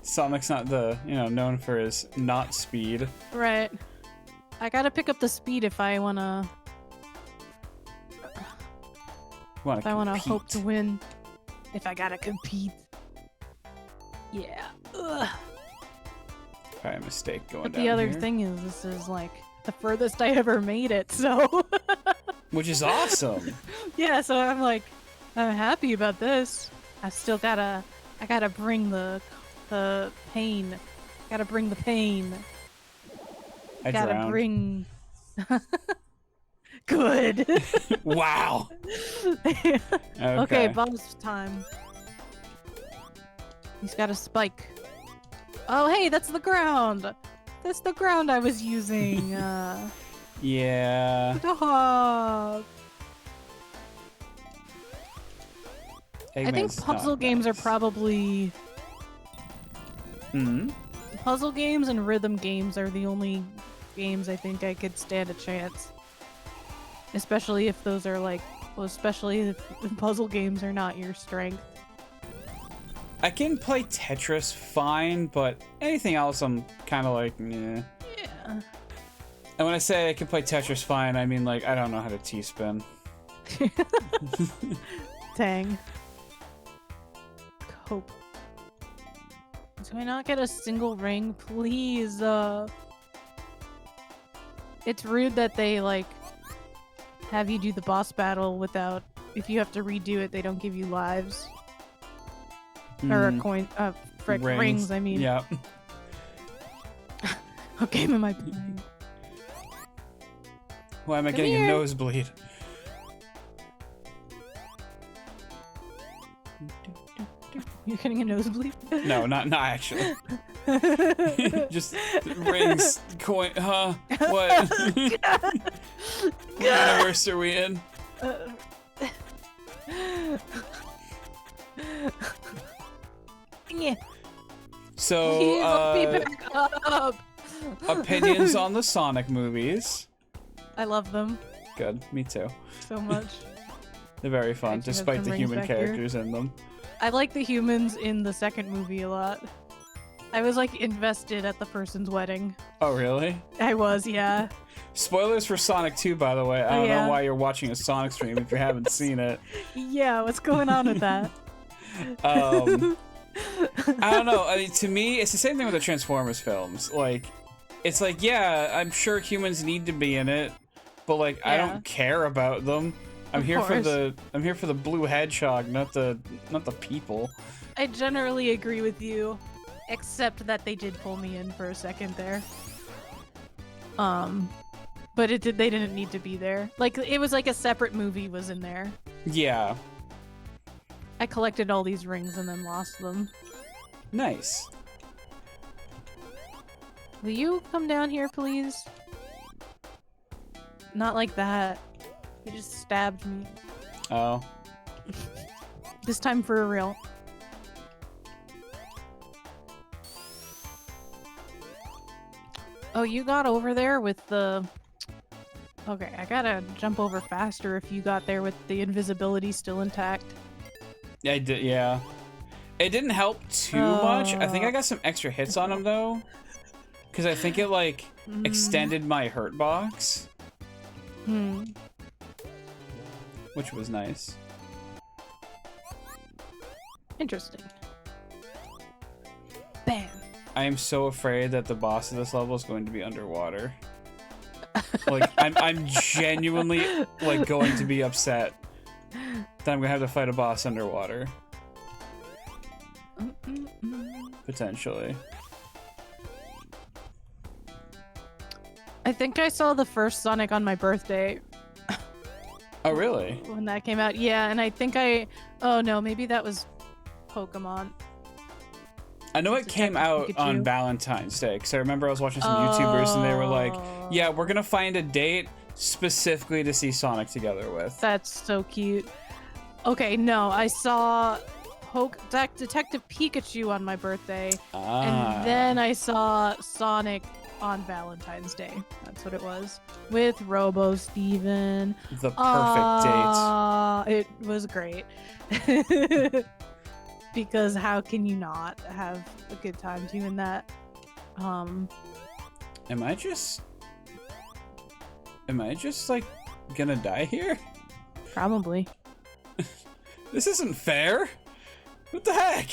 Speaker 1: Sonic's not known for his not speed.
Speaker 2: Right. I gotta pick up the speed if I wanna hope to win. If I gotta compete. Yeah. Ugh.
Speaker 1: Probably a mistake going
Speaker 2: But
Speaker 1: down
Speaker 2: the other
Speaker 1: here.
Speaker 2: thing is, this is like the furthest I ever made it, so.
Speaker 1: Which is awesome.
Speaker 2: Yeah, so I'm like, I'm happy about this. I gotta bring the pain. Gotta bring the pain.
Speaker 1: I
Speaker 2: Gotta
Speaker 1: drowned.
Speaker 2: bring. Good.
Speaker 1: Wow.
Speaker 2: Okay, boss time. He's got a spike. Oh, hey, that's the ground. That's the ground I was using.
Speaker 1: Yeah.
Speaker 2: Hedgehog. I think
Speaker 1: Eggman's
Speaker 2: puzzle
Speaker 1: not
Speaker 2: games are
Speaker 1: nice.
Speaker 2: probably
Speaker 1: Hmm.
Speaker 2: puzzle games and rhythm games are the only games I think I could stand a chance. Especially if those are like, well, especially if puzzle games are not your strength.
Speaker 1: I can play Tetris fine, but anything else I'm kind of like, nah.
Speaker 2: Yeah.
Speaker 1: And when I say I can play Tetris fine, I mean like I don't know how to T-spin.
Speaker 2: Dang. Cope. Do I not get a single ring? Please, It's rude that they, like, have you do the boss battle without... If you have to redo it, they don't give you lives. Or a coin... frick, rings, I mean.
Speaker 1: Yeah.
Speaker 2: What game am I playing?
Speaker 1: Why am I
Speaker 2: Come
Speaker 1: getting
Speaker 2: here.
Speaker 1: a nosebleed?
Speaker 2: You're getting a nosebleed?
Speaker 1: No, not actually. Just rings, coin, huh? What? What universe are we in?
Speaker 2: Yeah.
Speaker 1: So,
Speaker 2: Please let me back up.
Speaker 1: opinions on the Sonic movies.
Speaker 2: I love them
Speaker 1: Good, me too.
Speaker 2: so much.
Speaker 1: They're very fun,
Speaker 2: Actually have
Speaker 1: despite
Speaker 2: some
Speaker 1: the
Speaker 2: rings
Speaker 1: human
Speaker 2: back here.
Speaker 1: characters in them.
Speaker 2: I like the humans in the second movie a lot. I was like invested at the person's wedding.
Speaker 1: Oh, really?
Speaker 2: I was, yeah.
Speaker 1: Spoilers for Sonic 2, by the way. I don't
Speaker 2: yeah.
Speaker 1: know why you're watching a Sonic stream if you haven't seen it.
Speaker 2: Yeah, what's going on with that?
Speaker 1: I don't know. I mean, to me, it's the same thing with the Transformers films. Like, it's like, yeah, I'm sure humans need to be in it, but like, I
Speaker 2: Yeah.
Speaker 1: don't care about them. I'm
Speaker 2: Of
Speaker 1: here for
Speaker 2: course.
Speaker 1: the blue hedgehog, not the people.
Speaker 2: I generally agree with you, except that they did pull me in for a second there. But they didn't need to be there. Like, it was like a separate movie was in there.
Speaker 1: Yeah,
Speaker 2: I collected all these rings and then lost them.
Speaker 1: nice.
Speaker 2: Will you come down here, please? Not like that. You just stabbed me.
Speaker 1: Oh,
Speaker 2: This time for real. Oh, you got over there with the... Okay, I gotta jump over faster if you got there with the invisibility still intact.
Speaker 1: I did. Yeah, it didn't help too much. I think I got some extra hits on him though, because I think it like extended my hurt box, which was nice.
Speaker 2: Interesting. Bam.
Speaker 1: I am so afraid that the boss of this level is going to be underwater. Like, I'm genuinely, like, going to be upset that I'm gonna have to fight a boss underwater. Potentially.
Speaker 2: I think I saw the first Sonic on my birthday
Speaker 1: Oh, really?
Speaker 2: when that came out. Yeah, and I think oh no, maybe that was Pokemon.
Speaker 1: I know it came out on
Speaker 2: Pikachu.
Speaker 1: Valentine's Day, because I remember I was watching some YouTubers and they were like,
Speaker 2: Oh.
Speaker 1: yeah, we're gonna find a date specifically to see Sonic together with.
Speaker 2: That's so cute. Okay, no, I saw Detective Pikachu on my birthday,
Speaker 1: Ah.
Speaker 2: and then I saw Sonic on Valentine's Day. That's what it was. With Robo Steven.
Speaker 1: The perfect
Speaker 2: It was great. Because how can you not have a good time doing that?
Speaker 1: Am I just like gonna die here?
Speaker 2: Probably.
Speaker 1: This isn't fair. What the heck?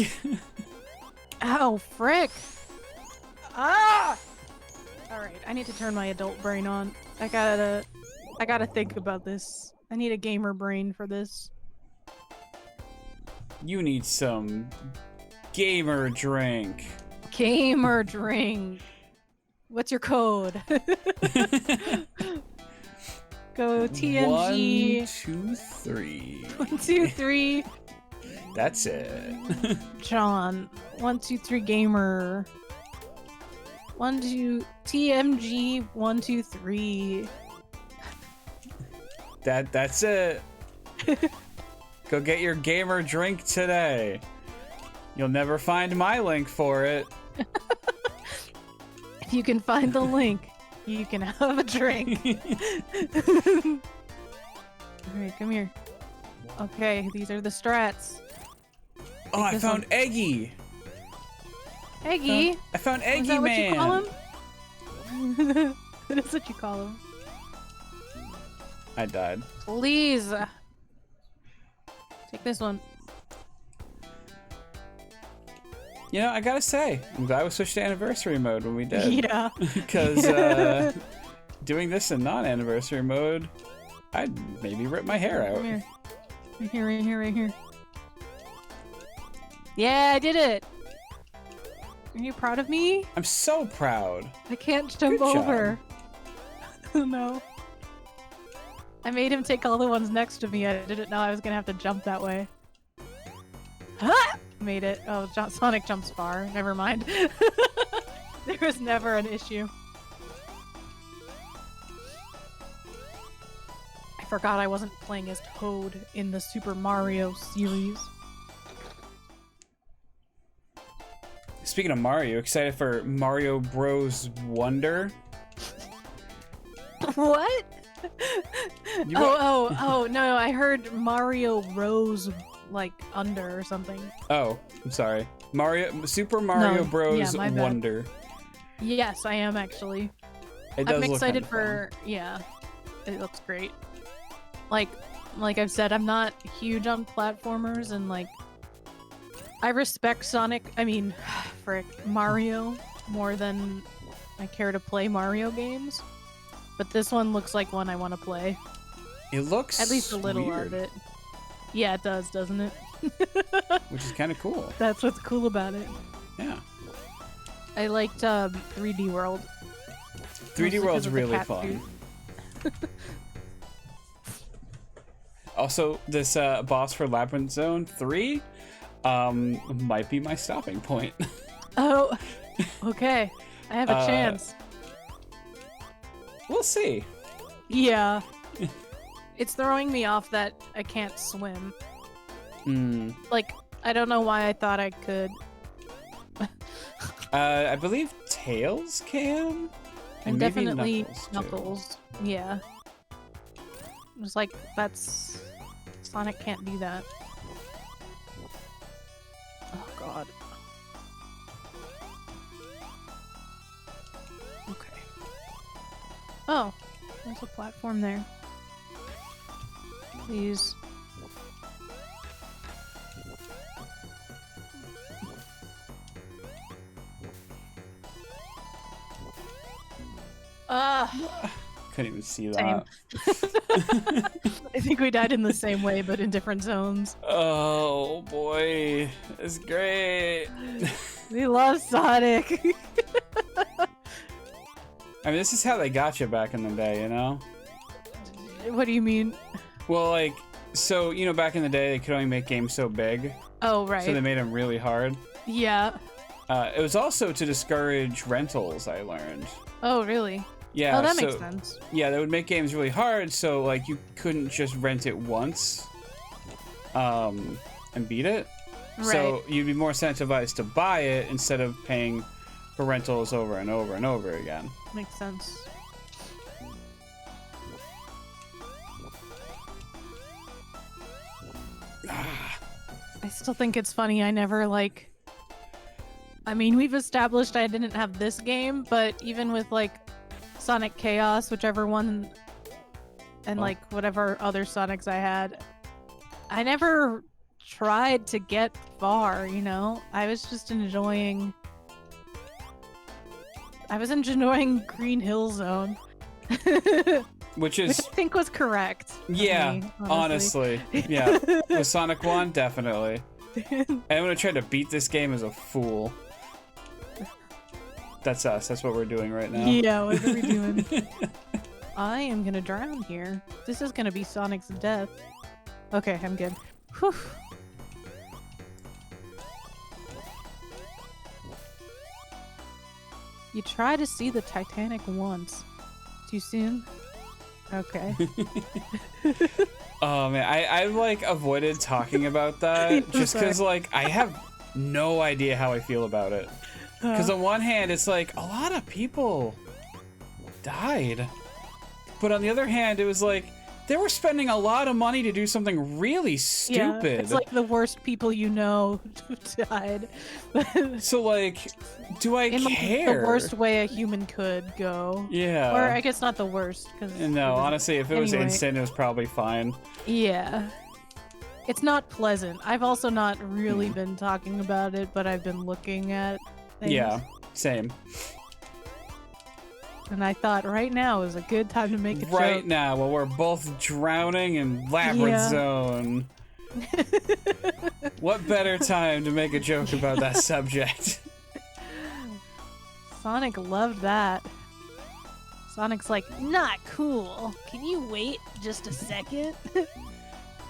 Speaker 2: Ow, frick. Ah! Alright, I need to turn my adult brain on. I gotta think about this. I need a gamer brain for this.
Speaker 1: You need some gamer drink.
Speaker 2: Gamer drink. What's your code? Go TMG.
Speaker 1: 1, 2, 3.
Speaker 2: 1, 2, 3.
Speaker 1: That's it.
Speaker 2: John. 1, 2, 3 gamer. 1, 2 TMG. 1, 2, 3.
Speaker 1: That's it. Go get your gamer drink today. You'll never find my link for it.
Speaker 2: If you can find the link, you can have a drink. Alright, come here. Okay, these are the strats.
Speaker 1: Oh, I found Eggy.
Speaker 2: Eggy?
Speaker 1: I found Eggy
Speaker 2: Is that
Speaker 1: Man.
Speaker 2: what you call him? That's what you call him.
Speaker 1: I died.
Speaker 2: Please. Take this one.
Speaker 1: You know, I gotta say, I'm glad we switched to anniversary mode when we did.
Speaker 2: Yeah.
Speaker 1: Because doing this in non-anniversary mode, I'd maybe rip my hair out.
Speaker 2: Come here. Right here, right here, right here. Yeah, I did it! Are you proud of me?
Speaker 1: I'm so proud.
Speaker 2: I can't jump
Speaker 1: Good job.
Speaker 2: over. Oh no. I made him take all the ones next to me. I didn't know I was gonna have to jump that way. Ah! Made it. Oh, Sonic jumps far. Never mind. There was never an issue. I forgot I wasn't playing as Toad in the Super Mario series.
Speaker 1: Speaking of Mario, excited for Mario Bros. Wonder?
Speaker 2: What? Oh, no, I heard Mario Rose, like, under or something.
Speaker 1: Oh, I'm sorry. Super Mario
Speaker 2: No,
Speaker 1: Bros.
Speaker 2: yeah, my bad.
Speaker 1: Wonder.
Speaker 2: Yes, I am actually.
Speaker 1: It does
Speaker 2: I'm
Speaker 1: look
Speaker 2: excited
Speaker 1: kinda
Speaker 2: for, yeah, it looks great. Like I've said, I'm not huge on platformers, and like, I respect Mario more than I care to play Mario games. But this one looks like one I want to play.
Speaker 1: It looks
Speaker 2: At least a little
Speaker 1: weird,
Speaker 2: of it. Yeah, it does, doesn't it?
Speaker 1: which is kind of cool.
Speaker 2: That's what's cool about it.
Speaker 1: Yeah.
Speaker 2: I liked 3D World.
Speaker 1: 3D
Speaker 2: Mostly
Speaker 1: World's
Speaker 2: 'cause of the
Speaker 1: really
Speaker 2: cat
Speaker 1: fun.
Speaker 2: suit.
Speaker 1: Also, this boss for Labyrinth Zone 3 might be my stopping point.
Speaker 2: Oh, okay. I have a chance.
Speaker 1: We'll see.
Speaker 2: Yeah. It's throwing me off that I can't swim. Like, I don't know why I thought I could.
Speaker 1: I believe Tails can?
Speaker 2: And
Speaker 1: maybe
Speaker 2: definitely
Speaker 1: too.
Speaker 2: Knuckles. Yeah. It was like, that's... Sonic can't do that. Oh, God. Okay. Oh, there's a platform there. Please.
Speaker 1: Couldn't even see
Speaker 2: Same.
Speaker 1: that.
Speaker 2: I think we died in the same way, but in different zones.
Speaker 1: Oh boy, it's great.
Speaker 2: We love Sonic.
Speaker 1: I mean, this is how they got you back in the day, you know?
Speaker 2: What do you mean?
Speaker 1: Well, like, so, you know, back in the day, they could only make games so big.
Speaker 2: Oh, right.
Speaker 1: So they made them really hard.
Speaker 2: Yeah.
Speaker 1: It was also to discourage rentals, I learned.
Speaker 2: Oh, really?
Speaker 1: Yeah.
Speaker 2: Oh, that
Speaker 1: so,
Speaker 2: makes sense.
Speaker 1: Yeah, they would make games really hard, so, like, you couldn't just rent it once and beat it. So you'd be more incentivized to buy it instead of paying for rentals over and over and over again.
Speaker 2: Makes sense. I still think it's funny. I never like. I mean, we've established I didn't have this game, but even with like Sonic Chaos, whichever one, and like whatever other Sonics I had, I never tried to get far, you know? I was just enjoying... I was enjoying Green Hill Zone.
Speaker 1: Which I
Speaker 2: think was correct.
Speaker 1: Yeah,
Speaker 2: me,
Speaker 1: honestly. Yeah. With Sonic 1, definitely. And I'm gonna try to beat this game as a fool. That's us. That's what we're doing right now.
Speaker 2: Yeah, what are we doing? I am gonna drown here. This is gonna be Sonic's death. Okay, I'm good. Whew. You try to see the Titanic once. Too soon? Okay.
Speaker 1: Oh man, I like avoided talking about that just because like I have no idea how I feel about it. Because on one hand, it's like a lot of people died, but on the other hand, it was like they were spending a lot of money to do something really stupid.
Speaker 2: Yeah, it's like the worst people you know died.
Speaker 1: So like, do I care?
Speaker 2: Like, the worst way a human could go.
Speaker 1: Yeah.
Speaker 2: Or I guess not the worst.
Speaker 1: No, honestly, if it was instant, it was probably fine.
Speaker 2: Yeah. It's not pleasant. I've also not really been talking about it, but I've been looking at things.
Speaker 1: Yeah, same.
Speaker 2: And I thought right now is a good time to make a joke.
Speaker 1: Right now, while we're both drowning in Labyrinth Zone. What better time to make a joke about that subject?
Speaker 2: Sonic loved that. Sonic's like, not cool. Can you wait just a second?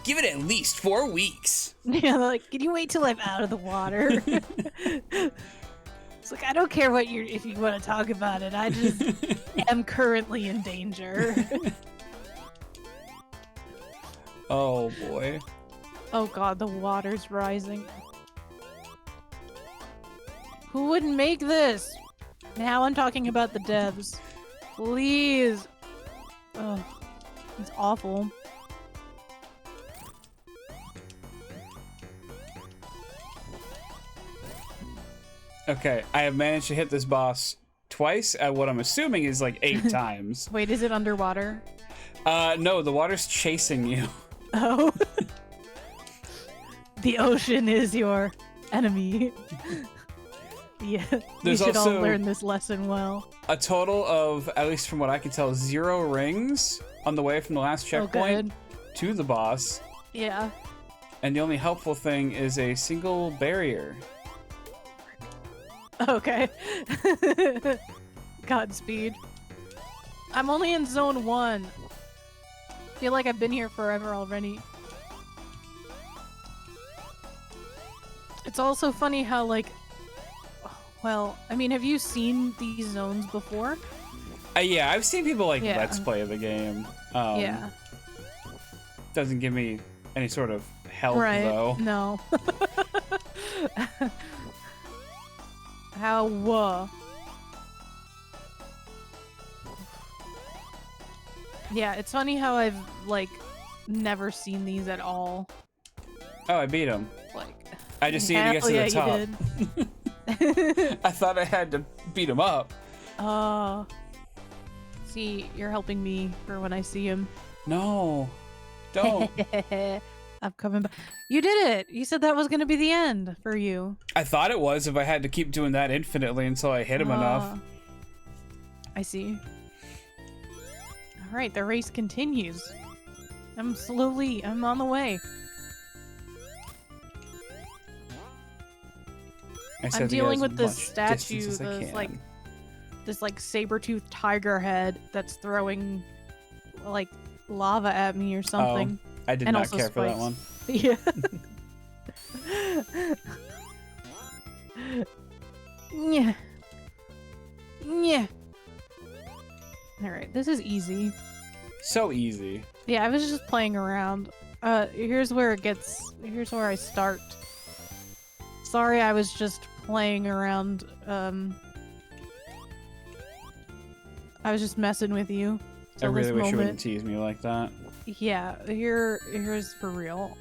Speaker 1: Give it at least 4 weeks.
Speaker 2: Yeah, like, can you wait till I'm out of the water? It's like, I don't care what if you want to talk about it. I just am currently in danger.
Speaker 1: Oh boy.
Speaker 2: Oh god, the water's rising. Who would make this? Now I'm talking about the devs. Please. Ugh. It's awful.
Speaker 1: Okay, I have managed to hit this boss twice at what I'm assuming is like 8 times.
Speaker 2: Wait, is it underwater?
Speaker 1: No, the water's chasing you.
Speaker 2: Oh. The ocean is your enemy. Yeah, we should all learn this lesson well.
Speaker 1: A total of, at least from what I can tell, 0 rings on the way from the last checkpoint to the boss.
Speaker 2: Yeah.
Speaker 1: And the only helpful thing is a single barrier.
Speaker 2: Okay. Godspeed. I'm only in zone 1. Feel like I've been here forever already. It's also funny how, like, well, I mean, have you seen these zones before?
Speaker 1: Yeah, I've seen people like let's play the game.
Speaker 2: Yeah.
Speaker 1: Doesn't give me any sort of help though.
Speaker 2: No. How? Yeah, it's funny how I've like never seen these at all.
Speaker 1: Oh, I beat him.
Speaker 2: Like,
Speaker 1: I just needed to get to the top. I thought I had to beat him up.
Speaker 2: See, you're helping me for when I see him.
Speaker 1: No, don't.
Speaker 2: I'm coming back. You did it! You said that was going to be the end for you.
Speaker 1: I thought it was if I had to keep doing that infinitely until I hit him enough.
Speaker 2: I see. Alright, the race continues. I'm on the way. I'm dealing with this statue, this saber-toothed tiger head that's throwing like lava at me or something.
Speaker 1: Oh, I did not care for that one.
Speaker 2: Yeah. Yeah. Yeah. Alright, this is easy.
Speaker 1: So easy.
Speaker 2: Yeah, I was just playing around. Here's where I start. sorry, I was just playing around. I was just messing with you.
Speaker 1: I really wish you wouldn't tease me like that.
Speaker 2: Yeah, here's for real.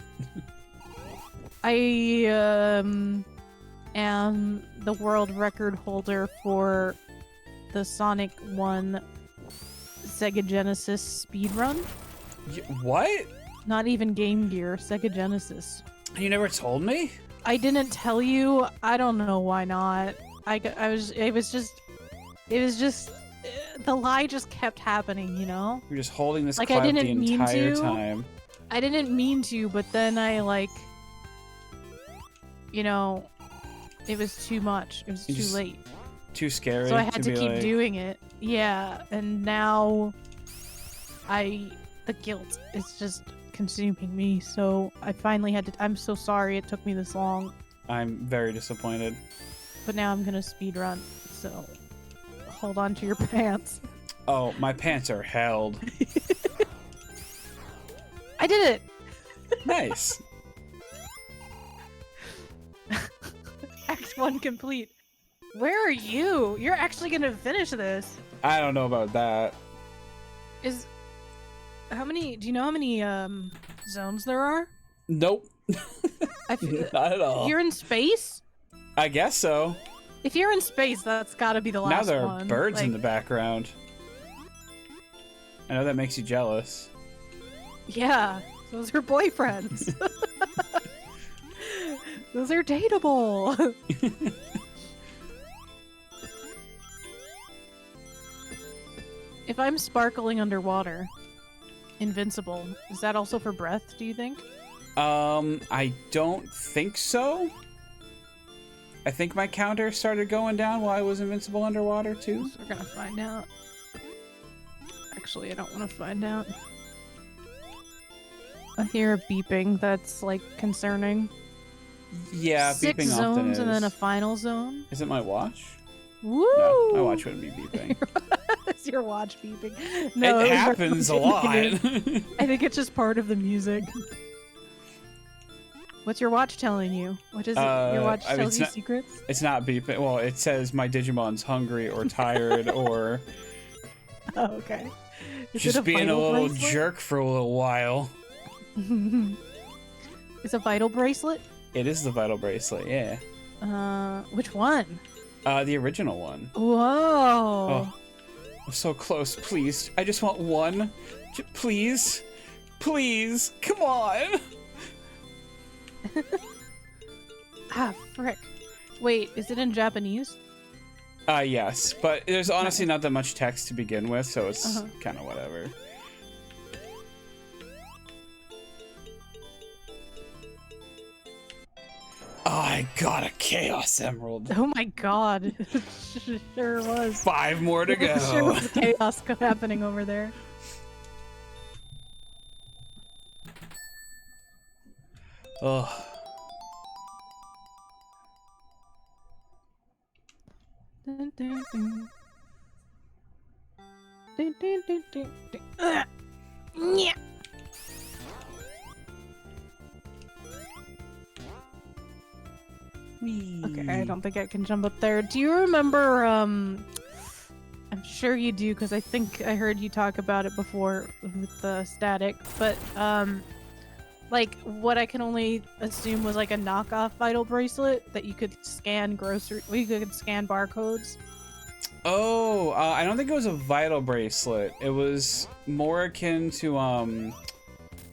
Speaker 2: I am the world record holder for the Sonic 1 Sega Genesis speedrun.
Speaker 1: What?
Speaker 2: Not even Game Gear, Sega Genesis.
Speaker 1: You never told me?
Speaker 2: I didn't tell you. I don't know why not. It was just the lie just kept happening, you know?
Speaker 1: You're just holding this
Speaker 2: Like,
Speaker 1: clout
Speaker 2: I
Speaker 1: the
Speaker 2: didn't mean
Speaker 1: entire
Speaker 2: to.
Speaker 1: time.
Speaker 2: I didn't mean to, but then I like, you know, it was too much. It was too late.
Speaker 1: Too scary.
Speaker 2: So I had to keep
Speaker 1: like...
Speaker 2: doing it. Yeah, and now the guilt is just consuming me. So I finally had to. I'm so sorry it took me this long.
Speaker 1: I'm very disappointed.
Speaker 2: But now I'm gonna speed run. So hold on to your pants.
Speaker 1: Oh, my pants are held.
Speaker 2: I did it.
Speaker 1: Nice.
Speaker 2: Act 1 complete. Where are you? You're actually gonna finish this.
Speaker 1: I don't know about that.
Speaker 2: Do you know how many zones there are?
Speaker 1: Nope. Not at all.
Speaker 2: You're in space?
Speaker 1: I guess so.
Speaker 2: If you're in space, that's gotta be the last one.
Speaker 1: Now there are birds in the background. I know that makes you jealous.
Speaker 2: Yeah, those are boyfriends. Those are dateable. If I'm sparkling underwater, invincible, is that also for breath, do you think?
Speaker 1: I don't think so. I think my counter started going down while I was invincible underwater too.
Speaker 2: So we're gonna find out. Actually, I don't want to find out. I hear a beeping that's like concerning.
Speaker 1: Yeah,
Speaker 2: 6
Speaker 1: beeping often
Speaker 2: zones
Speaker 1: is.
Speaker 2: and then a final zone.
Speaker 1: Is it my watch?
Speaker 2: Woo!
Speaker 1: No, my watch wouldn't be beeping.
Speaker 2: Is your watch beeping? No,
Speaker 1: it happens a lot.
Speaker 2: I think it's just part of the music. What's your watch telling you? What is it? Your watch tells you secrets?
Speaker 1: It's not beeping. Well, it says my Digimon's hungry or tired or
Speaker 2: Oh, okay. Is
Speaker 1: just
Speaker 2: it
Speaker 1: being a little
Speaker 2: bracelet?
Speaker 1: jerk for a little while.
Speaker 2: It's a vital bracelet?
Speaker 1: It is the vital bracelet, yeah.
Speaker 2: Which one?
Speaker 1: The original one.
Speaker 2: Whoa.
Speaker 1: Oh, I'm so close. Please, I just want one. Please, please, come on.
Speaker 2: Ah, frick. Wait, is it in Japanese?
Speaker 1: Yes, but there's honestly not that much text to begin with, so it's kind of whatever. Oh, I got a Chaos Emerald.
Speaker 2: Oh my god. Sure was.
Speaker 1: 5 more to go.
Speaker 2: Sure was chaos happening over there.
Speaker 1: Ugh.
Speaker 2: Dun, dun, dun. Dun, dun, dun, dun, dun. Yeah. Okay, I don't think I can jump up there. Do you remember, I'm sure you do, because I think I heard you talk about it before with the static, but, like, what I can only assume was, like, a knockoff Vital Bracelet that you could scan you could scan barcodes.
Speaker 1: Oh, I don't think it was a Vital Bracelet. It was more akin to,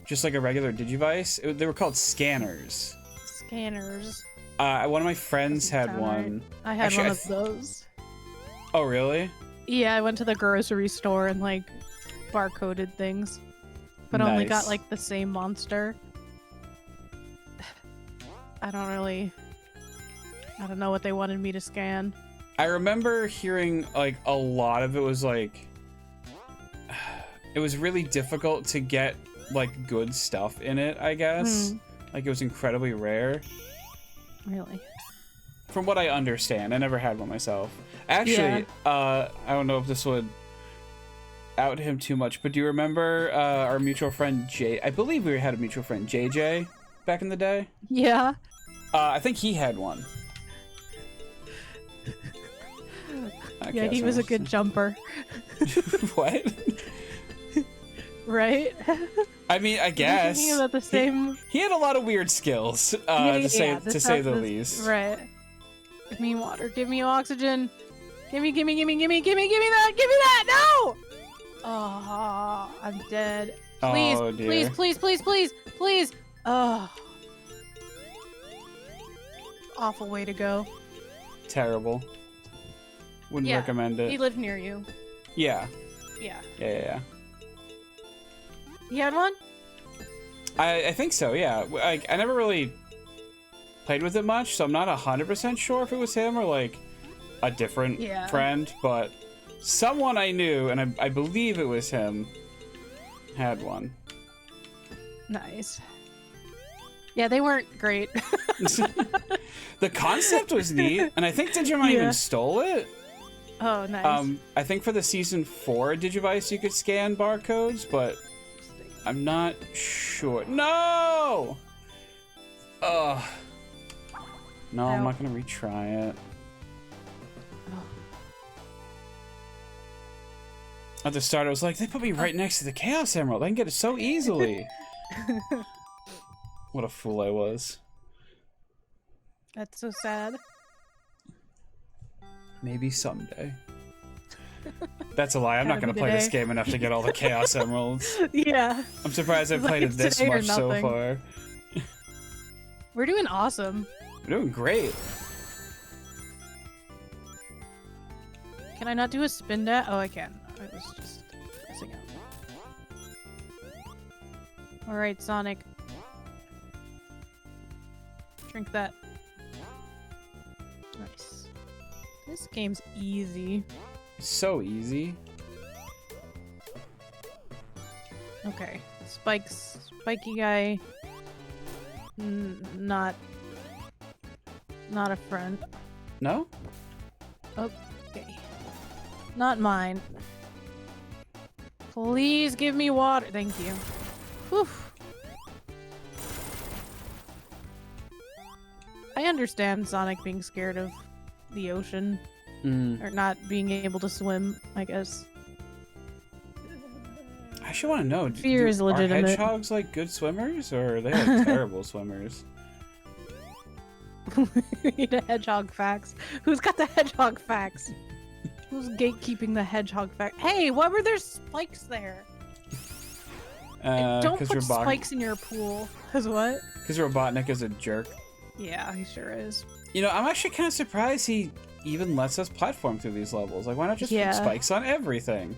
Speaker 1: just like a regular Digivice. They were called scanners.
Speaker 2: Scanners.
Speaker 1: One of my friends had one.
Speaker 2: I had one of those.
Speaker 1: Oh, really?
Speaker 2: Yeah, I went to the grocery store and, like, barcoded things. But only got, like, the same monster. I don't know what they wanted me to scan.
Speaker 1: I remember hearing, like, a lot of it was, like... It was really difficult to get, like, good stuff in it, I guess. Like, it was incredibly rare.
Speaker 2: Really?
Speaker 1: From what I understand. I never had one myself. Actually, I don't know if this would out him too much, but do you remember our mutual friend I believe we had a mutual friend JJ back in the day?
Speaker 2: Yeah.
Speaker 1: I think he had one.
Speaker 2: Yeah, he was a good jumper.
Speaker 1: What?
Speaker 2: Right?
Speaker 1: I mean, I guess.
Speaker 2: Thinking about the same.
Speaker 1: He had a lot of weird skills, to say the least.
Speaker 2: Right. Give me water. Give me oxygen. Gimme that. Give me that. No! Oh, I'm dead. Please,
Speaker 1: Oh, dear.
Speaker 2: please. Oh. Awful way to go.
Speaker 1: Terrible. Wouldn't
Speaker 2: Yeah,
Speaker 1: recommend it.
Speaker 2: He lived near you.
Speaker 1: Yeah.
Speaker 2: Yeah. He had one?
Speaker 1: I think so, yeah. I never really played with it much, so I'm not 100% sure if it was him or, like, a different friend, but someone I knew, and I believe it was him, had one.
Speaker 2: Nice. Yeah, they weren't great.
Speaker 1: The concept was neat, and I think Digimon even stole it.
Speaker 2: Oh, nice.
Speaker 1: I think for the Season 4 Digivice you could scan barcodes, but I'm not sure. No! Ugh. No, I'm not gonna retry it. At the start, I was like, they put me right next to the Chaos Emerald. I can get it so easily. What a fool I was.
Speaker 2: That's so sad.
Speaker 1: Maybe someday. That's a lie. I'm not going to play this game enough to get all the Chaos Emeralds.
Speaker 2: Yeah.
Speaker 1: I'm surprised I've played it this much so far.
Speaker 2: We're doing awesome.
Speaker 1: We're doing great.
Speaker 2: Can I not do a spin dash? Oh, I can. I was just messing up. Alright, Sonic. Drink that. Nice. This game's easy.
Speaker 1: So easy.
Speaker 2: Okay. Spiky guy. Not a friend.
Speaker 1: No?
Speaker 2: Okay. Not mine. Please give me water. Thank you. Whew. I understand Sonic being scared of the ocean. Or not being able to swim, I guess.
Speaker 1: I actually want to know.
Speaker 2: Fear is legitimate.
Speaker 1: Are hedgehogs like good swimmers, or are they like terrible swimmers?
Speaker 2: We need a hedgehog facts. Who's got the hedgehog facts? Who's gatekeeping the hedgehog fact? Hey, why were there spikes there? Don't put spikes in your pool. Cause what?
Speaker 1: Because Robotnik is a jerk.
Speaker 2: Yeah, he sure is.
Speaker 1: You know, I'm actually kind of surprised he even lets us platform through these levels. Like, why not just put spikes on everything?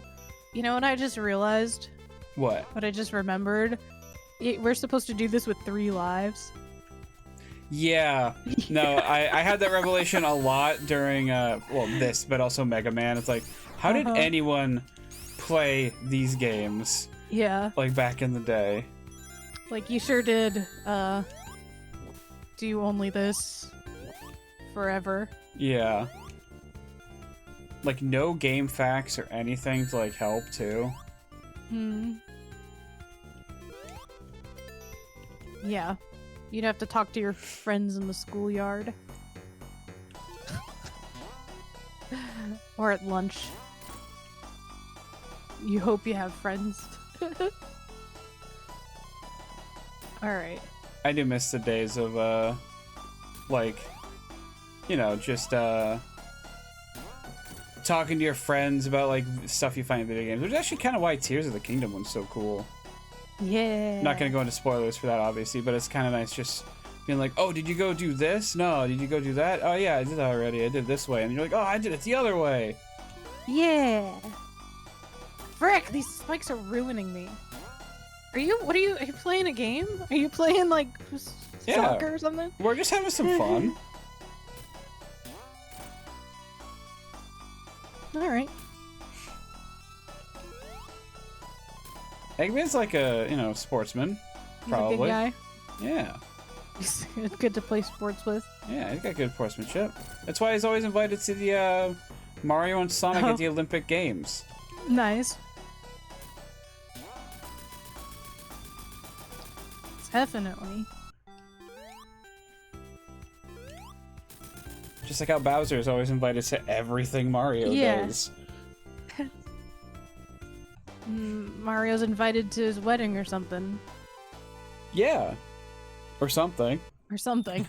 Speaker 2: You know what I just realized?
Speaker 1: What?
Speaker 2: What I just remembered? We're supposed to do this with 3 lives.
Speaker 1: Yeah. No, I had that revelation a lot during, well, this, but also Mega Man. It's like, how did anyone play these games?
Speaker 2: Yeah.
Speaker 1: Like, back in the day.
Speaker 2: Like, you sure did, do only this forever.
Speaker 1: Yeah. Like, no game facts or anything to, like, help, too.
Speaker 2: Yeah. You'd have to talk to your friends in the schoolyard. Or at lunch. You hope you have friends. Alright.
Speaker 1: I do miss the days of, like, you know, just, talking to your friends about, like, stuff you find in video games, which is actually kind of why Tears of the Kingdom one's so cool.
Speaker 2: Yeah.
Speaker 1: Not gonna go into spoilers for that, obviously, but it's kind of nice just being like, oh, did you go do this? No, did you go do that? Oh, yeah, I did that already. I did this way. And you're like, oh, I did it the other way.
Speaker 2: Yeah. Frick, these spikes are ruining me. Are you playing a game? Are you playing, like, soccer or something?
Speaker 1: We're just having some fun.
Speaker 2: Alright.
Speaker 1: Eggman's like a, you know, sportsman. Probably.
Speaker 2: He's a good guy.
Speaker 1: Yeah.
Speaker 2: He's good to play sports with.
Speaker 1: Yeah, he's got good sportsmanship. That's why he's always invited to the Mario and Sonic at the Olympic Games.
Speaker 2: Nice. Definitely.
Speaker 1: Just like how Bowser is always invited to everything Mario does.
Speaker 2: Mario's invited to his wedding or something.
Speaker 1: Yeah. Or something.
Speaker 2: Or something.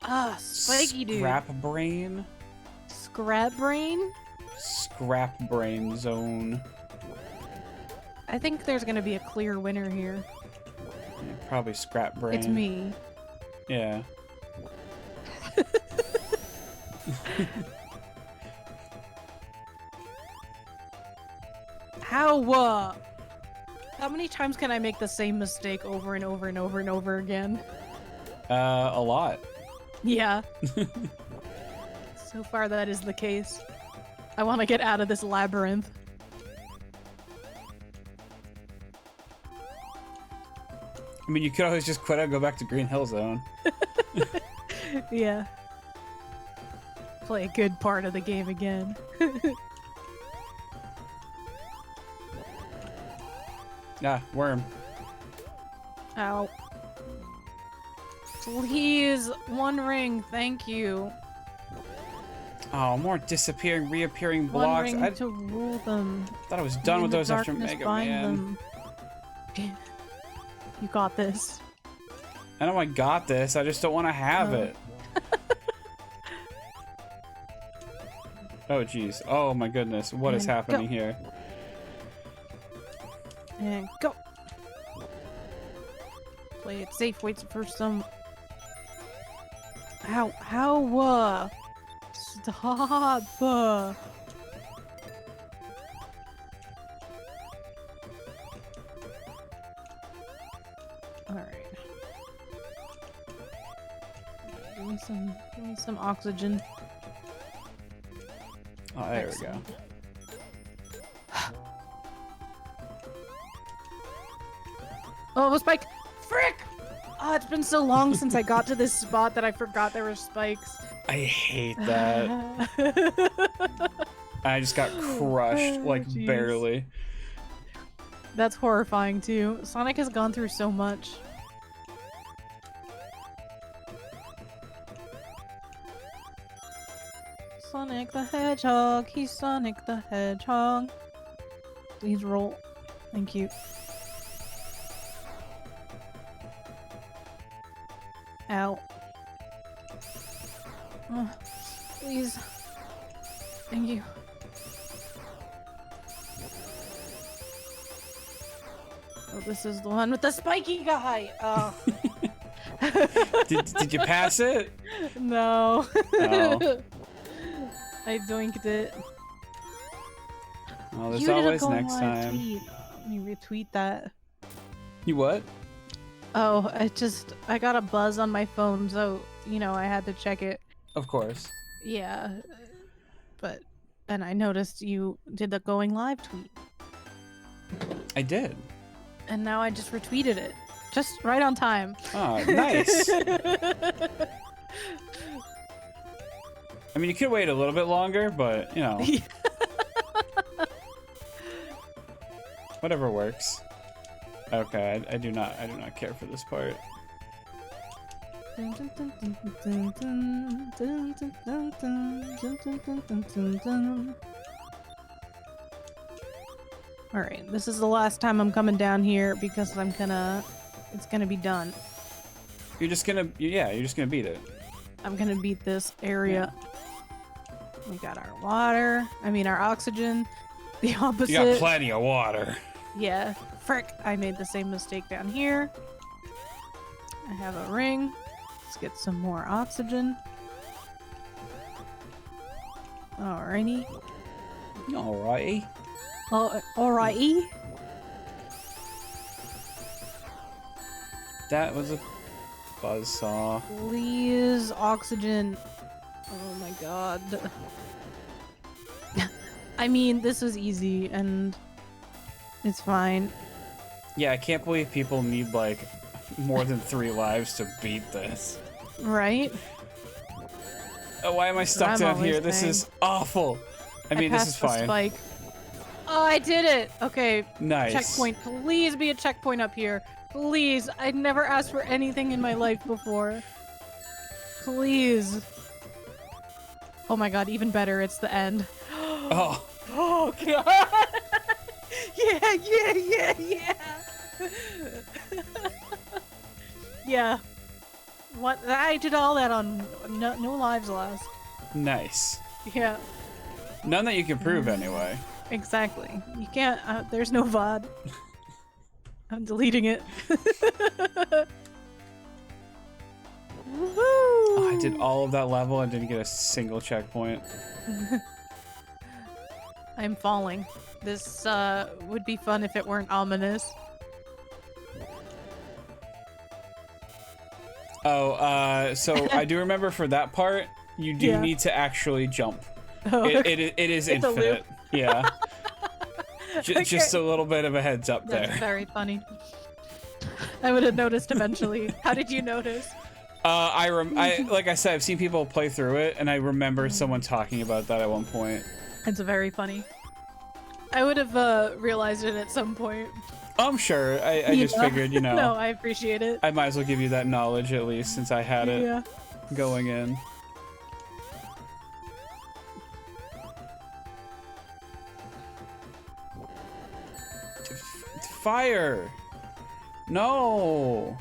Speaker 2: Ah, spiky dude.
Speaker 1: Scrap Brain?
Speaker 2: Scrap brain?
Speaker 1: Scrap Brain Zone.
Speaker 2: I think there's gonna be a clear winner here.
Speaker 1: Yeah, probably Scrap Brain.
Speaker 2: It's me.
Speaker 1: Yeah.
Speaker 2: How many times can I make the same mistake over and over and over and over again?
Speaker 1: A lot.
Speaker 2: Yeah. So far that is the case. I want to get out of this labyrinth.
Speaker 1: I mean, you could always just quit and go back to Green Hill Zone.
Speaker 2: Yeah. Play a good part of the game again.
Speaker 1: Ah, worm.
Speaker 2: Ow. Please, one ring, thank you.
Speaker 1: Oh, more disappearing, reappearing
Speaker 2: One
Speaker 1: blocks.
Speaker 2: ring
Speaker 1: I
Speaker 2: to rule them.
Speaker 1: thought I was done with
Speaker 2: In the
Speaker 1: those after
Speaker 2: darkness
Speaker 1: Mega
Speaker 2: bind
Speaker 1: Man.
Speaker 2: them. You got this.
Speaker 1: I know I got this, I just don't want to have it. Oh, jeez. Oh, my goodness. What is
Speaker 2: And
Speaker 1: happening
Speaker 2: go.
Speaker 1: here?
Speaker 2: And go. Play it safe. Wait for some. How? Stop. All right. Give me some oxygen.
Speaker 1: Oh, there
Speaker 2: Excellent.
Speaker 1: we go.
Speaker 2: Oh, spike! Frick! Oh, it's been so long since I got to this spot that I forgot there were spikes.
Speaker 1: I hate that. I just got crushed, like,
Speaker 2: Jeez.
Speaker 1: barely.
Speaker 2: That's horrifying too. Sonic has gone through so much. Sonic the Hedgehog, he's Sonic the Hedgehog. Please roll. Thank you. Ow. Oh, please. Thank you. Oh, this is the one with the spiky guy. Oh.
Speaker 1: Did you pass it?
Speaker 2: No.
Speaker 1: Oh.
Speaker 2: I doinked it.
Speaker 1: Well, there's
Speaker 2: You did a
Speaker 1: always
Speaker 2: going
Speaker 1: next
Speaker 2: live
Speaker 1: time.
Speaker 2: tweet. Let me retweet that.
Speaker 1: You what?
Speaker 2: Oh, I got a buzz on my phone, so, I had to check it.
Speaker 1: Of course.
Speaker 2: Yeah. And I noticed you did the going live tweet.
Speaker 1: I did.
Speaker 2: And now I just retweeted it. Just right on time.
Speaker 1: Oh, nice. I mean, you could wait a little bit longer, but, whatever works. Okay, I do not care for this part. Alright, this is the last time I'm coming down here because it's gonna be done. You're just gonna beat it.
Speaker 2: I'm gonna beat this area. We got our water, our oxygen. The opposite.
Speaker 1: You got plenty of water.
Speaker 2: Yeah, frick, I made the same mistake down here. I have a ring. Let's get some more oxygen. Alrighty.
Speaker 1: Alrighty.
Speaker 2: Alrighty.
Speaker 1: That was a buzzsaw.
Speaker 2: Please, oxygen. Oh my god. This was easy and it's fine.
Speaker 1: Yeah, I can't believe people need, like, more than 3 lives to beat this.
Speaker 2: Right?
Speaker 1: Oh, why am I stuck down here? This is awful. This is fine.
Speaker 2: Spike. Oh, I did it! Okay,
Speaker 1: Nice.
Speaker 2: checkpoint. Please be a checkpoint up here. Please, I'd never asked for anything in my life before. Please. Oh my god, even better, it's the end.
Speaker 1: Oh.
Speaker 2: Oh god! Yeah! Yeah. What? I did all that on no lives lost.
Speaker 1: Nice.
Speaker 2: Yeah.
Speaker 1: None that you can prove anyway.
Speaker 2: Exactly. You can't. There's no VOD. I'm deleting it. Woohoo!
Speaker 1: Oh, I did all of that level and didn't get a single checkpoint.
Speaker 2: I'm falling. This would be fun if it weren't ominous.
Speaker 1: Oh, so I do remember for that part, you do need to actually jump.
Speaker 2: Oh,
Speaker 1: It is
Speaker 2: it's a loop.
Speaker 1: infinite. Yeah.
Speaker 2: Okay.
Speaker 1: Just a little bit of a heads up
Speaker 2: That's
Speaker 1: there.
Speaker 2: very funny. I would have noticed eventually. How did you notice?
Speaker 1: I like I said, I've seen people play through it, and I remember someone talking about that at one point.
Speaker 2: It's very funny. I would have realized it at some point.
Speaker 1: I'm sure. I just figured, you know.
Speaker 2: No, I appreciate it.
Speaker 1: I might as well give you that knowledge at least, since I had it going in. Fire! No!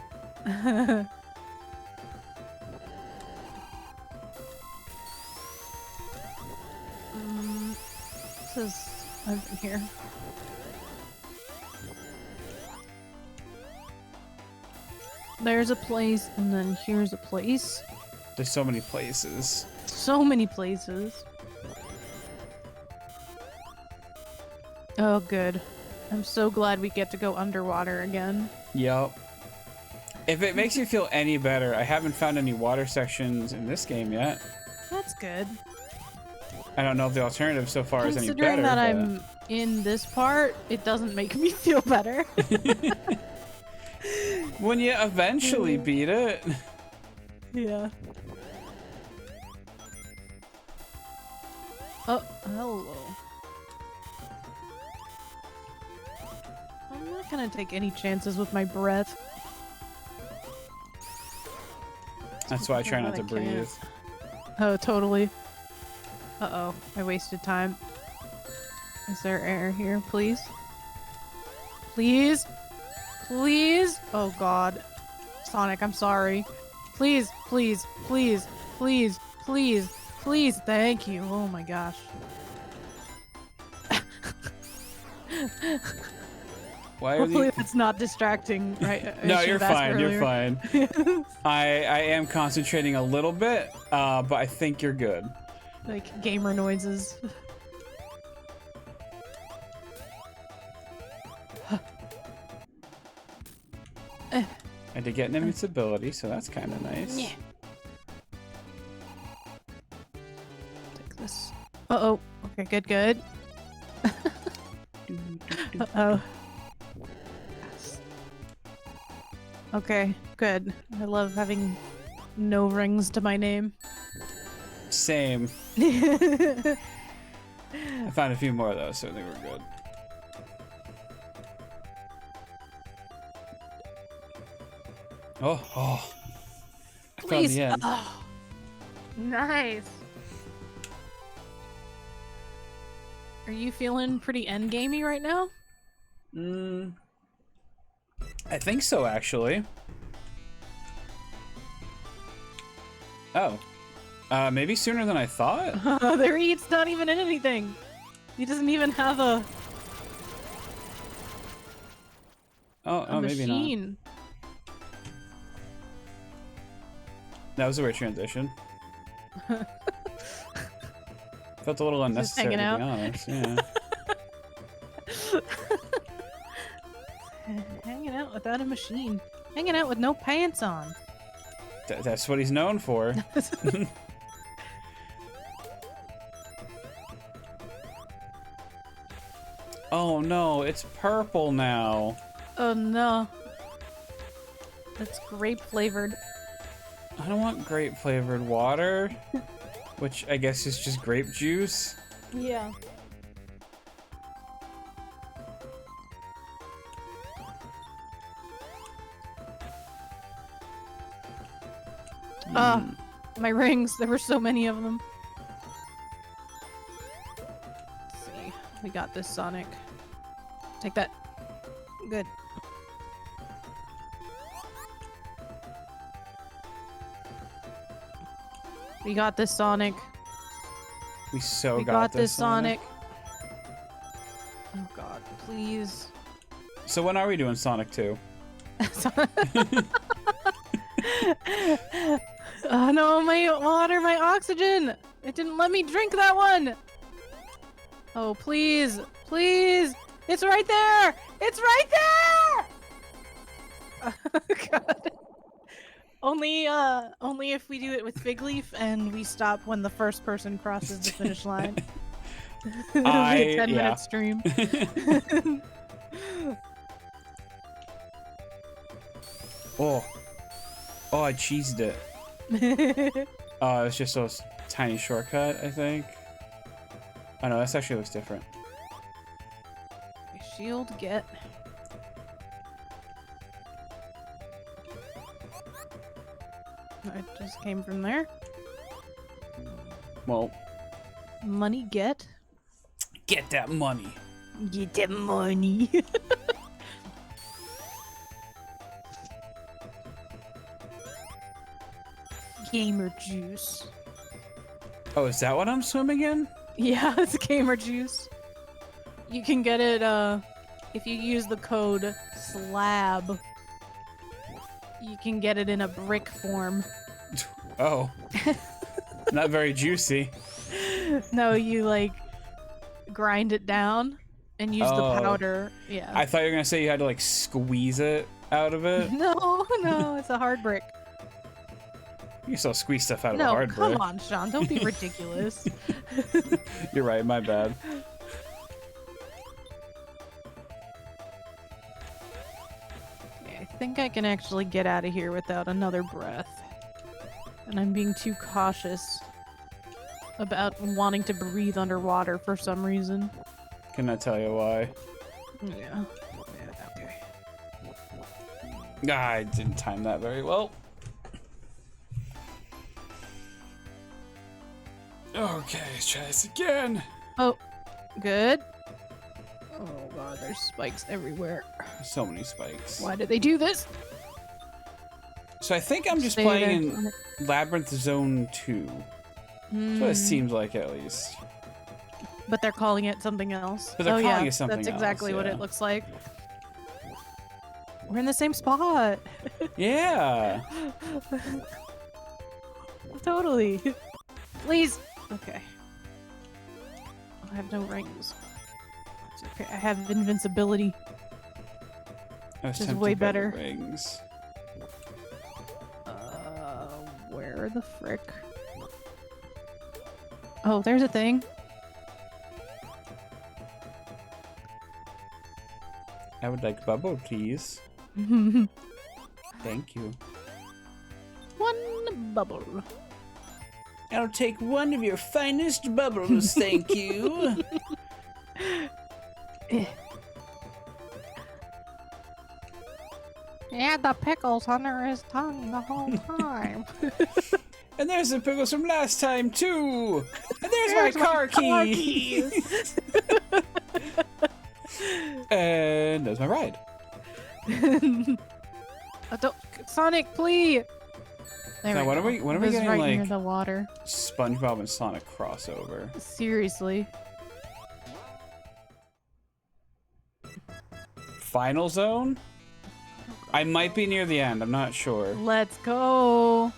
Speaker 2: This is over here. There's a place, and then here's a place.
Speaker 1: There's so many places.
Speaker 2: So many places. Oh, good. I'm so glad we get to go underwater again.
Speaker 1: Yup. If it makes you feel any better, I haven't found any water sections in this game yet.
Speaker 2: That's good.
Speaker 1: I don't know if the alternative so far is any better.
Speaker 2: Considering that
Speaker 1: but...
Speaker 2: I'm in this part, it doesn't make me feel better.
Speaker 1: When you eventually beat it.
Speaker 2: Yeah. Oh, hello. I'm not gonna take any chances with my breath.
Speaker 1: That's why I try not to
Speaker 2: I can't.
Speaker 1: breathe.
Speaker 2: Oh, totally. Uh-oh, I wasted time. Is there air here, please? Please? Please? Oh god. Sonic, I'm sorry. Please, please, please, please, please, please, thank you. Oh my gosh.
Speaker 1: Why are
Speaker 2: Hopefully
Speaker 1: these...
Speaker 2: that's not distracting, right? I
Speaker 1: No,
Speaker 2: should
Speaker 1: you're
Speaker 2: have asked
Speaker 1: fine, you're
Speaker 2: earlier.
Speaker 1: fine. I am concentrating a little bit, but I think you're good.
Speaker 2: Like gamer noises.
Speaker 1: I did get an invincibility, so that's kind of nice.
Speaker 2: Yeah. Take this. Uh-oh. Okay, good, good. Uh-oh. Yes. Okay, good. I love having no rings to my name.
Speaker 1: Same. I found a few more though, so I think we're good. Oh, oh. I found
Speaker 2: Please.
Speaker 1: the end.
Speaker 2: Oh. Nice. Are you feeling pretty endgamey right now?
Speaker 1: I think so, actually. Oh. Maybe sooner than I thought?
Speaker 2: There he's not even in anything. He doesn't even have a
Speaker 1: Oh, maybe not.
Speaker 2: machine.
Speaker 1: That was a weird transition. Felt a little unnecessary, to be
Speaker 2: hanging out.
Speaker 1: honest. Yeah.
Speaker 2: Hanging out without a machine. Hanging out with no pants on.
Speaker 1: That's what he's known for. Oh no, it's purple now.
Speaker 2: Oh no. It's grape flavored.
Speaker 1: I don't want grape flavored water, which I guess is just grape juice.
Speaker 2: Yeah. My rings. There were so many of them. Let's see. We got this, Sonic. Take that. Good. We got this, Sonic.
Speaker 1: We so
Speaker 2: We
Speaker 1: got
Speaker 2: this, Sonic. Oh god, please.
Speaker 1: So when are we doing Sonic 2?
Speaker 2: Oh no, my water, my oxygen! It didn't let me drink that one! Oh, please, please! It's right there! It's right there! God. Only if we do it with Fig Leaf and we stop when the first person crosses the finish line. It'll be a 10-minute stream.
Speaker 1: Oh, I cheesed it. Oh, it's just a tiny shortcut, I think. Oh no, this actually looks different.
Speaker 2: Shield, get. It just came from there.
Speaker 1: Well,
Speaker 2: money, get.
Speaker 1: Get that money.
Speaker 2: Get that money. Gamer juice.
Speaker 1: Oh, is that what I'm swimming in?
Speaker 2: Yeah, it's gamer juice. You can get it if you use the code SLAB. You can get it in a brick form.
Speaker 1: Oh. Not very juicy.
Speaker 2: No, you like grind it down and use the powder. Yeah.
Speaker 1: I thought you were gonna say you had to like squeeze it out of it.
Speaker 2: No, it's a hard brick.
Speaker 1: You can still squeeze stuff out of a hard brick.
Speaker 2: No, come on, Sean. Don't be ridiculous.
Speaker 1: You're right, my bad.
Speaker 2: Okay, I think I can actually get out of here without another breath. And I'm being too cautious about wanting to breathe underwater for some reason.
Speaker 1: Can I tell you why?
Speaker 2: Yeah. Okay.
Speaker 1: I didn't time that very well. Okay, let's try this again.
Speaker 2: Oh, good. Oh god, there's spikes everywhere.
Speaker 1: So many spikes.
Speaker 2: Why did they do this?
Speaker 1: So I think I'm just playing in Labyrinth Zone 2. That's what it seems like, at least.
Speaker 2: But they're calling it something else.
Speaker 1: But they're calling it something
Speaker 2: that's exactly
Speaker 1: else,
Speaker 2: what
Speaker 1: yeah.
Speaker 2: it looks like. We're in the same spot.
Speaker 1: Yeah.
Speaker 2: Totally. Please. Okay. I have no rings. It's okay. I have invincibility.
Speaker 1: Which
Speaker 2: is way better.
Speaker 1: Rings.
Speaker 2: Where the frick? Oh, there's a thing.
Speaker 1: I would like bubble, please. Thank you.
Speaker 2: One bubble.
Speaker 1: I'll take one of your finest bubbles, thank you.
Speaker 2: He had the pickles under his tongue the whole time.
Speaker 1: And there's the pickles from last time, too! And there's my car keys! And there's my ride.
Speaker 2: Sonic, please! There
Speaker 1: now,
Speaker 2: we
Speaker 1: when
Speaker 2: go.
Speaker 1: are we getting,
Speaker 2: right
Speaker 1: like,
Speaker 2: near the water.
Speaker 1: SpongeBob and Sonic crossover?
Speaker 2: Seriously.
Speaker 1: Final zone? I might be near the end, I'm not sure.
Speaker 2: Let's go!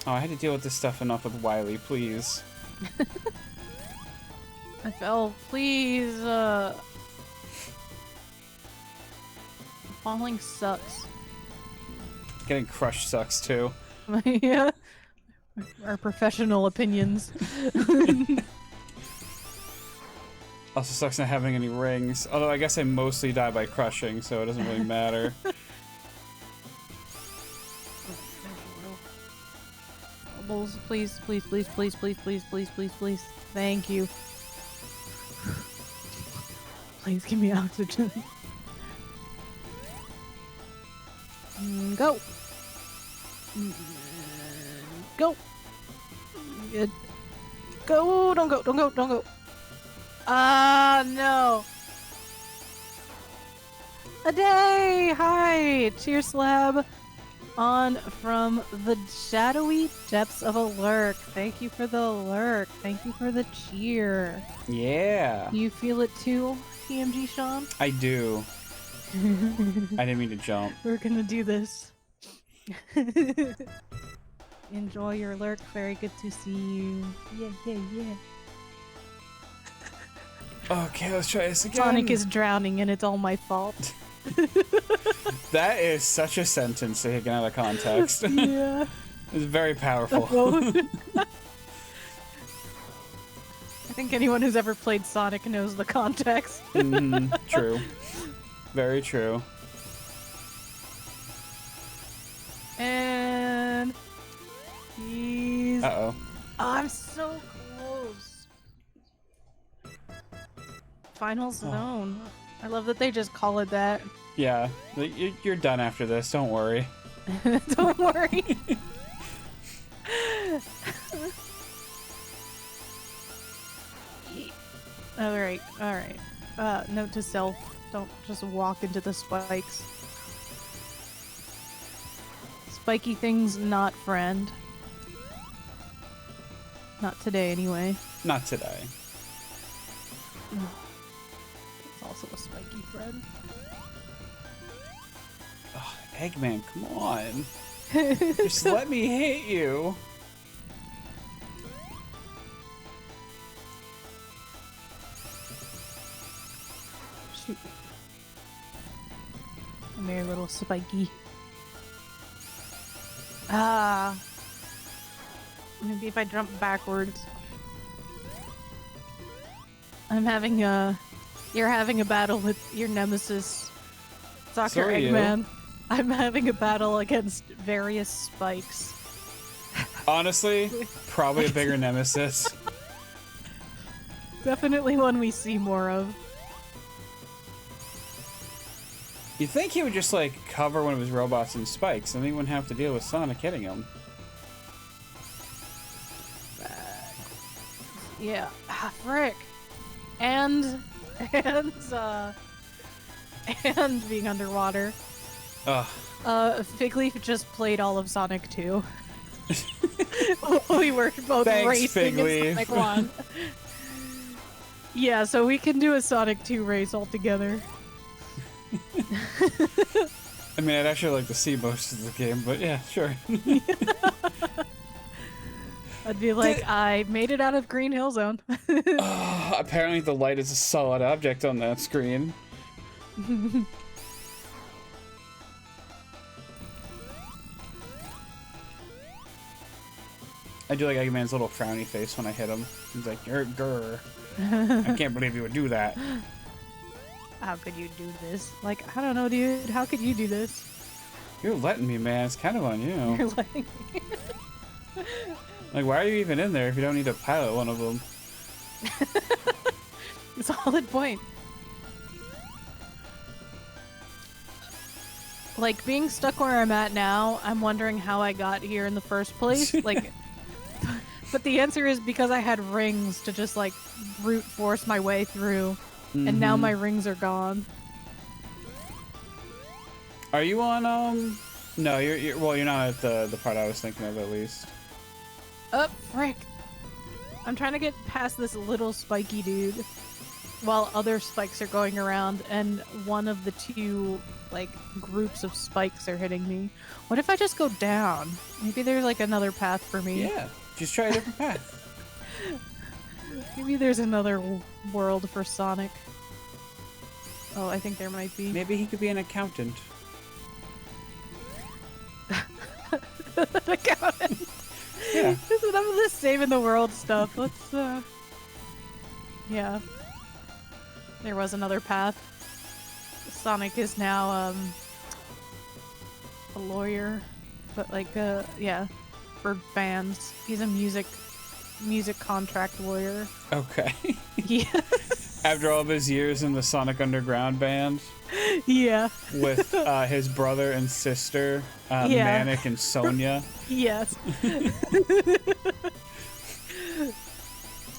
Speaker 1: Oh, I had to deal with this stuff enough with Wily, please.
Speaker 2: I fell, please, Falling sucks.
Speaker 1: Getting crushed sucks, too.
Speaker 2: Yeah. Our professional opinions.
Speaker 1: Also sucks not having any rings. Although I guess I mostly die by crushing, so it doesn't really matter.
Speaker 2: Bubbles, please, please, please, please, please, please, please, please, please. Thank you. Please give me oxygen. Go. Go. Good. Go. Don't go. Don't go. Don't go. Ah, no. A day. Hi. Cheers, Slab. On from the shadowy depths of a lurk. Thank you for the lurk. Thank you for the cheer.
Speaker 1: Yeah.
Speaker 2: You feel it too, TMG Sean?
Speaker 1: I do. I didn't mean to jump.
Speaker 2: We're gonna do this. Enjoy your lurk. Very good to see you. Yeah, yeah, yeah.
Speaker 1: Okay, let's try this again.
Speaker 2: Sonic is drowning and it's all my fault.
Speaker 1: That is such a sentence taken out of context.
Speaker 2: Yeah.
Speaker 1: It's very powerful.
Speaker 2: I think anyone who's ever played Sonic knows the context.
Speaker 1: True. Very true.
Speaker 2: And he's...
Speaker 1: Uh-oh.
Speaker 2: Oh, I'm so close. Final zone. I love that they just call it that.
Speaker 1: Yeah, you're done after this. Don't worry.
Speaker 2: Don't worry. Alright, alright. Note to self, don't just walk into the spikes. Spiky things, not friend. Not today, anyway.
Speaker 1: Not today.
Speaker 2: It's also a spiky friend.
Speaker 1: Oh, Eggman, come on. Just let me hit you.
Speaker 2: Shoot. Come here, little spiky. Ah. Maybe if I jump backwards. You're having a battle with your nemesis, Dr.
Speaker 1: So are you.
Speaker 2: Eggman. I'm having a battle against various spikes.
Speaker 1: Honestly, probably a bigger nemesis.
Speaker 2: Definitely one we see more of.
Speaker 1: You'd think he would just, like, cover one of his robots in spikes, and then he wouldn't have to deal with Sonic hitting him.
Speaker 2: Yeah. Ah, frick. And being underwater.
Speaker 1: Ugh.
Speaker 2: Figleaf just played all of Sonic 2. We were both
Speaker 1: Thanks,
Speaker 2: racing
Speaker 1: Figleaf.
Speaker 2: in Sonic 1. Yeah, so we can do a Sonic 2 race all together.
Speaker 1: I mean, I'd actually like to see most of the game, but yeah, sure.
Speaker 2: I'd be like, I made it out of Green Hill Zone.
Speaker 1: Apparently the light is a solid object on that screen. I do like Eggman's little frowny face when I hit him. He's like, grr. I can't believe you would do that.
Speaker 2: How could you do this? Like, I don't know, dude. How could you do this?
Speaker 1: You're letting me, man. It's kind of on you.
Speaker 2: You're letting me.
Speaker 1: Like, why are you even in there if you don't need to pilot one of them?
Speaker 2: Solid point. Like, being stuck where I'm at now, I'm wondering how I got here in the first place. Like, but the answer is because I had rings to just, like, brute force my way through. And now my rings are gone.
Speaker 1: Are you on, No, you're not at the part I was thinking of, at least.
Speaker 2: Oh, frick. I'm trying to get past this little spiky dude while other spikes are going around, and one of the two, like, groups of spikes are hitting me. What if I just go down? Maybe there's, like, another path for me.
Speaker 1: Yeah, just try a different path.
Speaker 2: Maybe there's another world for Sonic. Oh, I think there might be.
Speaker 1: Maybe he could be an accountant.
Speaker 2: Accountant.
Speaker 1: Yeah.
Speaker 2: This is enough of this saving the world stuff. Let's, yeah. There was another path. Sonic is now, a lawyer. But, like, yeah. For bands. He's a music contract lawyer.
Speaker 1: Okay.
Speaker 2: Yes.
Speaker 1: After all of his years in the Sonic Underground band
Speaker 2: Yeah.
Speaker 1: with his brother and sister,
Speaker 2: Yeah.
Speaker 1: Manic and Sonia.
Speaker 2: Yes.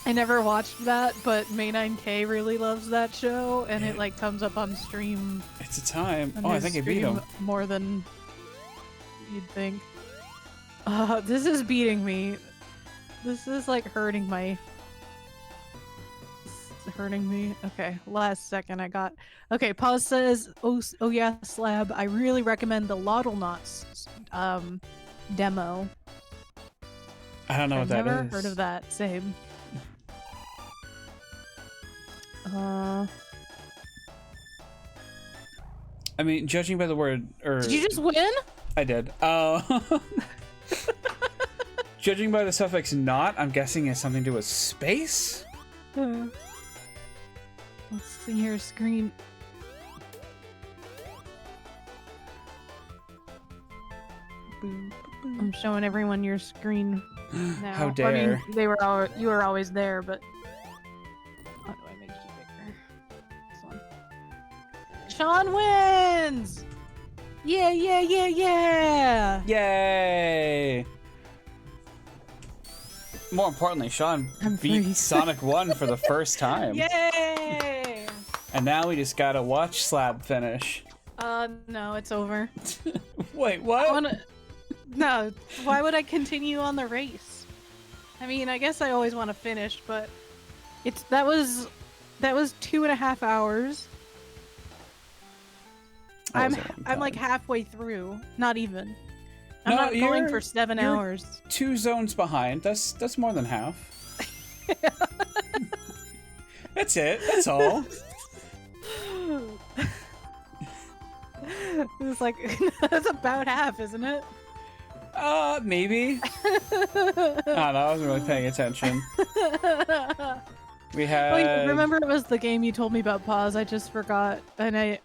Speaker 2: I never watched that, but May9K really loves that show, and it like comes up on stream.
Speaker 1: It's a time.
Speaker 2: on
Speaker 1: Oh, I
Speaker 2: his
Speaker 1: think I beat
Speaker 2: stream
Speaker 1: him.
Speaker 2: more than you'd think. This is beating me. This is like hurting my. It's hurting me. Okay, last second I got. Okay, Pause says, oh yeah, Slab. I really recommend the Lottle Knots demo.
Speaker 1: I don't know what that is.
Speaker 2: I've never heard of that. Same.
Speaker 1: I mean, judging by the word,
Speaker 2: Did you just win?
Speaker 1: I did. Judging by the suffix "not," I'm guessing it's something to do with space.
Speaker 2: Let's see your screen. I'm showing everyone your screen now.
Speaker 1: How
Speaker 2: I
Speaker 1: dare.
Speaker 2: mean, you were always there, but how do I make you bigger? This one. Sean wins! Yeah, yeah, yeah, yeah!
Speaker 1: Yay! More importantly, Sean beat
Speaker 2: free.
Speaker 1: Sonic 1 for the first time.
Speaker 2: Yay!
Speaker 1: And now we just gotta watch Slab finish.
Speaker 2: No, it's over.
Speaker 1: Wait, what?
Speaker 2: No, why would I continue on the race? I mean, I guess I always want to finish, but that was 2.5 hours. I'm like halfway through, not even. I'm not going for 7 hours.
Speaker 1: 2 zones behind. That's more than half. That's it. That's all.
Speaker 2: It's like that's about half, isn't it?
Speaker 1: Maybe. I don't know. I wasn't really paying attention. We had.
Speaker 2: Oh, remember it was the game you told me about, Pause. I just forgot, and I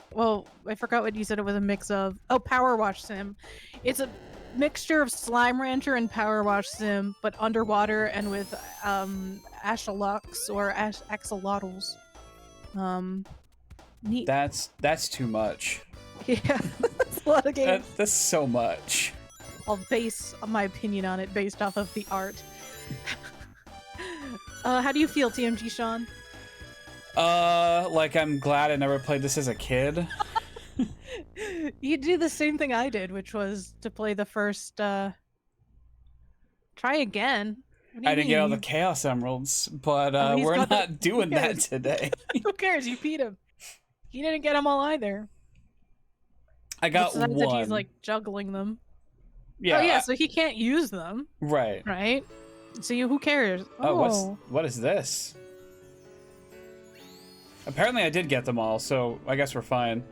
Speaker 2: forgot what you said. It was a mix of Power Wash Sim. It's a mixture of Slime Rancher and Power Wash Sim, but underwater and with axolotls or axolotls. Neat.
Speaker 1: That's too much.
Speaker 2: Yeah, that's a lot of games.
Speaker 1: That's so much.
Speaker 2: I'll base my opinion on it based off of the art. How do you feel, TMG Sean?
Speaker 1: Like I'm glad I never played this as a kid.
Speaker 2: You do the same thing I did, which was to play the first, try again.
Speaker 1: I didn't get all the Chaos Emeralds, but we're not doing that today.
Speaker 2: Who cares? You beat him. He didn't get them all either.
Speaker 1: I got one.
Speaker 2: That he's like juggling them.
Speaker 1: Yeah.
Speaker 2: Oh yeah, so he can't use them.
Speaker 1: Right.
Speaker 2: Right? So who cares?
Speaker 1: What is this? Apparently I did get them all, so I guess we're fine.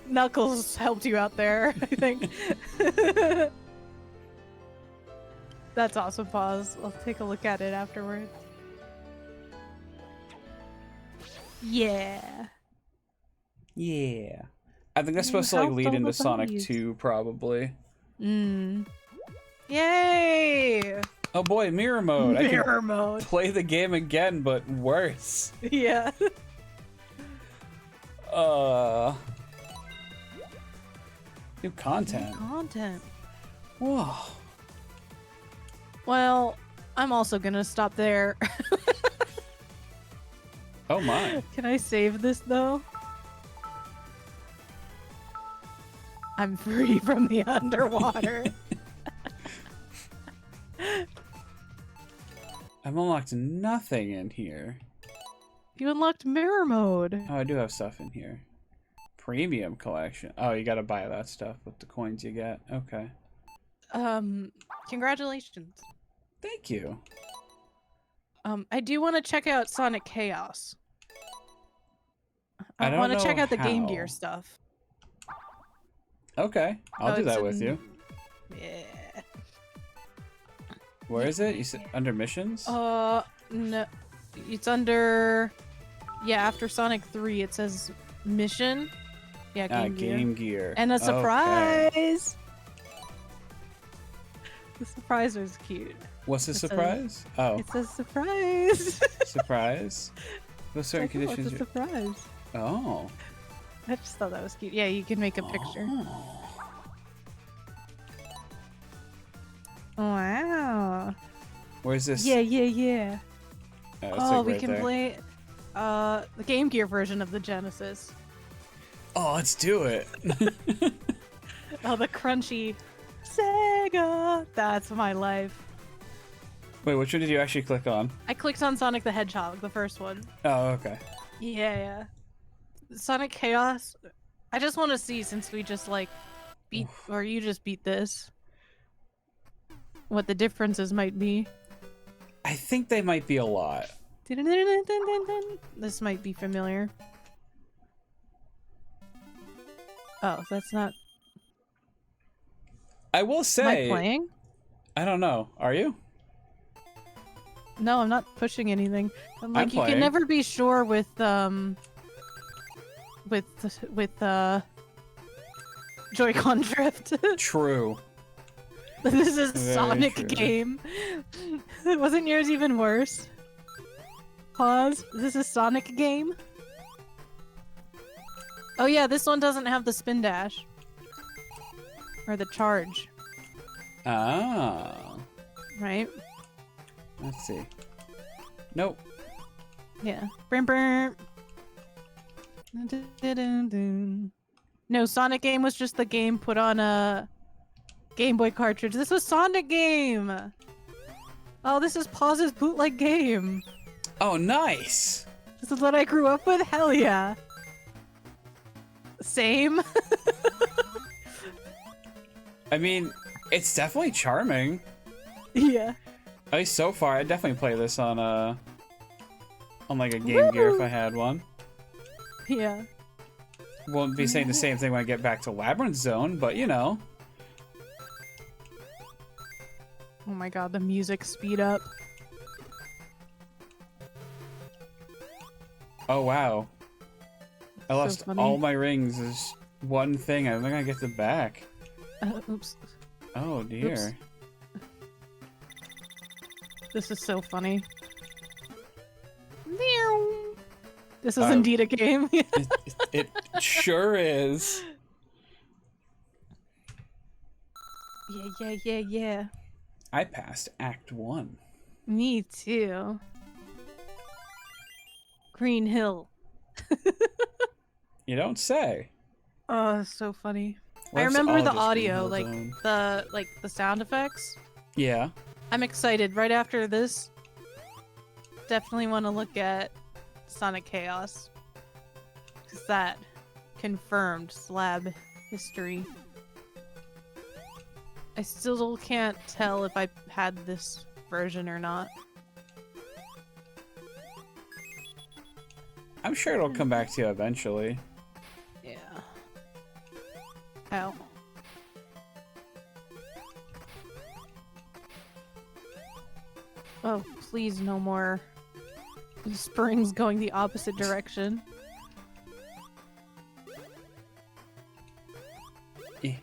Speaker 2: Knuckles helped you out there, I think. That's awesome, Pause. I'll take a look at it afterwards. Yeah.
Speaker 1: Yeah. I think that's supposed to like lead into Sonic 2, probably.
Speaker 2: Yay!
Speaker 1: Oh boy, mirror mode.
Speaker 2: Mirror mode.
Speaker 1: Play the game again, but worse.
Speaker 2: Yeah.
Speaker 1: New content.
Speaker 2: New content.
Speaker 1: Whoa.
Speaker 2: Well, I'm also gonna stop there.
Speaker 1: Oh my.
Speaker 2: Can I save this though? I'm free from the underwater.
Speaker 1: I've unlocked nothing in here.
Speaker 2: You unlocked mirror mode.
Speaker 1: Oh, I do have stuff in here. Premium collection. Oh, you gotta buy that stuff with the coins you get. Okay.
Speaker 2: Congratulations.
Speaker 1: Thank you.
Speaker 2: I do want to check out Sonic Chaos.
Speaker 1: I
Speaker 2: want to check out the
Speaker 1: how.
Speaker 2: Game Gear stuff.
Speaker 1: Okay, I'll do that with you.
Speaker 2: Yeah.
Speaker 1: Where is it? You said under missions?
Speaker 2: No. It's under... Yeah, after Sonic 3, it says mission. Yeah, Game Gear.
Speaker 1: Game Gear.
Speaker 2: And a surprise! The surprise was cute.
Speaker 1: What's the
Speaker 2: It's
Speaker 1: surprise? Oh,
Speaker 2: It's a surprise.
Speaker 1: surprise. With certain
Speaker 2: Like, oh, it's
Speaker 1: conditions.
Speaker 2: a surprise.
Speaker 1: Oh.
Speaker 2: I just thought that was cute. Yeah, you can make a picture.
Speaker 1: Oh.
Speaker 2: Wow.
Speaker 1: Where's this?
Speaker 2: Yeah, yeah, yeah.
Speaker 1: Oh, it's
Speaker 2: Oh,
Speaker 1: like
Speaker 2: we
Speaker 1: right
Speaker 2: can
Speaker 1: there.
Speaker 2: play the Game Gear version of the Genesis.
Speaker 1: Oh, let's do it.
Speaker 2: Oh, the crunchy Sega. That's my life.
Speaker 1: Wait, which one did you actually click on?
Speaker 2: I clicked on Sonic the Hedgehog, the first one.
Speaker 1: Oh, okay.
Speaker 2: Yeah. Sonic Chaos. I just want to see, since we just like beat, or you just beat this, what the differences might be.
Speaker 1: I think they might be a lot.
Speaker 2: This might be familiar. Oh, that's not.
Speaker 1: I will
Speaker 2: Am I
Speaker 1: say,
Speaker 2: playing?
Speaker 1: I don't know. Are you?
Speaker 2: No, I'm not pushing anything. But, like, you
Speaker 1: playing.
Speaker 2: can never be sure with Joy-Con drift.
Speaker 1: True.
Speaker 2: This is
Speaker 1: Very
Speaker 2: Sonic
Speaker 1: true.
Speaker 2: game. Wasn't yours even worse? Pause. This is Sonic game. Oh yeah, this one doesn't have the spin dash. Or the charge,
Speaker 1: Ah.
Speaker 2: right?
Speaker 1: Let's see. Nope.
Speaker 2: Yeah. Brum, brum. No, Sonic game was just the game put on a Game Boy cartridge. This was Sonic game! Oh, this is Pause's bootleg game.
Speaker 1: Oh, nice.
Speaker 2: This is what I grew up with? Hell yeah. Same.
Speaker 1: I mean, it's definitely charming.
Speaker 2: Yeah.
Speaker 1: At least so far, I'd definitely play this on like a Game Gear if I had one.
Speaker 2: Yeah.
Speaker 1: Won't be saying the same thing when I get back to Labyrinth Zone, but you know.
Speaker 2: Oh my god, the music speed up.
Speaker 1: Oh wow. I
Speaker 2: So
Speaker 1: lost
Speaker 2: funny.
Speaker 1: all my rings. Is one thing. I'm not gonna get them back.
Speaker 2: Oops.
Speaker 1: Oh dear.
Speaker 2: Oops. This is so funny. Meow. This is indeed a game.
Speaker 1: It sure is.
Speaker 2: Yeah.
Speaker 1: I passed Act 1.
Speaker 2: Me too. Green Hill.
Speaker 1: You don't say.
Speaker 2: Oh, so funny. I
Speaker 1: What's
Speaker 2: remember
Speaker 1: all
Speaker 2: the
Speaker 1: this
Speaker 2: audio,
Speaker 1: Green Hill
Speaker 2: like
Speaker 1: Zone?
Speaker 2: the sound effects.
Speaker 1: Yeah.
Speaker 2: I'm excited. Right after this, definitely want to look at Sonic Chaos. Because that confirmed slab history. I still can't tell if I had this version or not.
Speaker 1: I'm sure it'll come back to you eventually.
Speaker 2: Yeah. Ow. Oh, please no more springs going the opposite direction.
Speaker 1: Eh.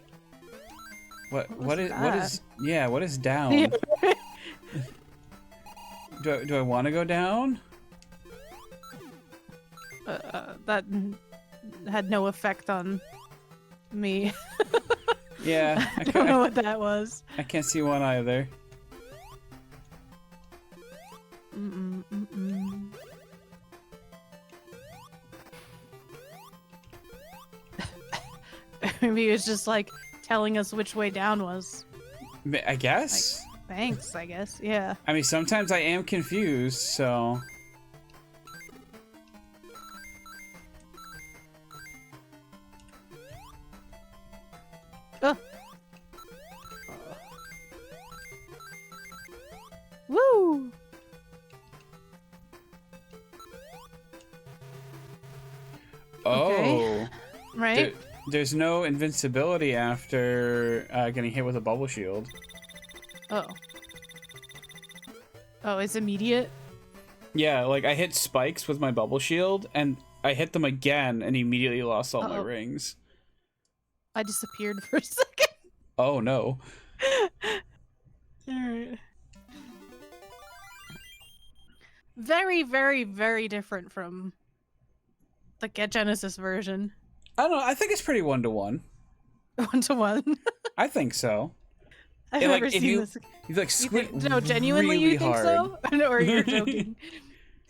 Speaker 1: What is
Speaker 2: that?
Speaker 1: yeah, what is down? Do I want to go down?
Speaker 2: That had no effect on me.
Speaker 1: Yeah,
Speaker 2: I don't know what that was.
Speaker 1: I can't see one either.
Speaker 2: Maybe it was just like telling us which way down was.
Speaker 1: I guess.
Speaker 2: Thanks, I guess. Yeah.
Speaker 1: I mean, sometimes I am confused, so.
Speaker 2: Woo!
Speaker 1: Oh.
Speaker 2: Okay. Right?
Speaker 1: There's no invincibility after getting hit with a bubble shield.
Speaker 2: Oh. Oh, it's immediate?
Speaker 1: Yeah, like I hit spikes with my bubble shield, and I hit them again and immediately lost all my rings.
Speaker 2: I disappeared for a second. Oh no. very, very, very different from the Get Genesis version.
Speaker 1: I don't know. I think it's pretty 1-to-1.
Speaker 2: 1-to-1.
Speaker 1: I think so.
Speaker 2: I've
Speaker 1: It, like,
Speaker 2: never
Speaker 1: if
Speaker 2: seen
Speaker 1: you
Speaker 2: this.
Speaker 1: you like squint
Speaker 2: No, genuinely,
Speaker 1: really
Speaker 2: you think
Speaker 1: hard.
Speaker 2: so? Or you're joking?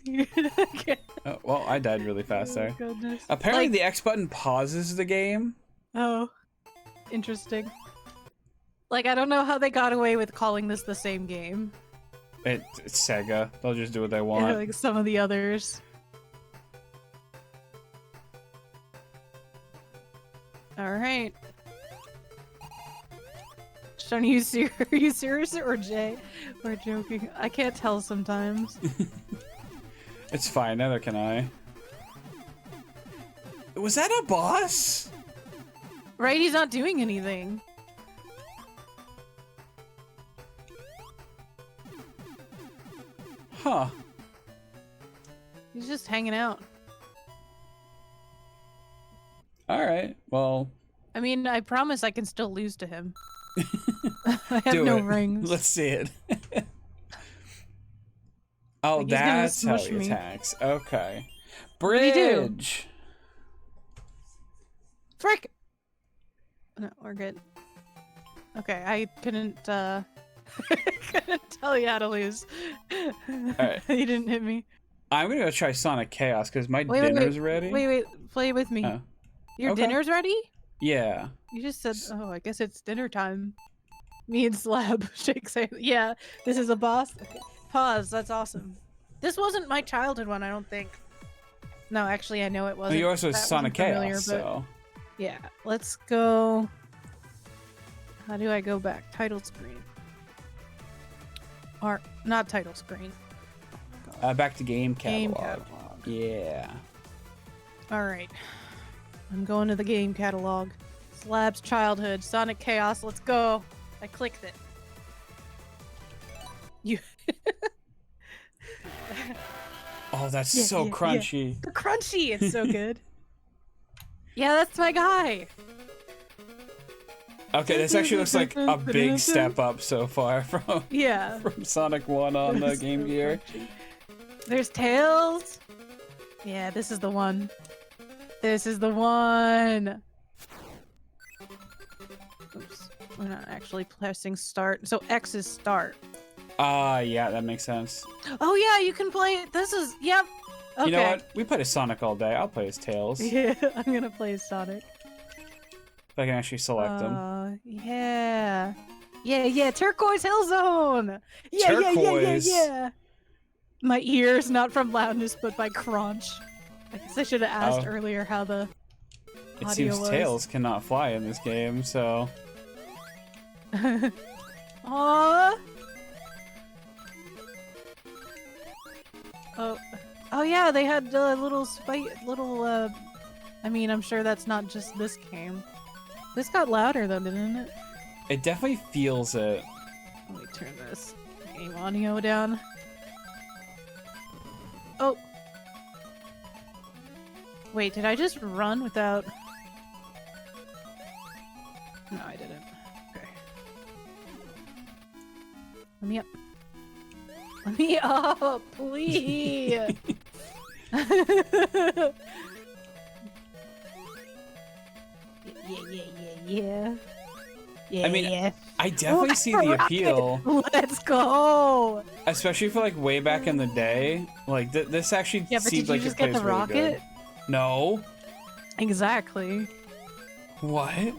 Speaker 2: Okay.
Speaker 1: Oh, well, I died really fast there.
Speaker 2: Goodness.
Speaker 1: Apparently,
Speaker 2: Like-
Speaker 1: the X button pauses the game.
Speaker 2: Oh, interesting. Like, I don't know how they got away with calling this the same game.
Speaker 1: It's Sega. They'll just do what they want.
Speaker 2: Like some of the others. All right. Sean, are you serious or Jay? We're joking. I can't tell sometimes.
Speaker 1: It's fine. Neither can I. Was that a boss?
Speaker 2: Right? He's not doing anything.
Speaker 1: Huh.
Speaker 2: He's just hanging out.
Speaker 1: All right. Well,
Speaker 2: I mean, I promise I can still lose to him. I have
Speaker 1: do
Speaker 2: no
Speaker 1: it.
Speaker 2: rings.
Speaker 1: Let's see it. Oh,
Speaker 2: Like, he's gonna
Speaker 1: that's how
Speaker 2: smush
Speaker 1: he
Speaker 2: me.
Speaker 1: attacks. Okay.
Speaker 2: What'd he do?
Speaker 1: Bridge.
Speaker 2: Frick! No, we're good. Okay, I couldn't couldn't tell you how to lose.
Speaker 1: Alright.
Speaker 2: You didn't hit me.
Speaker 1: I'm gonna go try Sonic Chaos because my
Speaker 2: Wait,
Speaker 1: dinner's ready.
Speaker 2: Wait, play with me.
Speaker 1: Oh.
Speaker 2: Your
Speaker 1: Okay.
Speaker 2: dinner's ready?
Speaker 1: Yeah.
Speaker 2: You just said, oh, I guess it's dinner time. Me and Slab shake say, yeah, this is a boss. Okay. Pause, that's awesome. This wasn't my childhood one, I don't think. No, actually, I know it
Speaker 1: Well,
Speaker 2: wasn't.
Speaker 1: yours was
Speaker 2: that
Speaker 1: Sonic
Speaker 2: wasn't familiar,
Speaker 1: Chaos,
Speaker 2: but
Speaker 1: so.
Speaker 2: yeah, let's go. How do I go back? Title screen. Or, not title screen.
Speaker 1: Back to game
Speaker 2: Game
Speaker 1: catalog.
Speaker 2: catalog.
Speaker 1: Yeah.
Speaker 2: Alright. I'm going to the game catalog. Slab's childhood. Sonic Chaos, let's go. I clicked it. You.
Speaker 1: Oh, that's
Speaker 2: Yeah,
Speaker 1: so
Speaker 2: yeah,
Speaker 1: crunchy.
Speaker 2: The crunchy, it's so good. Yeah, that's my guy.
Speaker 1: Okay, this actually looks like a big step up so far from
Speaker 2: Yeah.
Speaker 1: from Sonic 1 on the Game
Speaker 2: So
Speaker 1: Gear.
Speaker 2: crunchy. There's Tails. Yeah, this is the one. This is the one. Oops. We're not actually pressing start. So X is start.
Speaker 1: Yeah, that makes sense.
Speaker 2: Oh yeah, you can play. This is yep. Okay.
Speaker 1: You know what? We played as Sonic all day. I'll play as Tails. If
Speaker 2: Yeah, I'm gonna play as Sonic.
Speaker 1: I can actually select them.
Speaker 2: Yeah. Yeah, Turquoise Hill Zone. Yeah,
Speaker 1: Turquoise.
Speaker 2: yeah. My ears, not from loudness, but by crunch. I guess I should have asked
Speaker 1: Oh.
Speaker 2: earlier how the
Speaker 1: It
Speaker 2: audio
Speaker 1: seems
Speaker 2: was.
Speaker 1: Tails cannot fly in this game, so.
Speaker 2: Aww. Oh yeah, they had little I mean, I'm sure that's not just this game. This got louder though, didn't it?
Speaker 1: It definitely feels it.
Speaker 2: Let me turn this game audio down. Oh. Wait, did I just run without... No, I didn't. Okay. Let me up. Let me up, please! Yeah.
Speaker 1: I mean,
Speaker 2: yeah.
Speaker 1: I definitely see the appeal,
Speaker 2: Let's go!
Speaker 1: especially for like way back in the day. Like this actually
Speaker 2: Yeah, but
Speaker 1: seems
Speaker 2: did you
Speaker 1: like
Speaker 2: just
Speaker 1: it
Speaker 2: get
Speaker 1: plays
Speaker 2: the
Speaker 1: really
Speaker 2: rocket?
Speaker 1: good. No.
Speaker 2: Exactly.
Speaker 1: What?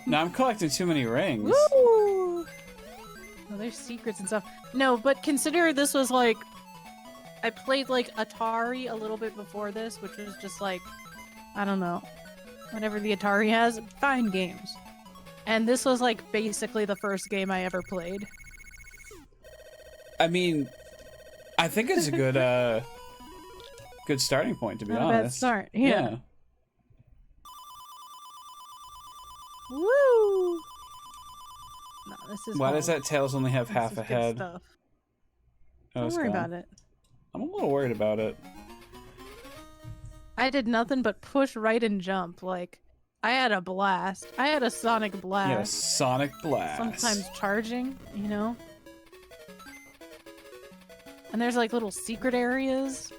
Speaker 1: No, I'm collecting too many rings.
Speaker 2: Woo! Oh, there's secrets and stuff. No, but consider this was like... I played like Atari a little bit before this, which was just like... I don't know. Whatever the Atari has, fine games. And this was like basically the first game I ever played.
Speaker 1: I mean, I think it's a good good starting point, to be
Speaker 2: Not a bad
Speaker 1: honest.
Speaker 2: start. Yeah. Woo! No, this is
Speaker 1: Why does
Speaker 2: hard.
Speaker 1: that Tails only have
Speaker 2: This
Speaker 1: half
Speaker 2: is
Speaker 1: a
Speaker 2: good
Speaker 1: head?
Speaker 2: stuff.
Speaker 1: Oh,
Speaker 2: Don't
Speaker 1: it's
Speaker 2: worry
Speaker 1: gone.
Speaker 2: about it.
Speaker 1: I'm a little worried about it.
Speaker 2: I did nothing but push right and jump. Like, I had a blast. I had a Sonic blast.
Speaker 1: Yeah, Sonic Blast.
Speaker 2: Sometimes charging, you know? And there's like little secret areas.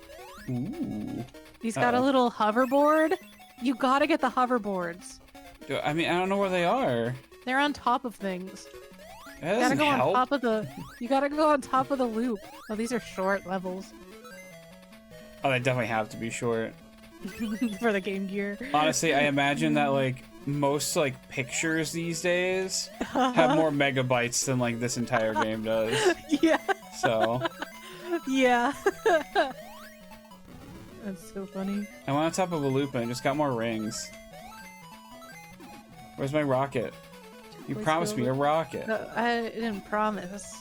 Speaker 1: Ooh.
Speaker 2: He's got a little hoverboard. You gotta get the hoverboards.
Speaker 1: I mean, I don't know where they are.
Speaker 2: They're on top of things.
Speaker 1: That
Speaker 2: You gotta
Speaker 1: doesn't
Speaker 2: go
Speaker 1: help.
Speaker 2: on top of the. You gotta go on top of the loop. Oh, these are short levels
Speaker 1: Oh, they definitely have to be short.
Speaker 2: for the Game Gear.
Speaker 1: Honestly, I imagine that like most like pictures these days have more megabytes than like this entire game does.
Speaker 2: Yeah.
Speaker 1: So
Speaker 2: Yeah. That's so funny.
Speaker 1: I went on top of a loop and I just got more rings. Where's my rocket? You
Speaker 2: Please
Speaker 1: promised me a
Speaker 2: build
Speaker 1: rocket.
Speaker 2: No, I didn't promise.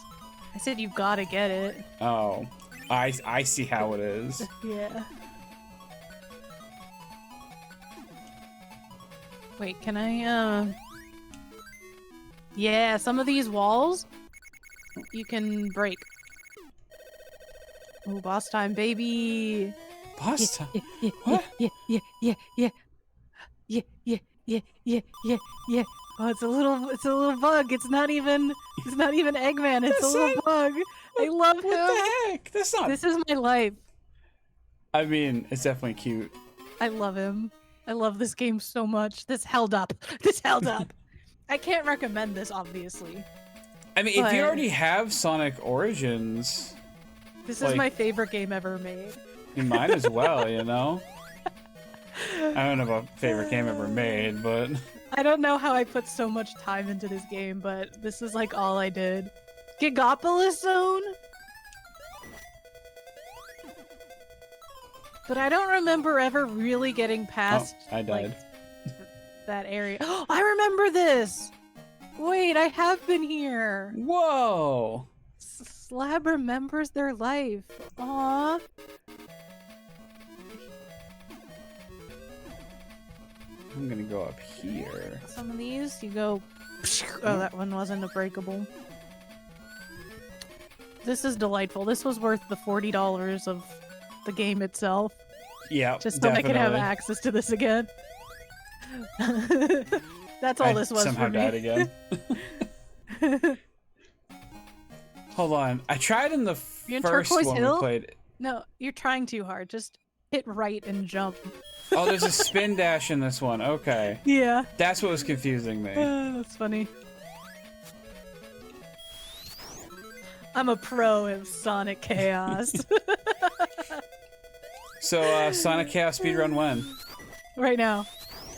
Speaker 2: I said you gotta get it.
Speaker 1: Oh, I see how it is.
Speaker 2: Yeah. Wait, can I, Yeah, some of these walls you can break. Oh, boss time, baby!
Speaker 1: Boss time.
Speaker 2: Yeah,
Speaker 1: What?
Speaker 2: yeah, yeah, yeah, yeah, yeah, yeah, yeah, yeah, yeah, yeah. Oh, it's a little bug. It's not even Eggman. It's a little bug. I love him.
Speaker 1: What the heck? That's not.
Speaker 2: This is my life.
Speaker 1: I mean, it's definitely cute.
Speaker 2: I love him. I love this game so much. This held up. This held up. I can't recommend this, obviously.
Speaker 1: I mean, if
Speaker 2: But-
Speaker 1: you already have Sonic Origins,
Speaker 2: This
Speaker 1: Like-
Speaker 2: is my favorite game ever made.
Speaker 1: you might as well, you know? I don't know about favorite game ever made, but
Speaker 2: I don't know how I put so much time into this game, but this is like all I did. Gigopolis Zone? But I don't remember ever really getting past
Speaker 1: I died.
Speaker 2: like, that area. Oh, I remember this! Wait, I have been here!
Speaker 1: Whoa!
Speaker 2: Slab remembers their life. Aww.
Speaker 1: I'm gonna go up here.
Speaker 2: Some of these, you go... Oh, that one wasn't a breakable. This is delightful. This was worth the $40 of the game itself.
Speaker 1: Yeah,
Speaker 2: Just so I could have
Speaker 1: definitely.
Speaker 2: access to this again. That's all this was
Speaker 1: somehow
Speaker 2: for me.
Speaker 1: died again. Hold on. I tried in the
Speaker 2: You're in
Speaker 1: first
Speaker 2: Turquoise
Speaker 1: one
Speaker 2: Hill?
Speaker 1: we played.
Speaker 2: No, you're trying too hard. Just hit right and jump.
Speaker 1: Oh, there's a spin dash in this one. Okay.
Speaker 2: Yeah.
Speaker 1: That's what was confusing me.
Speaker 2: That's funny. I'm a pro in Sonic Chaos.
Speaker 1: So, Sonic Chaos speedrun when?
Speaker 2: Right now.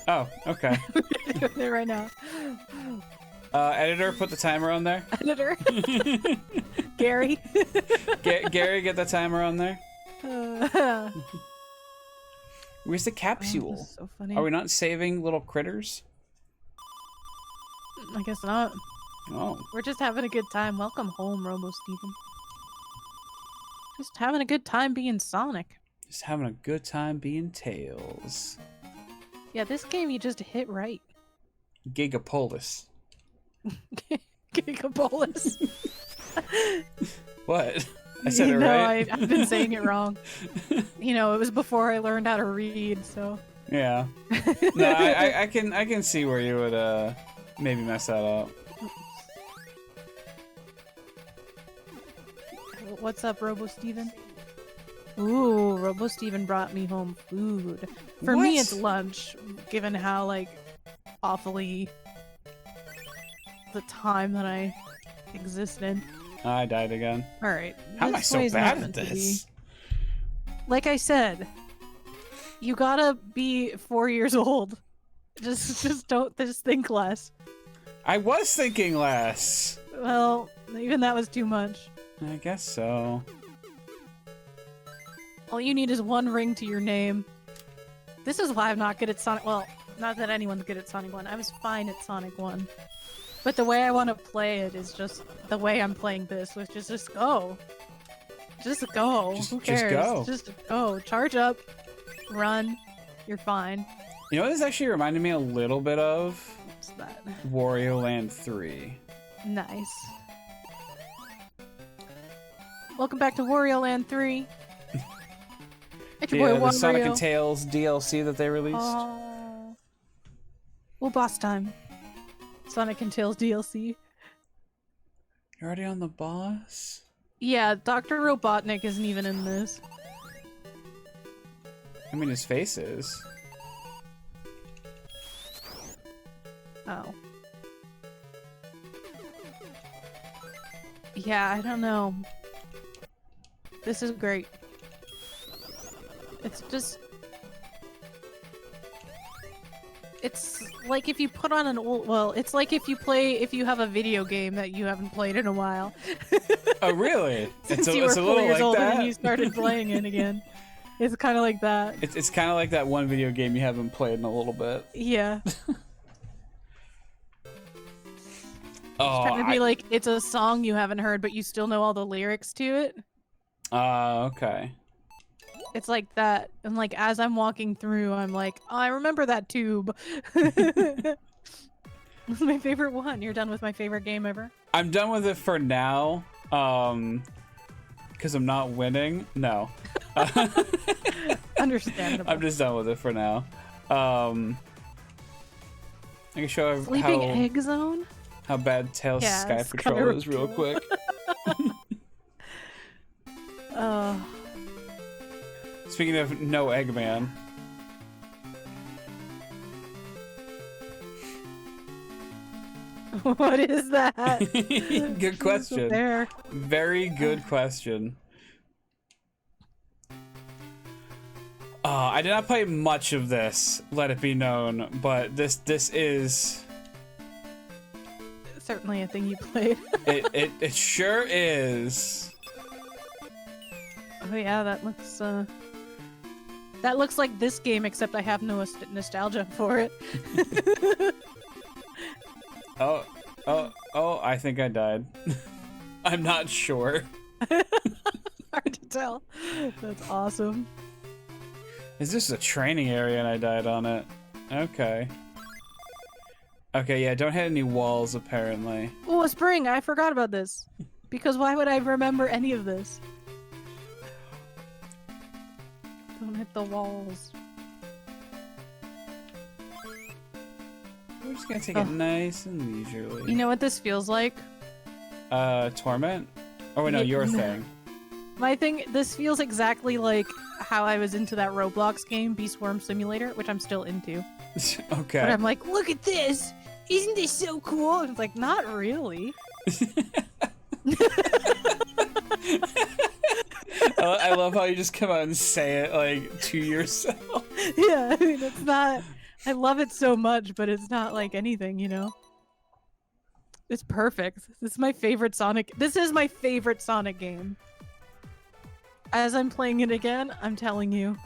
Speaker 1: Oh, okay.
Speaker 2: Doing it right now.
Speaker 1: Editor, put the timer on there.
Speaker 2: Editor. Gary.
Speaker 1: Gary, get the timer on there.
Speaker 2: Oh,
Speaker 1: Where's the
Speaker 2: this
Speaker 1: capsule?
Speaker 2: is so funny.
Speaker 1: Are we not saving little critters?
Speaker 2: I guess not.
Speaker 1: Oh.
Speaker 2: We're just having a good time. Welcome home, Robo Steven. Just having a good time being Sonic.
Speaker 1: Just having a good time being Tails.
Speaker 2: Yeah, this game you just hit right.
Speaker 1: Gigapolis.
Speaker 2: Gigapolis.
Speaker 1: What? I said it right?
Speaker 2: I've been saying it wrong. You know, it was before I learned how to read, so.
Speaker 1: Yeah. No, I can see where you would maybe mess that up.
Speaker 2: What's up, Robo Steven? Ooh, Robo Steven brought me home food. For me,
Speaker 1: What?
Speaker 2: it's lunch, given how, like, awfully the time that I existed.
Speaker 1: I died again.
Speaker 2: Alright.
Speaker 1: How am I
Speaker 2: this
Speaker 1: so
Speaker 2: way's not
Speaker 1: bad at
Speaker 2: meant to be.
Speaker 1: this?
Speaker 2: Like I said, you gotta be 4 years old. Just think less.
Speaker 1: I was thinking less.
Speaker 2: Well, even that was too much.
Speaker 1: I guess so.
Speaker 2: All you need is one ring to your name. This is why I'm not good at Sonic. Well, not that anyone's good at Sonic 1. I was fine at Sonic 1. But the way I want to play it is just the way I'm playing this, which is just go. Just go. Who
Speaker 1: Just
Speaker 2: cares?
Speaker 1: go.
Speaker 2: Just go. Charge up. Run. You're fine.
Speaker 1: You know what this actually reminded me a little bit of?
Speaker 2: What's that?
Speaker 1: Wario Land 3.
Speaker 2: Nice. Welcome back to Wario Land 3. It's your boy
Speaker 1: The Sonic
Speaker 2: Wario.
Speaker 1: and Tails DLC that they released.
Speaker 2: Oh. Well, boss time. Sonic and Tails DLC.
Speaker 1: You're already on the boss?
Speaker 2: Yeah, Dr. Robotnik isn't even in this.
Speaker 1: I mean, his face is.
Speaker 2: Oh. Yeah, I don't know. This is great. It's just... It's like if you put on an old... Well, it's like if you have a video game that you haven't played in a while.
Speaker 1: Oh, really?
Speaker 2: Since you were 4 years old and you started playing it again. It's kind of like that.
Speaker 1: It's kind of like that one video game you haven't played in a little bit.
Speaker 2: Yeah.
Speaker 1: Oh,
Speaker 2: It's trying to be like, it's a song you haven't heard, but you still know all the lyrics to it.
Speaker 1: Okay.
Speaker 2: It's like that. And like, as I'm walking through, I'm like, oh, I remember that tube. It's my favorite one. You're done with my favorite game ever?
Speaker 1: I'm done with it for now. Because I'm not winning. No.
Speaker 2: Understandable.
Speaker 1: I'm just done with it for now. I can show
Speaker 2: Sleeping Egg Zone?
Speaker 1: how bad Tails
Speaker 2: Yeah,
Speaker 1: Sky Patrol is real quick. Speaking of no Eggman.
Speaker 2: What is that?
Speaker 1: Good question.
Speaker 2: There.
Speaker 1: Very good question. I did not play much of this, let it be known, but this is
Speaker 2: Certainly a thing you played.
Speaker 1: it sure is.
Speaker 2: Oh yeah, that looks like this game, except I have no nostalgia for it.
Speaker 1: Oh, I think I died. I'm not sure.
Speaker 2: Hard to tell. That's awesome.
Speaker 1: Is this a training area and I died on it? Okay. Okay, yeah, don't hit any walls, apparently.
Speaker 2: Oh, a spring! I forgot about this. Because why would I remember any of this? Don't hit the walls.
Speaker 1: We're just gonna take it nice and leisurely.
Speaker 2: You know what this feels like?
Speaker 1: Torment? Oh, wait, no, your thing.
Speaker 2: My thing, this feels exactly like how I was into that Roblox game, Beast Worm Simulator, which I'm still into.
Speaker 1: Okay.
Speaker 2: But I'm like, look at this! Isn't this so cool? And it's like, not really.
Speaker 1: I love how you just come out and say it, like, to yourself.
Speaker 2: Yeah, I mean, it's not... I love it so much, but it's not like anything, you know? It's perfect. This is my favorite Sonic... This is my favorite Sonic game. As I'm playing it again, I'm telling you.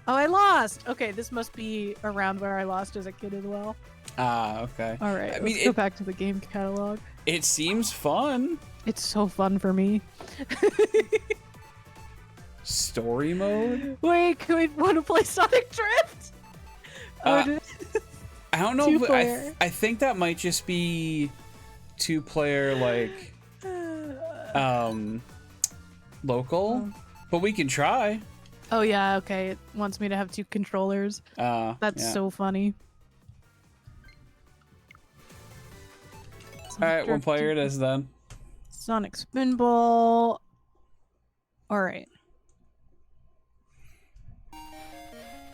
Speaker 2: Oh, I lost! Okay, this must be around where I lost as a kid as well.
Speaker 1: Ah, okay.
Speaker 2: Alright, let's go back to the game catalog.
Speaker 1: It seems fun.
Speaker 2: It's so fun for me.
Speaker 1: Story mode?
Speaker 2: Wait, can we want to play Sonic Drift?
Speaker 1: I don't know.
Speaker 2: Two-player.
Speaker 1: I think that might just be two-player, like, local. But we can try.
Speaker 2: Oh yeah, okay. It wants me to have two controllers. That's
Speaker 1: yeah.
Speaker 2: so funny.
Speaker 1: Alright, one player it is then.
Speaker 2: Sonic Spinball. Alright.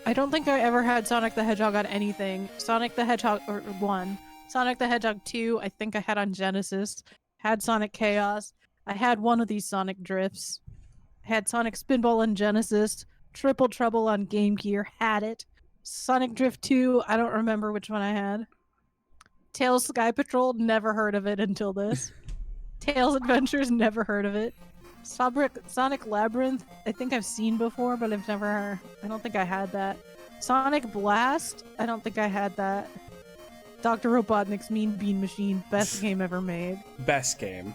Speaker 2: I don't think I ever had Sonic the Hedgehog on anything. Sonic the Hedgehog 1. Sonic the Hedgehog 2, I think I had on Genesis. Had Sonic Chaos. I had one of these Sonic Drifts. Had Sonic Spinball on Genesis. Triple Trouble on Game Gear. Had it. Sonic Drift 2, I don't remember which one I had. Tails Sky Patrol, never heard of it until this. Tails Adventures, never heard of it. Sonic Labyrinth, I think I've seen before, but I've never... I don't think I had that. Sonic Blast, I don't think I had that. Dr. Robotnik's Mean Bean Machine, best game ever made.
Speaker 1: Best game.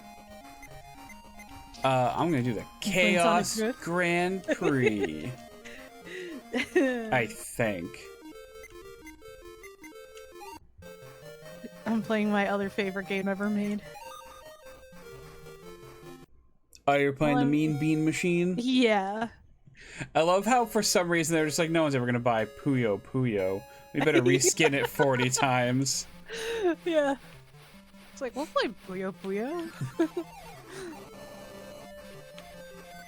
Speaker 1: I'm gonna do the Chaos Grand Prix. I think.
Speaker 2: I'm playing my other favorite game ever made.
Speaker 1: Oh, you're playing the Mean Bean Machine?
Speaker 2: Yeah.
Speaker 1: I love how for some reason they're just like, no one's ever gonna buy Puyo Puyo. We better reskin it 40 times.
Speaker 2: Yeah. It's like, we'll play Puyo Puyo.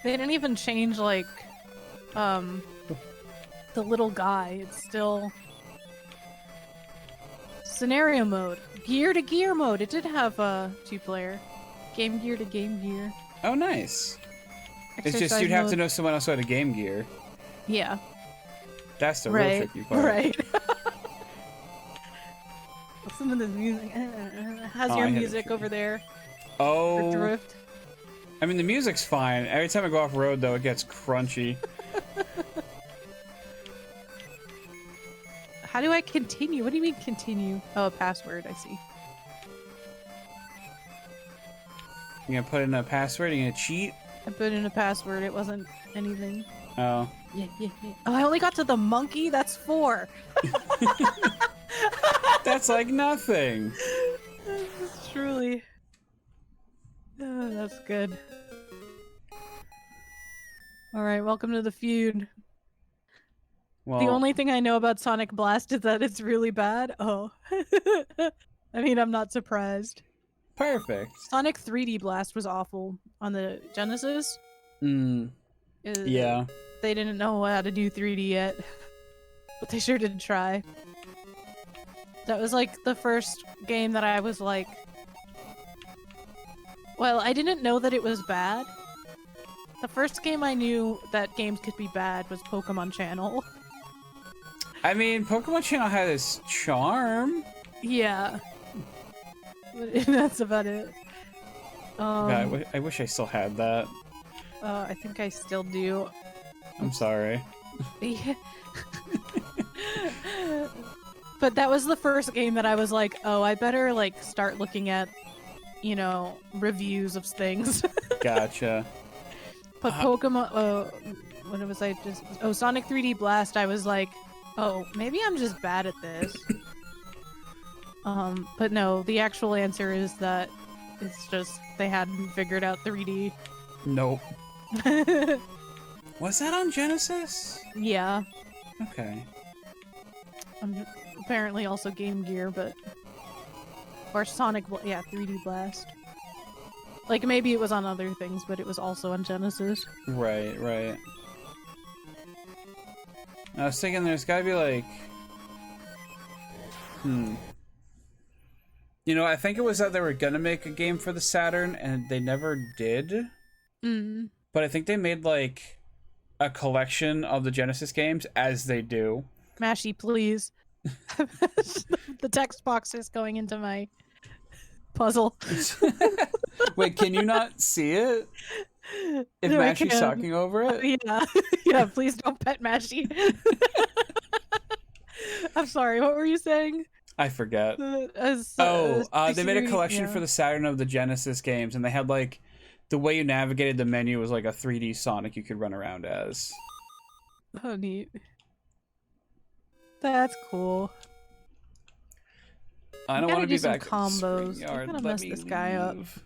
Speaker 2: They didn't even change like the little guy. It's still scenario mode, gear to gear mode. It did have a 2-player, Game Gear to Game Gear.
Speaker 1: Oh, nice. It's just
Speaker 2: Exercise
Speaker 1: you'd have to
Speaker 2: mode.
Speaker 1: know someone else who had a Game Gear.
Speaker 2: Yeah.
Speaker 1: That's the real tricky part.
Speaker 2: Right. Listen to this music. How's
Speaker 1: Oh,
Speaker 2: your
Speaker 1: I hit a
Speaker 2: music
Speaker 1: tree.
Speaker 2: over there?
Speaker 1: Oh.
Speaker 2: For Drift.
Speaker 1: I mean, the music's fine. Every time I go off road, though, it gets crunchy.
Speaker 2: How do I continue? What do you mean continue? Oh, a password. I see.
Speaker 1: You gonna put in a password? You gonna cheat?
Speaker 2: I put in a password. It wasn't anything.
Speaker 1: Oh.
Speaker 2: Yeah. Oh, I only got to the monkey? That's 4.
Speaker 1: That's like nothing.
Speaker 2: Truly. Oh, that's good. Alright, welcome to the feud.
Speaker 1: Well,
Speaker 2: The only thing I know about Sonic Blast is that it's really bad. Oh. I mean, I'm not surprised.
Speaker 1: perfect.
Speaker 2: Sonic 3D Blast was awful on the Genesis.
Speaker 1: Yeah.
Speaker 2: They didn't know how to do 3D yet. But they sure did try. That was like the first game that I was like... Well, I didn't know that it was bad. The first game I knew that games could be bad was Pokemon Channel.
Speaker 1: I mean, Pokemon Channel had this charm.
Speaker 2: Yeah. But that's about it.
Speaker 1: God, I wish I still had that.
Speaker 2: I think I still do.
Speaker 1: I'm sorry.
Speaker 2: Yeah. But that was the first game that I was like, oh, I better like start looking at, you know, reviews of things.
Speaker 1: Gotcha.
Speaker 2: But Pokemon, what was I just? Oh, Sonic 3D Blast. I was like, oh, maybe I'm just bad at this. But no, the actual answer is that it's just they hadn't figured out 3D.
Speaker 1: Nope. Was that on Genesis?
Speaker 2: Yeah.
Speaker 1: Okay.
Speaker 2: Apparently also Game Gear, but or Sonic, yeah, 3D Blast. Like maybe it was on other things, but it was also on Genesis.
Speaker 1: Right, right. I was thinking there's gotta be like... You know, I think it was that they were gonna make a game for the Saturn, and they never did. But I think they made, like, a collection of the Genesis games, as they do.
Speaker 2: Mashy, please. The text box is going into my puzzle.
Speaker 1: Wait, can you not see it? If
Speaker 2: No, I
Speaker 1: Mashy's
Speaker 2: can.
Speaker 1: talking over it?
Speaker 2: Yeah. Yeah, please don't pet Mashy. I'm sorry, what were you saying?
Speaker 1: I forget. They made a collection for the Saturn of the Genesis games, and they had, like, the way you navigated the menu was like a 3D Sonic you could run around as.
Speaker 2: Oh, neat. That's cool.
Speaker 1: I don't want to be
Speaker 2: some
Speaker 1: back
Speaker 2: combos.
Speaker 1: in the yard.
Speaker 2: Gotta
Speaker 1: Let
Speaker 2: mess
Speaker 1: me
Speaker 2: this guy up.
Speaker 1: leave.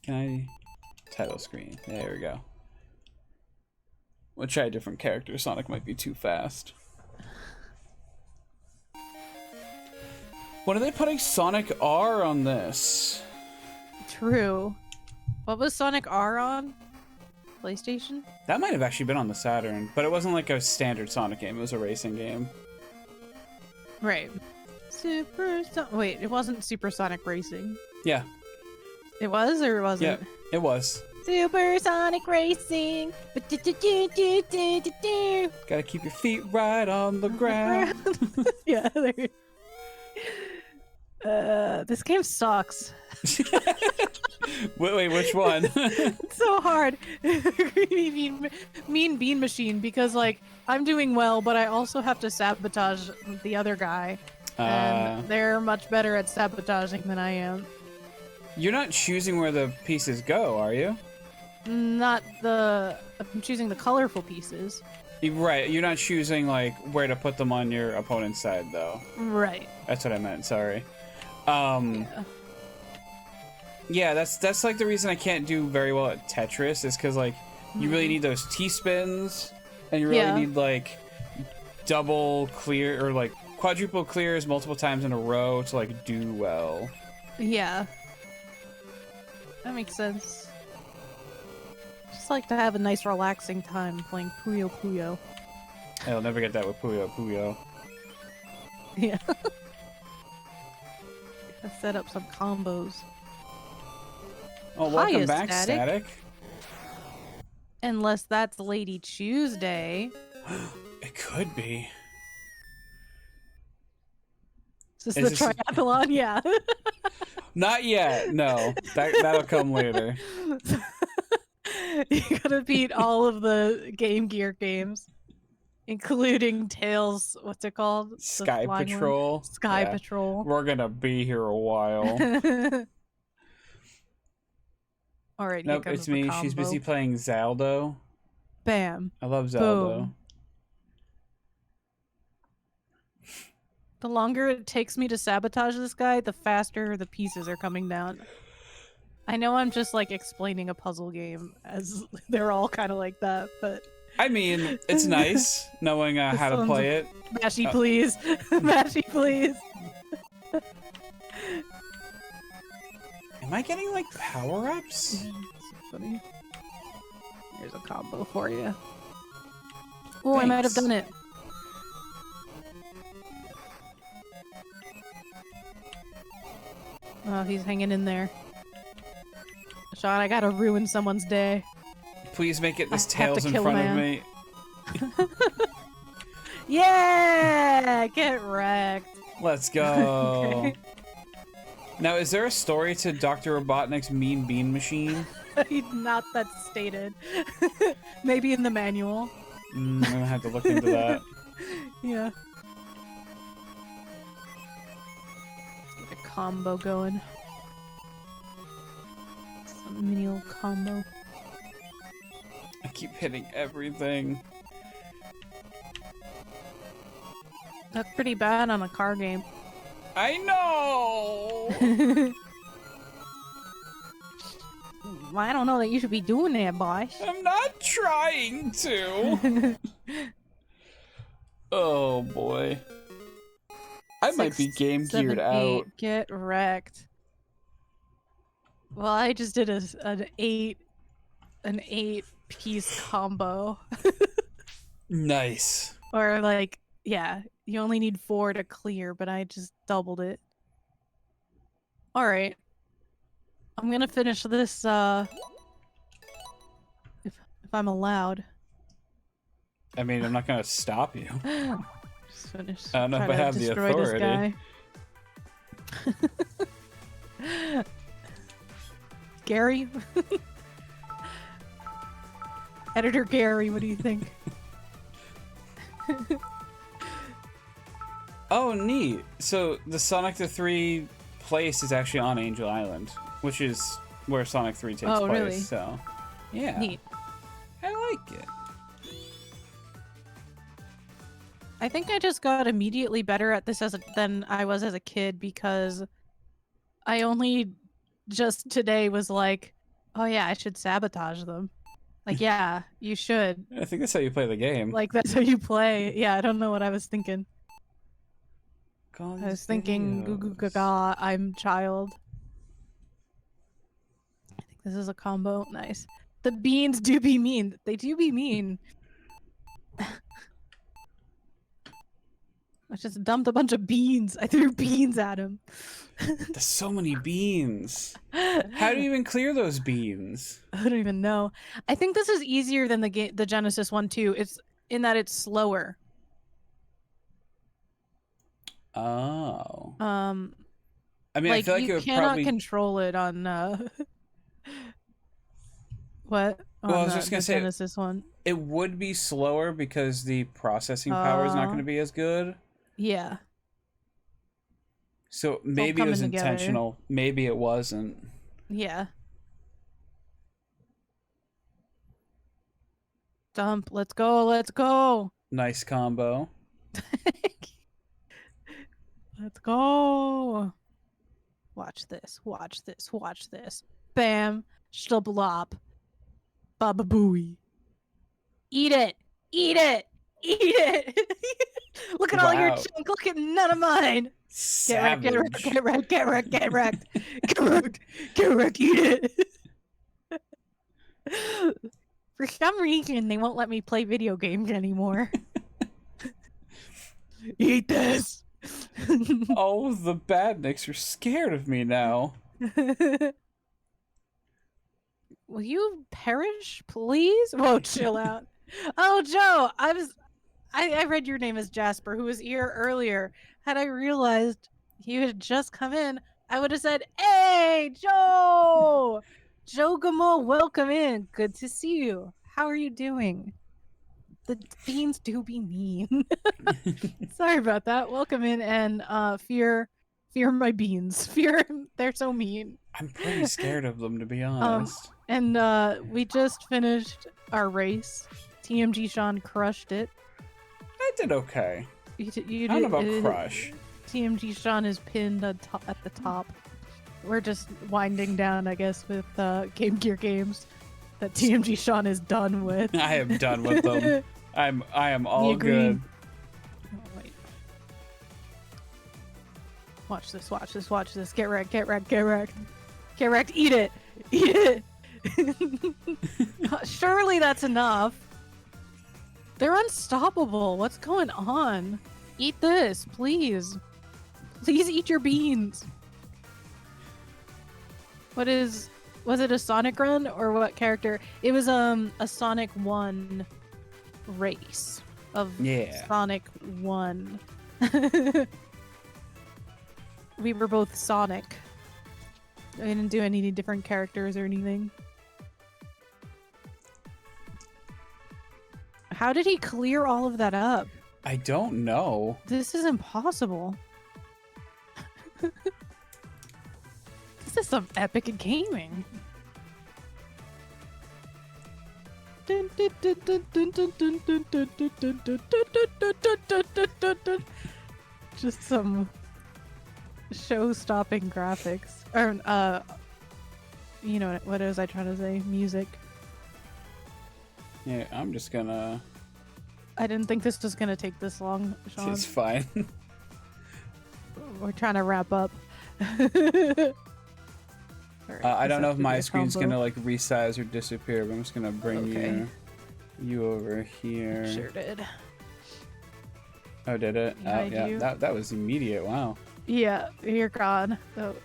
Speaker 1: Can I... Title screen. There we go. We'll try a different character. Sonic might be too fast. When are they putting Sonic R on this?
Speaker 2: True. What was Sonic R on? PlayStation?
Speaker 1: That might have actually been on the Saturn, but it wasn't like a standard Sonic game. It was a racing game.
Speaker 2: Right. Wait, it wasn't Supersonic Racing.
Speaker 1: Yeah.
Speaker 2: It was or it wasn't?
Speaker 1: Yeah, it was.
Speaker 2: Supersonic Racing.
Speaker 1: Gotta keep your feet right on the ground.
Speaker 2: Yeah, there. This game sucks.
Speaker 1: Wait, which one?
Speaker 2: It's so hard. mean Bean Machine, because like I'm doing well, but I also have to sabotage the other guy, and they're much better at sabotaging than I am.
Speaker 1: You're not choosing where the pieces go, are you?
Speaker 2: I'm choosing the colorful pieces.
Speaker 1: Right, you're not choosing like where to put them on your opponent's side, though.
Speaker 2: Right.
Speaker 1: That's what I meant. Sorry. Yeah, that's like the reason I can't do very well at Tetris is because like you really need those T-spins, and you really need like double clear or like quadruple clears multiple times in a row to like do well.
Speaker 2: Yeah. That makes sense. Just like to have a nice relaxing time playing Puyo Puyo.
Speaker 1: I'll never get that with Puyo Puyo.
Speaker 2: Yeah. Let's set up some combos.
Speaker 1: Oh, welcome
Speaker 2: Hiya,
Speaker 1: back, Static.
Speaker 2: Unless that's Lady Tuesday.
Speaker 1: It could be.
Speaker 2: Is this the triathlon? Yeah.
Speaker 1: Not yet. No, that'll come later.
Speaker 2: You gotta beat all of the Game Gear games, including Tails. What's it called?
Speaker 1: Sky Patrol.
Speaker 2: Sky Patrol.
Speaker 1: We're gonna be here a while.
Speaker 2: All right.
Speaker 1: Nope, it's me. She's busy playing Zaldo.
Speaker 2: Bam.
Speaker 1: I love Zaldo.
Speaker 2: Boom. The longer it takes me to sabotage this guy, the faster the pieces are coming down. I know I'm just like explaining a puzzle game as they're all kind of like that, but
Speaker 1: I mean, it's nice knowing how to play it.
Speaker 2: Mashy, please. Mashy, please.
Speaker 1: Am I getting like power-ups?
Speaker 2: So funny. Here's a combo for you. Oh, I might have done it. Oh, he's hanging in there. Sean, I gotta ruin someone's day.
Speaker 1: Please make it this Tails in front of me.
Speaker 2: Yeah! Get wrecked.
Speaker 1: Let's go. Okay. Now, is there a story to Dr. Robotnik's Mean Bean Machine?
Speaker 2: Not that stated. Maybe in the manual.
Speaker 1: I'm gonna have to look into that.
Speaker 2: Yeah. Get a combo going. Some mini little combo.
Speaker 1: I keep hitting everything.
Speaker 2: That's pretty bad on a car game.
Speaker 1: I know!
Speaker 2: I don't know that you should be doing that, boss.
Speaker 1: I'm not trying to. Oh boy. I might be game geared out.
Speaker 2: Get wrecked. Well, I just did an eight piece combo.
Speaker 1: Nice.
Speaker 2: Or like, yeah, you only need 4 to clear, but I just doubled it. All right. I'm gonna finish this, if I'm allowed.
Speaker 1: I mean, I'm not gonna stop you.
Speaker 2: Just finish.
Speaker 1: I don't know if I have the authority.
Speaker 2: Gary? Editor Gary, what do you think?
Speaker 1: Oh, neat. So the Sonic the 3 place is actually on Angel Island, which is where Sonic 3 takes place.
Speaker 2: Really?
Speaker 1: So, yeah.
Speaker 2: Neat.
Speaker 1: I like it.
Speaker 2: I think I just got immediately better at this than I was as a kid because I only just today was like, oh yeah, I should sabotage them. Like, yeah, you should.
Speaker 1: I think that's how you play the game.
Speaker 2: Like, that's how you play. Yeah, I don't know what I was thinking. I was thinking, goo goo gaga, I'm child. I think this is a combo. Nice. The beans do be mean. They do be mean. I just dumped a bunch of beans. I threw beans at him.
Speaker 1: There's so many beans. How do you even clear those beans?
Speaker 2: I don't even know. I think this is easier than the Genesis one too. It's in that it's slower.
Speaker 1: Oh.
Speaker 2: I
Speaker 1: mean, I feel like
Speaker 2: you
Speaker 1: it would
Speaker 2: cannot
Speaker 1: probably
Speaker 2: control it on what? On
Speaker 1: well, I was just gonna say
Speaker 2: Genesis one.
Speaker 1: It would be slower because the processing power is not going to be as good.
Speaker 2: Yeah.
Speaker 1: So maybe it was intentional. Maybe it wasn't.
Speaker 2: Yeah. Dump. Let's go. Let's go.
Speaker 1: Nice combo.
Speaker 2: Let's go. Watch this. Watch this. Watch this. Bam. Shlablop. Baba booey. Eat it. Eat it. Eat it. Look at all your junk. Look at none of mine.
Speaker 1: Savage.
Speaker 2: Get wrecked. Get wrecked. Get wrecked. Get wrecked. Get wrecked. Get wrecked. Eat it. For some reason, they won't let me play video games anymore. Eat this!
Speaker 1: All of the badniks are scared of me now.
Speaker 2: Will you perish, please? Whoa, chill out. Oh, Joe, I read your name as Jasper, who was here earlier. Had I realized you had just come in, I would have said, "Hey, Joe! Joe Gamal, welcome in. Good to see you. How are you doing?" The beans do be mean. Sorry about that. Welcome in and fear my beans. They're so mean.
Speaker 1: I'm pretty scared of them, to be honest.
Speaker 2: And we just finished our race. TMG Sean crushed it.
Speaker 1: I did okay.
Speaker 2: You
Speaker 1: I don't know about crush.
Speaker 2: TMG Sean is pinned at the top. We're just winding down, I guess, with Game Gear games that TMG Sean is done with.
Speaker 1: I am done with them. I am all good.
Speaker 2: Oh, wait. Watch this, watch this, watch this. Get wrecked, get wrecked, get wrecked. Get wrecked, eat it! Eat it! Surely that's enough. They're unstoppable. What's going on? Eat this, please. Please eat your beans. Was it a Sonic run or what character? It was a Sonic 1 race of Sonic 1. We were both Sonic. I didn't do any different characters or anything. How did he clear all of that up?
Speaker 1: I don't know.
Speaker 2: This is impossible. This is some epic gaming. Just some show-stopping graphics. Or, you know, what was I trying to say? Music.
Speaker 1: Yeah, I'm just gonna...
Speaker 2: I didn't think this was gonna take this long, Sean.
Speaker 1: It's fine.
Speaker 2: We're trying to wrap up. Right,
Speaker 1: I don't know if my screen's gonna like resize or disappear, but I'm just gonna bring you over here.
Speaker 2: Sure did.
Speaker 1: Oh, did it? Yeah, that was immediate. Wow.
Speaker 2: Yeah, you're gone. So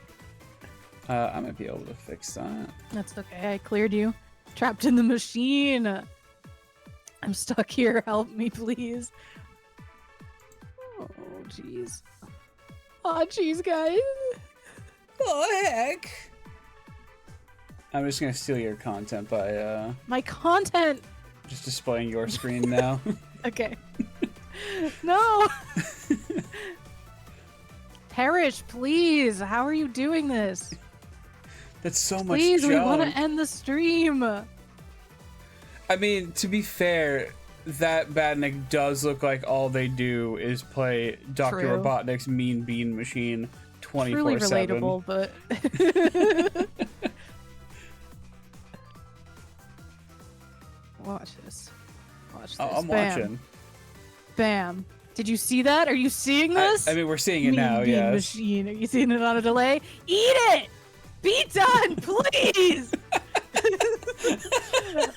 Speaker 1: I might be able to fix that.
Speaker 2: that's okay. I cleared you. Trapped in the machine. I'm stuck here. Help me, please. Oh, jeez. Oh, jeez, guys.
Speaker 1: Oh, heck. I'm just gonna steal your content by
Speaker 2: My content.
Speaker 1: just displaying your screen now.
Speaker 2: Okay. No. Perish, please. How are you doing this?
Speaker 1: That's so much
Speaker 2: Please, we
Speaker 1: junk.
Speaker 2: want to end the stream.
Speaker 1: I mean, to be fair, that Badnik does look like all they do is play Dr.
Speaker 2: True.
Speaker 1: Robotnik's Mean Bean Machine 24/7.
Speaker 2: Truly relatable, but watch this. Watch this.
Speaker 1: I'm
Speaker 2: Bam.
Speaker 1: watching.
Speaker 2: Bam. Did you see that? Are you seeing this?
Speaker 1: I mean, we're seeing it
Speaker 2: Mean
Speaker 1: now,
Speaker 2: Bean
Speaker 1: yes.
Speaker 2: Machine. Are you seeing it on a delay? Eat it! Be done, please!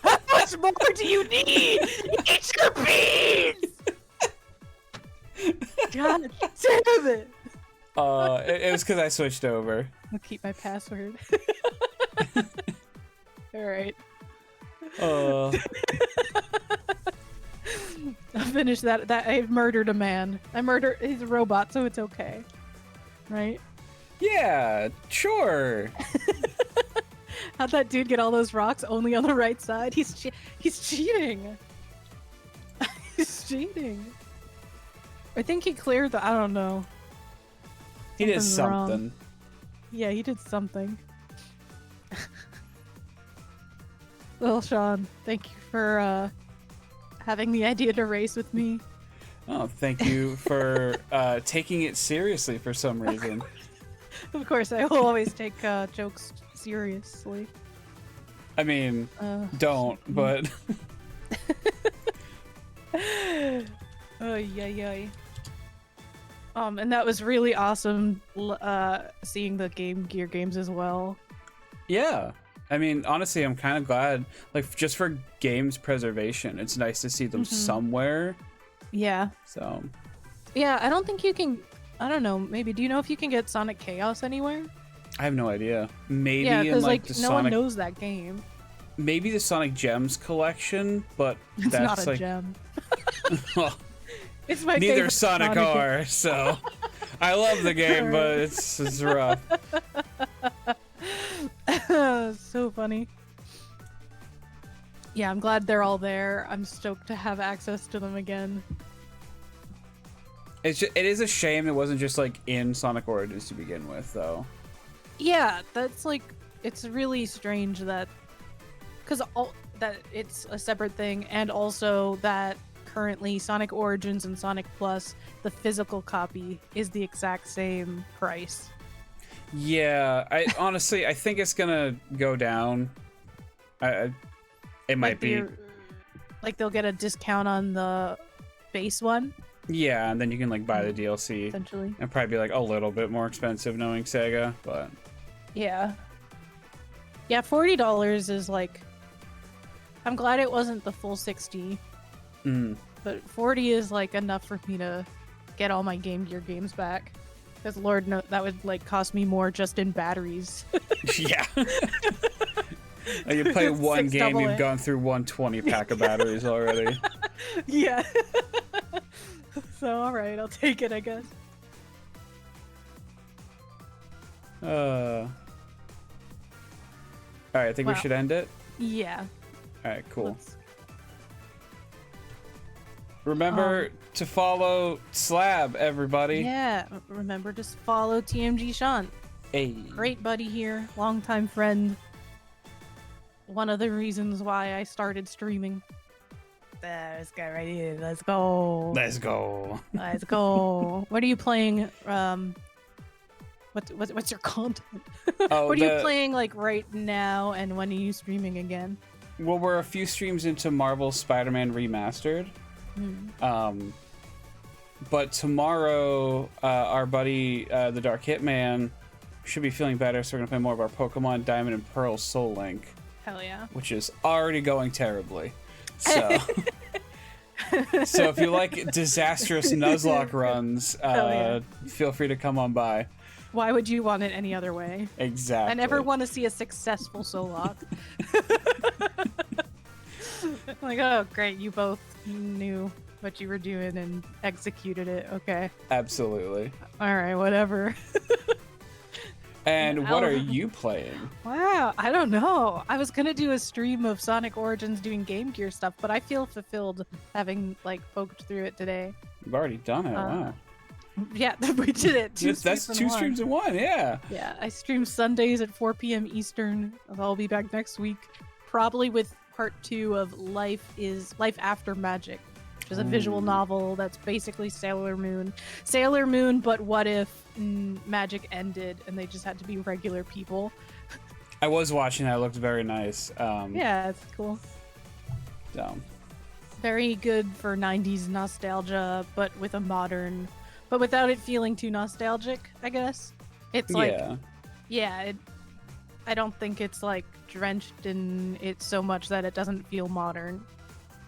Speaker 2: How much more do you need? Eat your beans! God damn it!
Speaker 1: It was because I switched over.
Speaker 2: I'll keep my password. Alright. I'll finish that. I murdered a man. He's a robot, so it's okay. Right?
Speaker 1: Yeah, sure.
Speaker 2: How'd that dude get all those rocks only on the right side? He's cheating. He's cheating. I think he cleared the. I don't know.
Speaker 1: He did
Speaker 2: Something's wrong.
Speaker 1: something.
Speaker 2: Yeah, he did something. Well, Sean, thank you for having the idea to race with me.
Speaker 1: Oh, thank you for taking it seriously for some reason.
Speaker 2: Of course, I will always take jokes seriously.
Speaker 1: I mean, don't, but...
Speaker 2: Oh, yay. And that was really awesome seeing the Game Gear games as well.
Speaker 1: Yeah. I mean, honestly, I'm kind of glad. Like, just for games preservation, it's nice to see them somewhere.
Speaker 2: Yeah.
Speaker 1: So.
Speaker 2: Yeah, I don't think you can. I don't know. Maybe. Do you know if you can get Sonic Chaos anywhere?
Speaker 1: I have no idea. Maybe
Speaker 2: Yeah,
Speaker 1: in
Speaker 2: because
Speaker 1: like
Speaker 2: like
Speaker 1: the
Speaker 2: no one
Speaker 1: Sonic.
Speaker 2: knows that game.
Speaker 1: Maybe the Sonic Gems collection, but
Speaker 2: It's
Speaker 1: that's
Speaker 2: not a
Speaker 1: like.
Speaker 2: gem.
Speaker 1: Well,
Speaker 2: It's my
Speaker 1: neither
Speaker 2: favorite
Speaker 1: Sonic are, so I love the game, but it's rough.
Speaker 2: So funny. Yeah, I'm glad they're all there. I'm stoked to have access to them again.
Speaker 1: It is a shame it wasn't just like in Sonic Origins to begin with, though.
Speaker 2: Yeah, that's like, it's really strange that, because that it's a separate thing, and also that currently Sonic Origins and Sonic Plus, the physical copy, is the exact same price.
Speaker 1: Yeah, I honestly I think it's gonna go down. It might be.
Speaker 2: Like they'll get a discount on the base one.
Speaker 1: Yeah, and then you can like buy the DLC.
Speaker 2: Essentially.
Speaker 1: And probably be like a little bit more expensive knowing Sega, but
Speaker 2: yeah. Yeah, $40 is like, I'm glad it wasn't the full 60. But 40 is like enough for me to get all my Game Gear games back. Because Lord knows that would like cost me more just in batteries.
Speaker 1: Yeah. You play one game, you've gone through 120 pack of batteries already.
Speaker 2: Yeah. So alright, I'll take it, I guess.
Speaker 1: Alright, I think we should end it.
Speaker 2: Yeah.
Speaker 1: Alright, cool. Remember to follow Slab, everybody.
Speaker 2: Yeah, remember to follow TMG Sean.
Speaker 1: Hey.
Speaker 2: Great buddy here, longtime friend. One of the reasons why I started streaming. This guy right here. Let's go.
Speaker 1: Let's go.
Speaker 2: Let's go. What are you playing? What's your content?
Speaker 1: Oh,
Speaker 2: what are you playing like right now, and when are you streaming again?
Speaker 1: Well, we're a few streams into Marvel's Spider-Man Remastered. But tomorrow, our buddy, the Dark Hitman, should be feeling better, so we're gonna play more of our Pokemon Diamond and Pearl Soul Link.
Speaker 2: Hell yeah.
Speaker 1: Which is already going terribly. So, so if you like disastrous Nuzlocke runs, feel free to come on by.
Speaker 2: Why would you want it any other way?
Speaker 1: Exactly.
Speaker 2: I never want to see a successful Solok. Like, oh, great, you both knew what you were doing and executed it. Okay.
Speaker 1: Absolutely.
Speaker 2: All right, whatever.
Speaker 1: And what are you playing?
Speaker 2: Wow, I don't know. I was gonna do a stream of Sonic Origins doing Game Gear stuff, but I feel fulfilled having like poked through it today.
Speaker 1: You've already done it. Wow.
Speaker 2: Yeah, we did it.
Speaker 1: That's two streams in one. Yeah.
Speaker 2: Yeah, I stream Sundays at 4 p.m. Eastern. I'll be back next week, probably with part 2 of Life After Magic, which is a visual novel that's basically Sailor Moon. Sailor Moon, but what if magic ended and they just had to be regular people?
Speaker 1: I was watching that. It looked very nice.
Speaker 2: Yeah, it's cool.
Speaker 1: So.
Speaker 2: Very good for 90s nostalgia, but without it feeling too nostalgic, I guess. It's like, I don't think it's like drenched in it so much that it doesn't feel modern,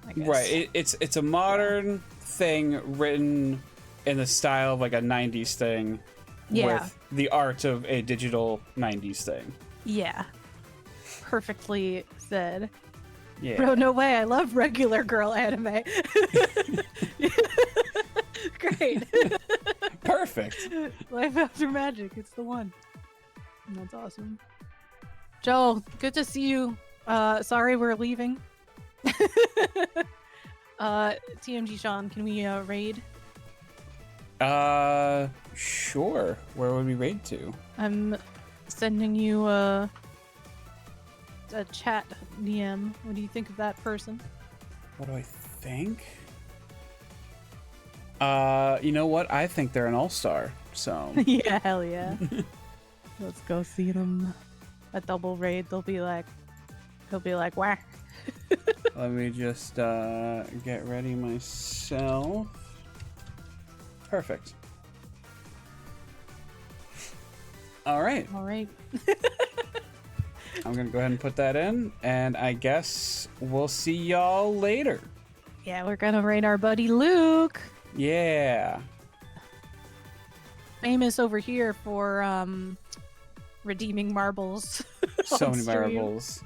Speaker 2: I guess.
Speaker 1: Right. It's a modern thing written in the style of like a 90s thing with the art of a digital 90s thing.
Speaker 2: Yeah. Perfectly said.
Speaker 1: Yeah.
Speaker 2: Bro, no way. I love regular girl anime. Great.
Speaker 1: Perfect.
Speaker 2: Life After Magic. It's the one. That's awesome. Joel, good to see you. Sorry we're leaving. TMG Sean, can we raid?
Speaker 1: Sure. Where would we raid to?
Speaker 2: I'm sending you a chat DM. What do you think of that person?
Speaker 1: What do I think? You know what? I think they're an all-star. So.
Speaker 2: Yeah, hell yeah. Let's go see them. A double raid. He'll be like, wah.
Speaker 1: Let me just get ready myself. Perfect. All right.
Speaker 2: All right.
Speaker 1: I'm gonna go ahead and put that in, and I guess we'll see y'all later.
Speaker 2: Yeah, we're gonna raid our buddy Luke.
Speaker 1: Yeah.
Speaker 2: Famous over here for redeeming marbles.
Speaker 1: So
Speaker 2: on
Speaker 1: many
Speaker 2: stream.
Speaker 1: marbles.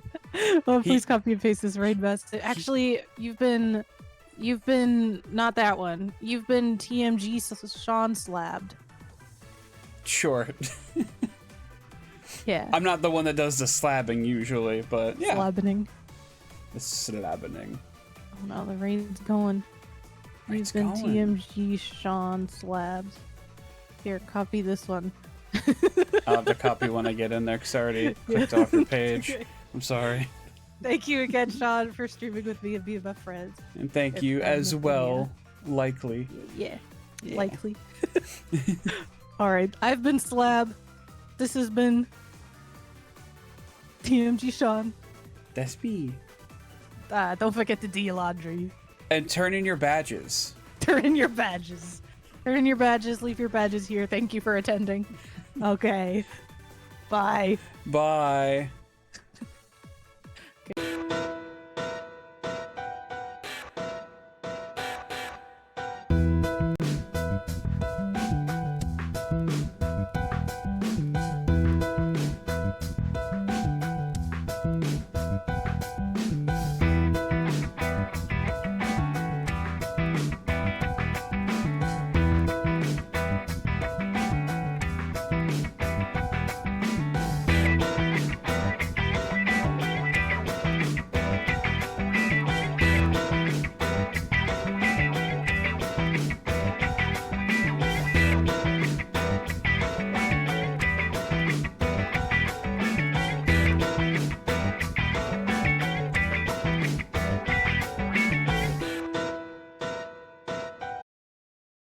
Speaker 2: Oh, please copy and paste this raid message. Actually, you've been not that one. You've been TMG Sean slabbed.
Speaker 1: Sure.
Speaker 2: Yeah.
Speaker 1: I'm not the one that does the slabbing usually, but yeah.
Speaker 2: Slabbening.
Speaker 1: The slabbing.
Speaker 2: Oh no, the raid's going.
Speaker 1: Raid's
Speaker 2: You've been
Speaker 1: going.
Speaker 2: TMG Sean slabs. Here, copy this one.
Speaker 1: I'll have to copy when I get in there because I already clicked off your page.
Speaker 2: Okay.
Speaker 1: I'm sorry.
Speaker 2: Thank you again, Sean, for streaming with me and being my friends.
Speaker 1: And thank
Speaker 2: If
Speaker 1: you
Speaker 2: I'm
Speaker 1: as
Speaker 2: with
Speaker 1: well, likely.
Speaker 2: Yeah.
Speaker 1: Yeah.
Speaker 2: Likely. All right, I've been Slab. This has been TMG Sean.
Speaker 1: That's me.
Speaker 2: Don't forget to do your laundry.
Speaker 1: And turn in your badges.
Speaker 2: Turn in your badges. Turn in your badges. Leave your badges here. Thank you for attending. Okay. Bye.
Speaker 1: Bye.